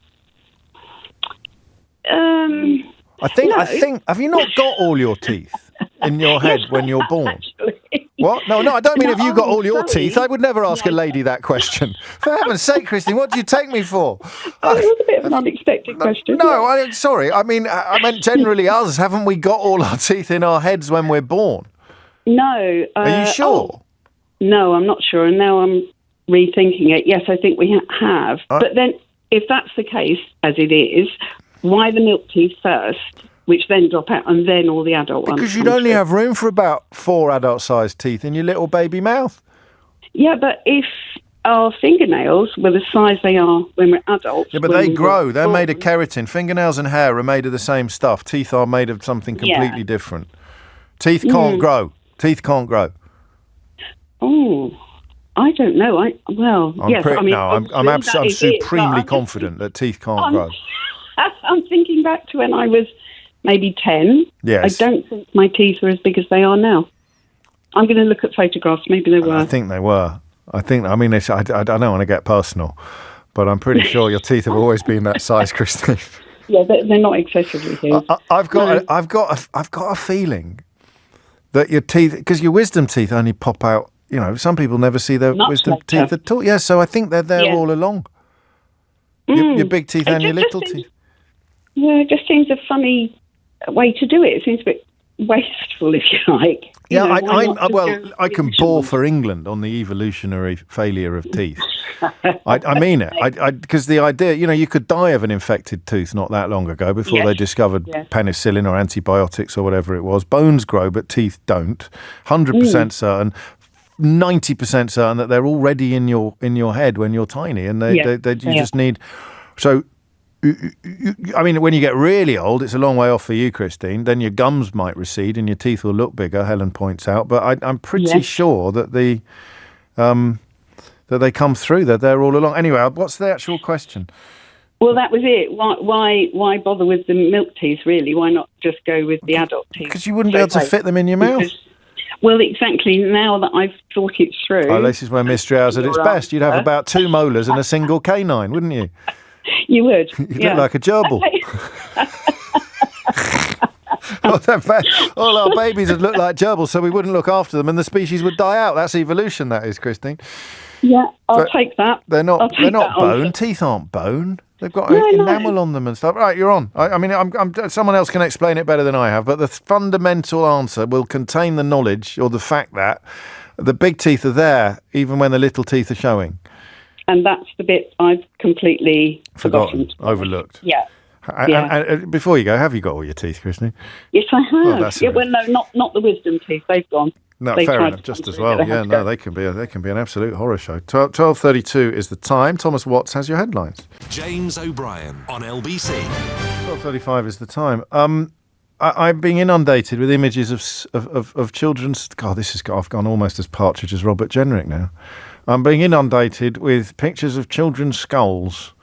I think. Have you not got all your teeth in your head when you're born? Actually. What? No, I don't mean have you got all your sorry. teeth. I would never ask a lady that question. For heaven's sake, Christine, what do you take me for? Oh, it was a bit of an unexpected question. No, sorry. I meant generally us. Haven't we got all our teeth in our heads when we're born? No. Are you sure? No, I'm not sure. And now I'm rethinking it. Yes, I think we have. But then, if that's the case, as it is, why the milk teeth first, which then drop out, and then all the adult ones? Because you'd only have room for about 4 adult-sized teeth in your little baby mouth. Yeah, but if our fingernails were the size they are when we're adults... Yeah, but they grow. They're made of keratin. Fingernails and hair are made of the same stuff. Teeth are made of something completely different. Teeth can't grow. Teeth can't grow. Oh, I don't know. I'm supremely confident that teeth can't grow. I'm thinking back to when I was maybe 10. Yes. I don't think my teeth were as big as they are now. I'm going to look at photographs. Maybe they were. I think they were. I don't want to get personal, but I'm pretty sure your teeth have always been that size, Christine. Yeah, they're not excessively huge. I've got a feeling that your teeth, because your wisdom teeth only pop out. You know, some people never see their wisdom teeth at all. Yeah, so I think they're there all along. Your big teeth and your little teeth. Yeah, it just seems a funny way to do it. It seems a bit wasteful, if you like. Yeah, I can bore for England on the evolutionary failure of teeth. I mean it. Because the idea, you could die of an infected tooth not that long ago before they discovered penicillin or antibiotics or whatever it was. Bones grow, but teeth don't. 100% certain. 90% certain that they're already in your head when you're tiny, and you just need. So, I mean, when you get really old, it's a long way off for you, Christine. Then your gums might recede and your teeth will look bigger. Helen points out, but I'm pretty sure that that they come through. That they're all along. Anyway, what's the actual question? Well, that was it. Why bother with the milk teeth? Really, why not just go with the adult teeth? Because you wouldn't be able to fit them in your mouth. Well, exactly. Now that I've thought it through... Oh, this is where mystery hours at its best. You'd have about 2 molars and a single canine, wouldn't you? You would. You'd look like a gerbil. All our babies would look like gerbils, so we wouldn't look after them, and the species would die out. That's evolution, that is, Christine. Yeah, I'll take that. They're not bone. Teeth aren't bone. They've got enamel on them and stuff. Right, you're on. I mean, someone else can explain it better than I have, but the fundamental answer will contain the knowledge or the fact that the big teeth are there even when the little teeth are showing. And that's the bit I've completely forgotten. Overlooked. Yeah. And before you go, have you got all your teeth, Christine? Yes, I have. Not the wisdom teeth. They've gone. No, fair enough. Just as well. Yeah, no, they can be an absolute horror show. 12:32 is the time. Thomas Watts has your headlines. James O'Brien on LBC. 12:35 is the time. I'm being inundated with images of children's. God, I've gone almost as Partridge as Robert Jenrick now. I'm being inundated with pictures of children's skulls,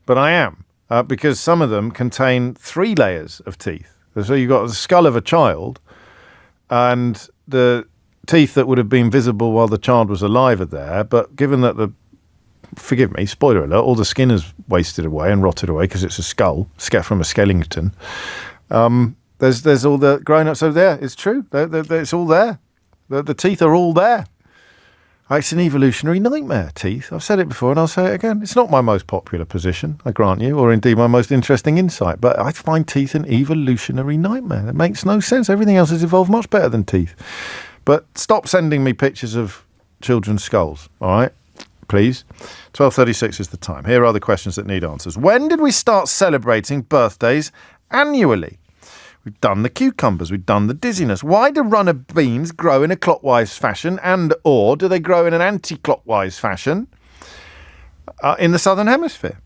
but I am because some of them contain 3 layers of teeth. So you've got the skull of a child, and the teeth that would have been visible while the child was alive are there, but given that forgive me, spoiler alert, all the skin has wasted away and rotted away because it's a skull from a skeleton. There's all the grown-ups over there. It's true. It's all there. The teeth are all there. It's an evolutionary nightmare, teeth. I've said it before and I'll say it again. It's not my most popular position, I grant you, or indeed my most interesting insight, but I find teeth an evolutionary nightmare. It makes no sense. Everything else has evolved much better than teeth. But stop sending me pictures of children's skulls, all right? Please. 12:36 is the time. Here are the questions that need answers. When did we start celebrating birthdays annually? We've done the cucumbers. We've done the dizziness. Why do runner beans grow in a clockwise fashion or do they grow in an anti-clockwise fashion in the Southern Hemisphere?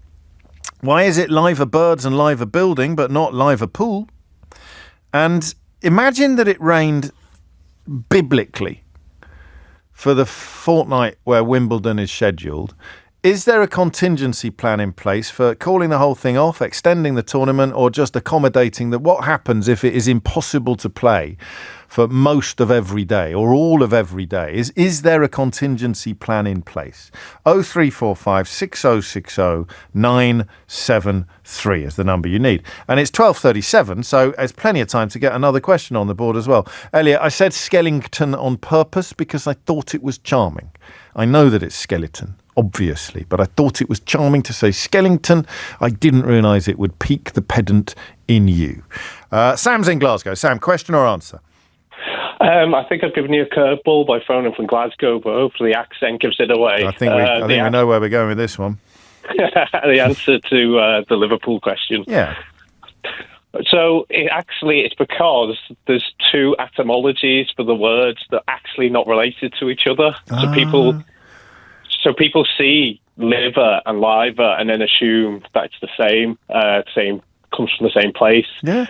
Why is it liver birds and liver building but not liver pool? And imagine that it rained biblically for the fortnight where Wimbledon is scheduled. Is there a contingency plan in place for calling the whole thing off, extending the tournament, or just accommodating that? What happens if it is impossible to play for most of every day or all of every day? Is there a contingency plan in place? 0345 6060 973 is the number you need. And it's 12:37, so there's plenty of time to get another question on the board as well. Elliot, I said Skellington on purpose because I thought it was charming. I know that it's skeleton, obviously, but I thought it was charming to say Skellington. I didn't realise it would pique the pedant in you. Sam's in Glasgow. Sam, question or answer? I think I've given you a curveball by phoning from Glasgow, but hopefully the accent gives it away. I think we know where we're going with this one. The answer to the Liverpool question. Yeah. So it's because there's two etymologies for the words that are actually not related to each other. So people see liver and liver and then assume that it's the same comes from the same place. Yeah.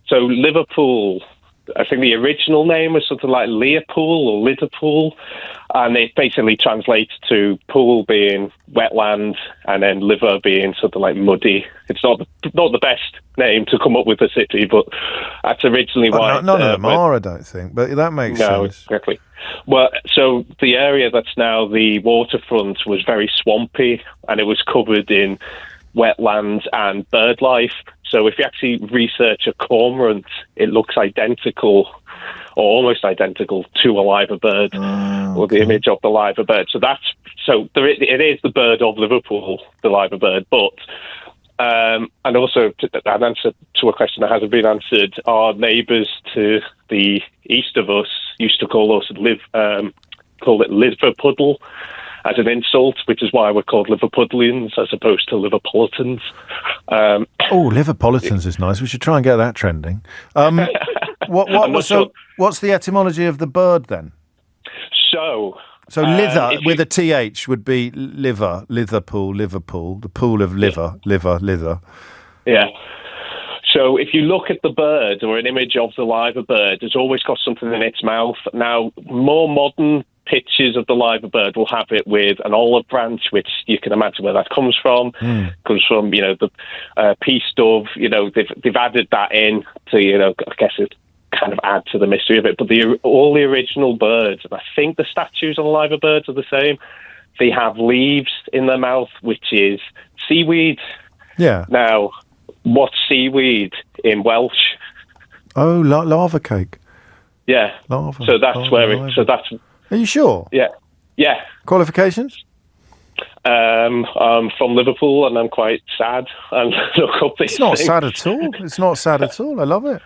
So Liverpool, I think the original name was something like Leopold or Liverpool, and it basically translates to pool being wetland and then liver being something like muddy. It's not the best name to come up with a city, but that's originally why. None of them are, I don't think, but that makes sense. No, exactly. Well, so the area that's now the waterfront was very swampy, and it was covered in wetlands and bird life. So if you actually research a cormorant, it looks identical or almost identical to a liver bird, or the image of the liver bird. It is the bird of Liverpool, the liver bird. But and also an answer to a question that hasn't been answered, our neighbours to the east of us used to call it Liverpuddle as an insult, which is why we're called Liverpudlians as opposed to Liverpolitans. Liverpolitans is nice. We should try and get that trending. What's the etymology of the bird then? So lither with a TH would be liver, Liverpool, the pool of liver. Yeah. So if you look at the bird or an image of the liver bird, it's always got something in its mouth. Now, more modern pictures of the liver bird will have it with an olive branch, which you can imagine where that comes from. Comes from, the peace dove. They've added that in to, I guess it kind of add to the mystery of it. But all the original birds, and I think the statues on liver birds are the same, they have leaves in their mouth, which is seaweed. Yeah. Now, what's seaweed in Welsh? Oh, lava cake. Yeah. Lava. So that's where it. So that's. Are you sure? Yeah. Yeah. Qualifications? I'm from Liverpool, and I'm quite sad. And look up these. It's not things. sad at all. It's not sad at all. I love it.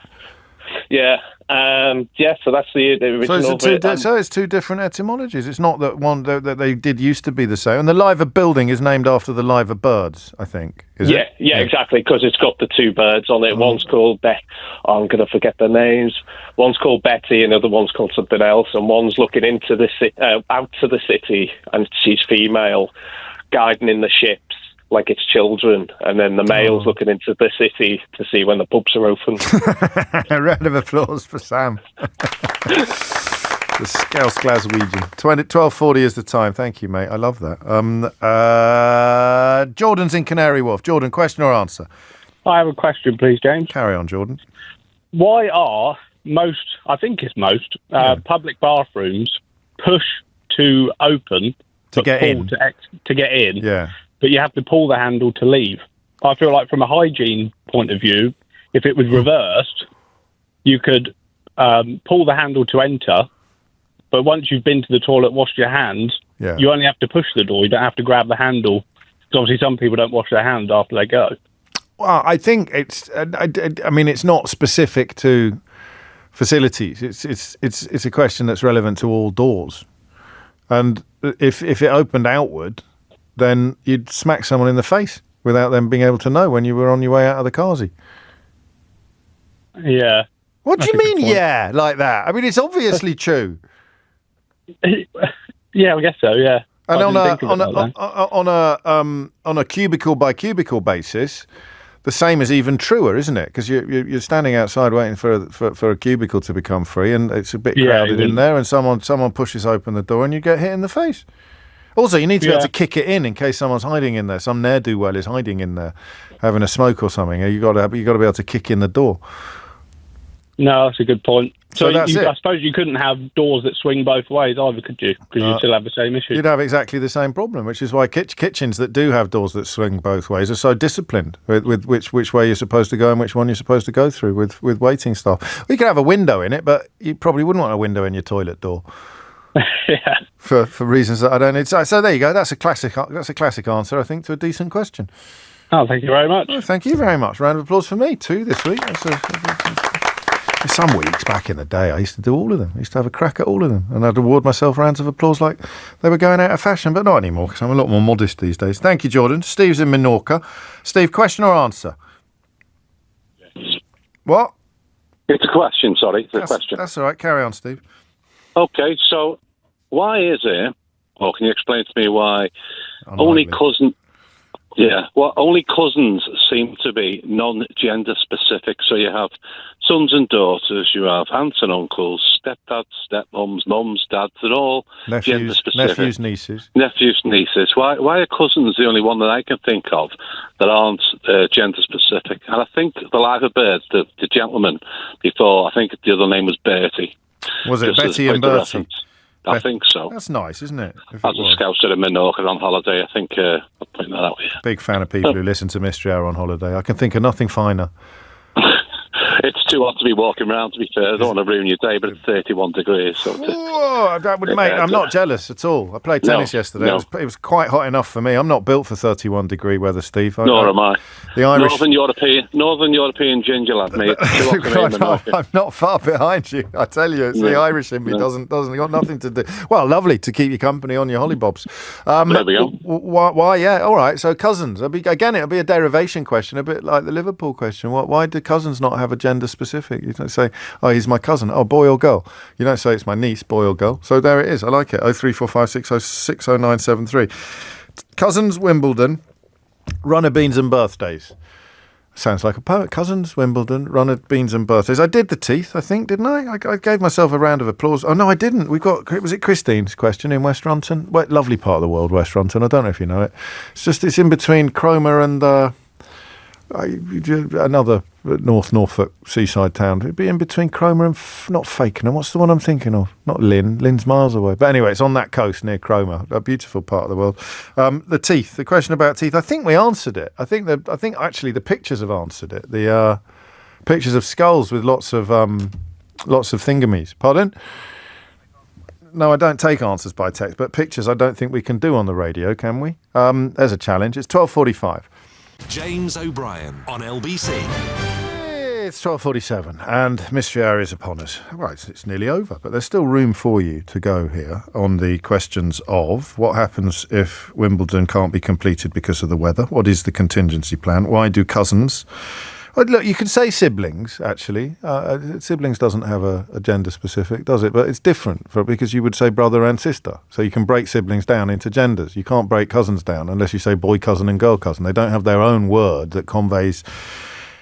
Yeah. So that's the original. So it's two different etymologies. It's not that one that they did used to be the same. And the liver building is named after the liver birds, I think. Yeah, exactly, because it's got the two birds on it. One's called I'm going to forget their names. One's called Betty, and the other one's called something else. And one's looking into out to the city, and she's female, guiding in the ships like it's children, and then the male's looking into the city to see when the pubs are open. A round of applause for Sam. The Scouse Glaswegian. 12:40 is the time. Thank you, mate. I love that. Jordan's in Canary Wharf. Jordan, question or answer? I have a question, please, James. Carry on, Jordan. Why are most public bathrooms push to open to get in? To get in. Yeah. But you have to pull the handle to leave. I feel like from a hygiene point of view, if it was reversed, you could pull the handle to enter, but once you've been to the toilet, washed your hands, you only have to push the door. You don't have to grab the handle. Because obviously some people don't wash their hands after they go. Well, I think it's. I mean, it's not specific to facilities. It's a question that's relevant to all doors, and if it opened outward, then you'd smack someone in the face without them being able to know when you were on your way out of the carsy. Yeah. What do you mean, yeah, like that? I mean, it's obviously true. Yeah, I guess so. Yeah. And on a cubicle by cubicle basis, the same is even truer, isn't it? Because you're standing outside waiting for a cubicle to become free, and it's a bit crowded in there, and someone pushes open the door, and you get hit in the face. Also, you need to be able to kick it in case someone's hiding in there. Some ne'er-do-well is hiding in there, having a smoke or something. You got to be able to kick in the door. No, that's a good point. So that's it. I suppose you couldn't have doors that swing both ways either, could you? Because you'd still have the same issue. You'd have exactly the same problem, which is why kitchens that do have doors that swing both ways are so disciplined with which way you're supposed to go and which one you're supposed to go through with waiting staff. You could have a window in it, but you probably wouldn't want a window in your toilet door. Yeah. For reasons that I don't need. So there you go. That's a classic answer, I think, to a decent question. Oh, thank you very much. Oh, thank you very much. Round of applause for me too this week. Some weeks back in the day, I used to do all of them. I used to have a crack at all of them, and I'd award myself rounds of applause like they were going out of fashion, but not anymore because I'm a lot more modest these days. Thank you, Jordan. Steve's in Menorca. Steve, question or answer? Yes. What? It's a question. Sorry, it's a question. That's all right. Carry on, Steve. Okay, so why is it, or can you explain to me why only cousins seem to be non-gender specific? So you have sons and daughters, you have aunts and uncles, stepdads, stepmoms, mums, dads, they're all gender specific. Nephews, nieces. Why are cousins the only one that I can think of that aren't gender specific? And I think the Liver Birds, the gentleman before, I think the other name was Bertie. Was it Betty and Bertie? I think so. That's nice, isn't it? I was a scouser in Menorca on holiday. I think I'll point that out here. Big fan of people who listen to Mystery Hour on holiday. I can think of nothing finer. It's too hot to be walking around, to be fair. I don't want to ruin your day, but it's 31 degrees. So mate, I'm not jealous at all. I played tennis yesterday. No. It was quite hot enough for me. I'm not built for 31-degree weather, Steve. Nor am I. The Irish... Northern European ginger lad, mate. I'm not far behind you. I tell you, it's the Irish in me. Doesn't got nothing to do. Well, lovely to keep you company on your hollybobs. There we go. Why? Yeah, all right. So cousins. It'll be a derivation question, a bit like the Liverpool question. Why do cousins not have a gender specific? You don't say, oh, he's my cousin. Oh, boy or girl. You don't say it's my niece, boy or girl. So there it is. I like it. 03456060973. Cousins, Wimbledon, runner beans and birthdays. Sounds like a poet. Cousins, Wimbledon, runner beans and birthdays. I did the teeth, I think, didn't I? I gave myself a round of applause. Oh, no, I didn't. Was it Christine's question in West Runton? Lovely part of the world, West Runton. I don't know if you know it. It's in between Cromer and another North Norfolk seaside town. It'd be in between Cromer and not Fakenham. What's the one I'm thinking of? Not Lynn. Lynn's miles away. But anyway, it's on that coast near Cromer. A beautiful part of the world. The teeth. The question about teeth. I think we answered it. I think actually the pictures have answered it. The pictures of skulls with lots of thingamies. Pardon? No, I don't take answers by text, but pictures I don't think we can do on the radio, can we? There's a challenge. It's 12:45. James O'Brien on LBC. It's 12:47 and Mystery Hour is upon us. Right, it's nearly over, but there's still room for you to go here on the questions of what happens if Wimbledon can't be completed because of the weather? What is the contingency plan? Why do cousins... Look, you could say siblings, actually. Siblings doesn't have a gender specific, does it? But it's different because you would say brother and sister. So you can break siblings down into genders. You can't break cousins down unless you say boy cousin and girl cousin. They don't have their own word that conveys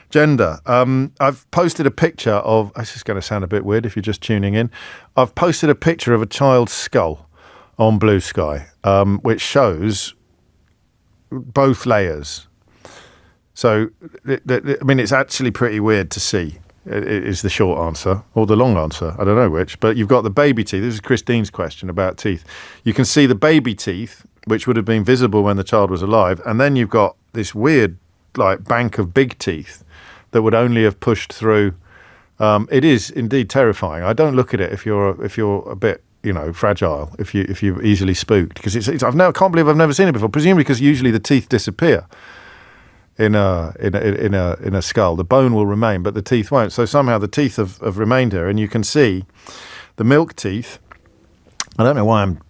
gender. I've posted a picture of... This is going to sound a bit weird if you're just tuning in. I've posted a picture of a child's skull on Blue Sky, which shows both layers. So, it's actually pretty weird to see, is the short answer, or the long answer, I don't know which, but you've got the baby teeth. This is Christine's question about teeth. You can see the baby teeth, which would have been visible when the child was alive, and then you've got this weird, bank of big teeth that would only have pushed through. It is indeed terrifying. I don't look at it if you're a bit, fragile, if you're easily spooked, because I can't believe I've never seen it before, presumably because usually the teeth disappear. In a skull, the bone will remain, but the teeth won't. So somehow the teeth have remained here, and you can see the milk teeth I don't know why I'm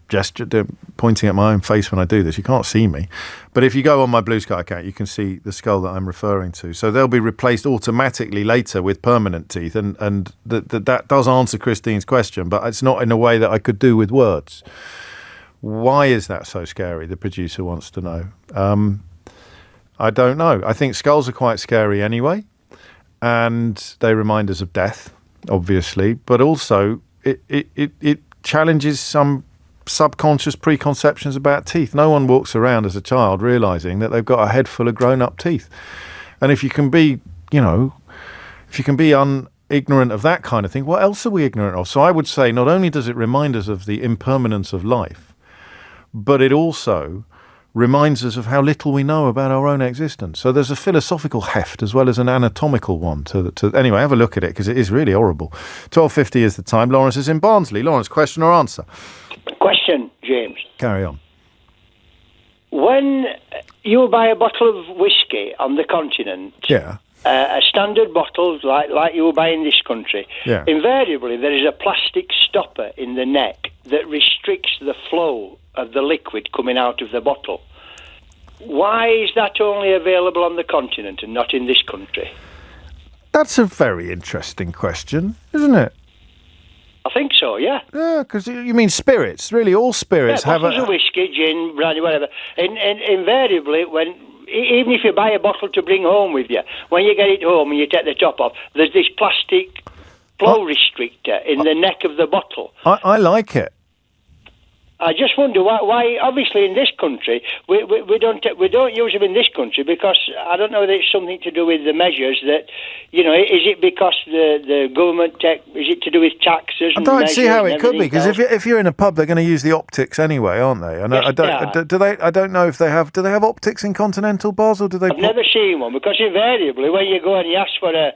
pointing at my own face when I do this. You can't see me. But if you go on my Blue Sky account, you can see the skull that I'm referring to. So they'll be replaced automatically later with permanent teeth. And that does answer Christine's question, but it's not in a way that I could do with words. Why is that so scary? The producer wants to know. I don't know. I think skulls are quite scary anyway. And they remind us of death, obviously. But also, it challenges some subconscious preconceptions about teeth. No one walks around as a child realizing that they've got a head full of grown-up teeth. And if you can be, ignorant of that kind of thing, what else are we ignorant of? So I would say not only does it remind us of the impermanence of life, but it also reminds us of how little we know about our own existence. So there's a philosophical heft as well as an anatomical one. Anyway, have a look at it because it is really horrible. 12:50 is the time. Lawrence is in Barnsley. Lawrence, question or answer? Question, James. Carry on. When you buy a bottle of whiskey on the continent, a standard bottle like you will buy in this country, invariably there is a plastic stopper in the neck that restricts the flow of the liquid coming out of the bottle. Why is that only available on the continent and not in this country? That's a very interesting question, isn't it? I think so, yeah. Yeah, because you mean spirits. Really, all spirits have bottles of whiskey, gin, brandy, whatever. And invariably, even if you buy a bottle to bring home with you, when you get it home and you take the top off, there's this plastic flow restrictor in the neck of the bottle. I like it. I just wonder why. Obviously, in this country, we don't use them in this country because I don't know whether it's something to do with the measures that, is it because the government is it to do with taxes? I don't see how it could be because if you're in a pub, they're going to use the optics anyway, aren't they? And I don't know if they have. Do they have optics in continental bars or do they? I've never seen one because invariably when you go and you ask for a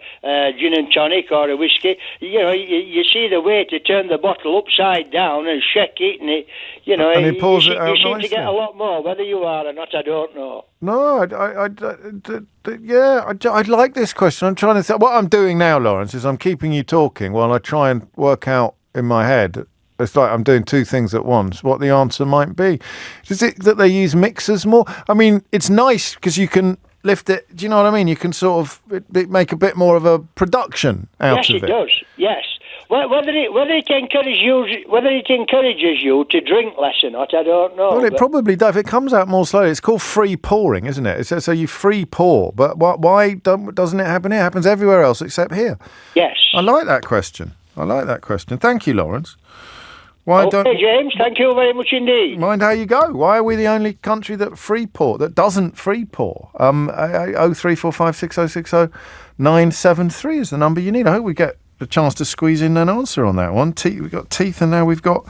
gin and tonic or a whiskey, you see the waiter turn the bottle upside down and shake it and it. And he pours it out you seem nicely. to get a lot more. Whether you are or not, I don't know. No, I'd like this question. I'm trying to think. What I'm doing now, Lawrence, is I'm keeping you talking while I try and work out in my head. It's like I'm doing two things at once. What the answer might be. Is it that they use mixers more? I mean, it's nice because you can lift it. Do you know what I mean? You can sort of make a bit more of a production out of it. Yes, it does. Yes. Whether it encourages you to drink less or not, I don't know. Well, it probably does. If it comes out more slowly, it's called free pouring, isn't it? So you free pour. But why doesn't it happen here? It happens everywhere else except here. Yes. I like that question. Thank you, Lawrence. James, thank you very much indeed. Mind how you go. Why are we the only country that doesn't free pour? 03456060973 is the number you need. I hope we get a chance to squeeze in an answer on that one. We've got teeth and now we've got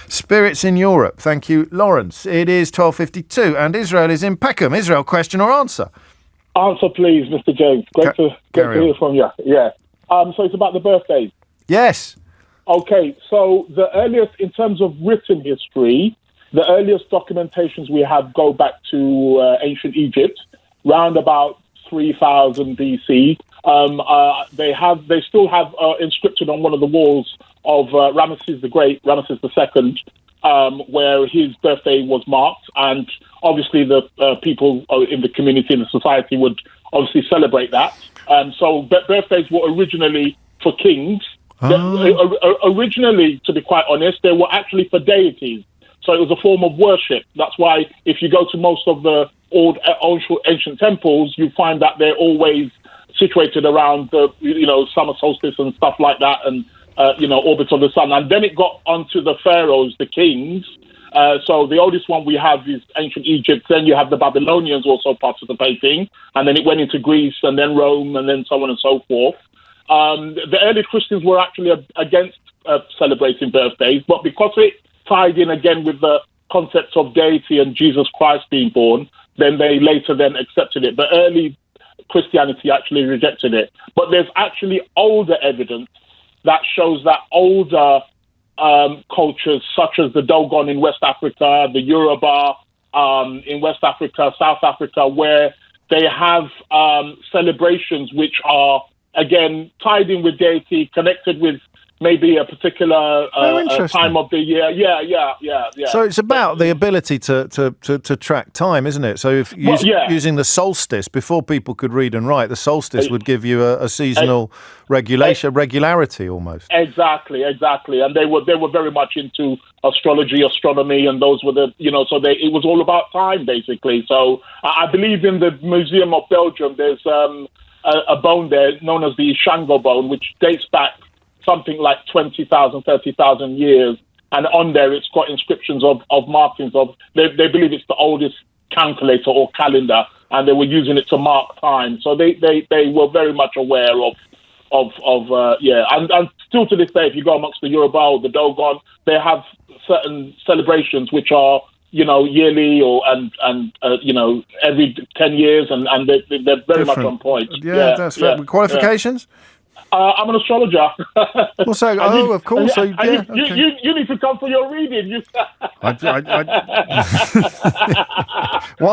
spirits in Europe. Thank you, Lawrence. It is 12:52 and Israel is in Peckham. Israel, question or answer? Answer, please, Mr. James. Great to hear from you. Yeah. So it's about the birthdays. Yes. Okay, so the earliest, in terms of written history, the earliest documentations we have go back to ancient Egypt, round about 3000 BC. They still have inscripted on one of the walls of Ramesses the Great, Ramesses II, where his birthday was marked, and obviously the people in the community and the society would obviously celebrate that. So birthdays were originally for kings. Originally, to be quite honest, they were actually for deities. So it was a form of worship. That's why if you go to most of the old ancient temples, you find that they're always situated around the summer solstice and stuff like that, and orbits of the sun. And then it got onto the pharaohs, the kings. So the oldest one we have is ancient Egypt. Then you have the Babylonians also participating, and then it went into Greece and then Rome and then so on and so forth. The early Christians were actually against celebrating birthdays, but because it tied in again with the concepts of deity and Jesus Christ being born, then they later then accepted it. But early Christianity actually rejected it. But there's actually older evidence that shows that older cultures, such as the Dogon in West Africa, the Yoruba in West Africa, South Africa, where they have celebrations which are, again, tied in with deity, connected with maybe a particular time of the year. Yeah. So it's about the ability to track time, isn't it? So if using the solstice, before people could read and write, the solstice would give you a seasonal regularity almost. Exactly. And they were very much into astrology, astronomy, and those were the, it was all about time, basically. So I believe in the Museum of Belgium, there's a bone there known as the Shango bone, which dates back something like 20,000, 30,000 years. And on there, it's got inscriptions of markings of, they believe it's the oldest calculator or calendar, and they were using it to mark time. So they were very much aware and still to this day, if you go amongst the Yoruba or the Dogon, they have certain celebrations which are, yearly every 10 years, and they're very much on point. That's right. Qualifications? I'm an astrologer. Well, so, of course. So, you need to come for your reading. One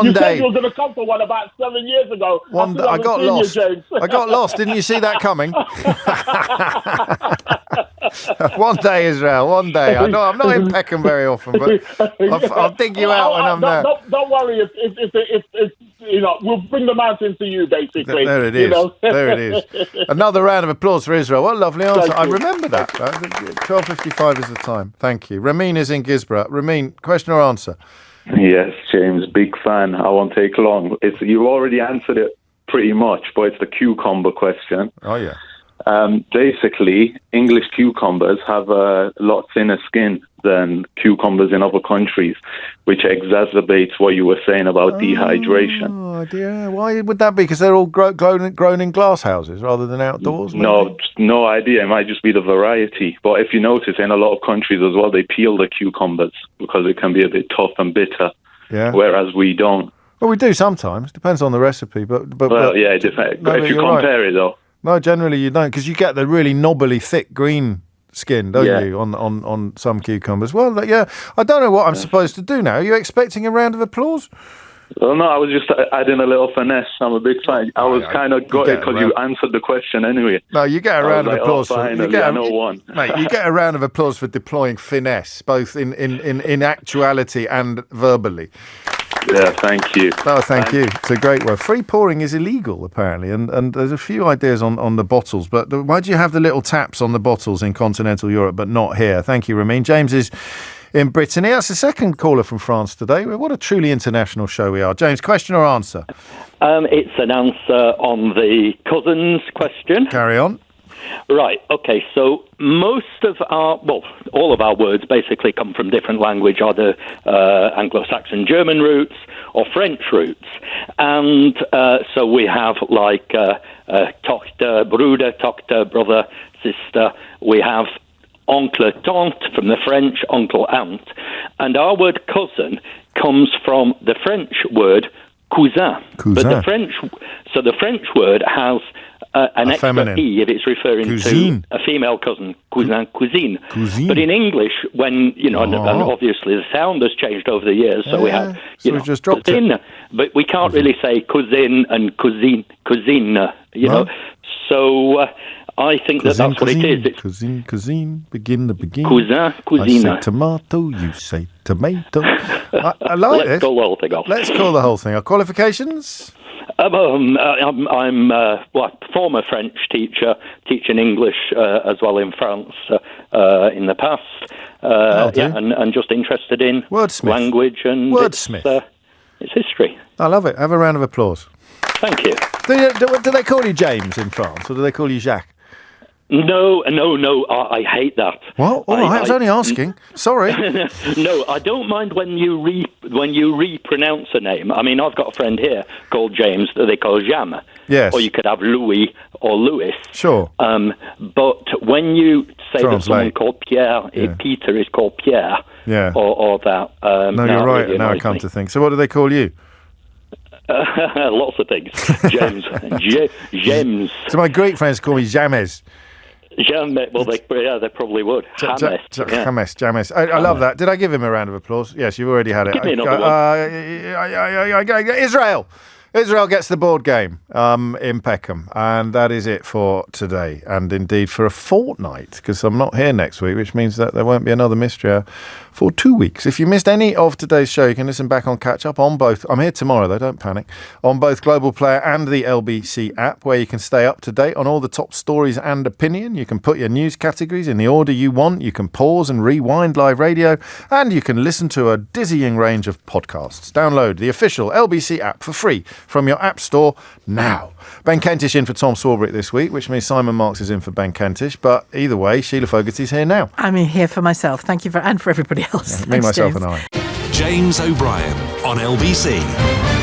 you day said you were going to come for one about 7 years ago. One day I got lost. I got lost. Didn't you see that coming? One day, Israel. One day. I know I'm not in Peckham very often, but I'll dig you out when I'm there. Don't worry. If we'll bring the mountain to you, basically. There it is. There it is. Another round of applause for Israel. What a lovely answer. I remember that. 12:55 is the time. Thank you. Ramin is in Gisborough. Ramin, question or answer? Yes, James, big fan. I won't take long. You already answered it pretty much, but it's the cucumber question. Oh, yeah. Basically, English cucumbers have a lot thinner skin than cucumbers in other countries, which exacerbates what you were saying about dehydration. Oh, dear. Why would that be? Because they're all grown in glass houses rather than outdoors? Maybe? No idea. It might just be the variety. But if you notice, in a lot of countries as well, they peel the cucumbers because it can be a bit tough and bitter, whereas we don't. Well, we do sometimes. Depends on the recipe. But it depends. But if you compare it, though. No, generally you don't, because you get the really knobbly, thick green skin, don't you, on some cucumbers? Well, I don't know what I'm supposed to do now. Are you expecting a round of applause? Well, no, I was just adding a little finesse. I'm a big fan. I was kind of gutted because you answered the question anyway. No, you get a round of applause. Mate, you get a round of applause for deploying finesse, both in actuality and verbally. Yeah, thank you. Oh, thank you. It's a great word. Free pouring is illegal, apparently, and there's a few ideas on the bottles, but why do you have the little taps on the bottles in continental Europe, but not here? Thank you, Ramin. James is in Brittany. That's the second caller from France today. What a truly international show we are. James, question or answer? It's an answer on the cousins question. Carry on. Right, okay, so all of our words basically come from different language, either Anglo-Saxon German roots or French roots. And so we have like Tochter, Bruder, Tochter, brother, sister. We have oncle, tante from the French, uncle, aunt. And our word cousin comes from the French word cousin. But the French word has an extra feminine E if it's referring cousine. To a female cousin, cousine. But in English, when, and obviously the sound has changed over the years, so we have, we've just dropped cousin, it. But we can't really say cousin and cousine, know. So I think that's what it is. It's cousin, begin. Cousin, cousine. I say tomato, you say tomato. I like Let's this. call the whole thing off. Let's call the whole thing off. Qualifications? I'm a former French teacher, teaching English as well in France in the past. And just interested in language and its history. I love it. Have a round of applause. Thank you. Do they call you James in France, or do they call you Jacques? No, I hate that. What? All right, I was only asking. Sorry. No, I don't mind when you repronounce a name. I mean, I've got a friend here called James that they call Jam. Yes. Or you could have Louis or Louis. Sure. But when you say that someone called Pierre, Peter is called Pierre. Yeah. Or that. No, you're right. Really now I come to think. So what do they call you? Lots of things. James. James. So my Greek friends call me James. James. Well, they probably would. James. I love that. Did I give him a round of applause? Yes, you've already had it. Give me another one. Israel. Israel gets the board game in Peckham, and that is it for today, and indeed for a fortnight, because I'm not here next week, which means that there won't be another Mystery Hour for 2 weeks. If you missed any of today's show, you can listen back on Catch Up on both. I'm here tomorrow, though, don't panic. On both Global Player and the LBC app, where you can stay up to date on all the top stories and opinion. You can put your news categories in the order you want. You can pause and rewind live radio, and you can listen to a dizzying range of podcasts. Download the official LBC app for free from your app store now. Ben Kentish in for Tom Swarbrick this week, which means Simon Marks is in for Ben Kentish. But either way, Sheila Fogarty's here now. I'm here for myself. Thank you and for everybody else. Yeah, me, myself, and I. James O'Brien on LBC.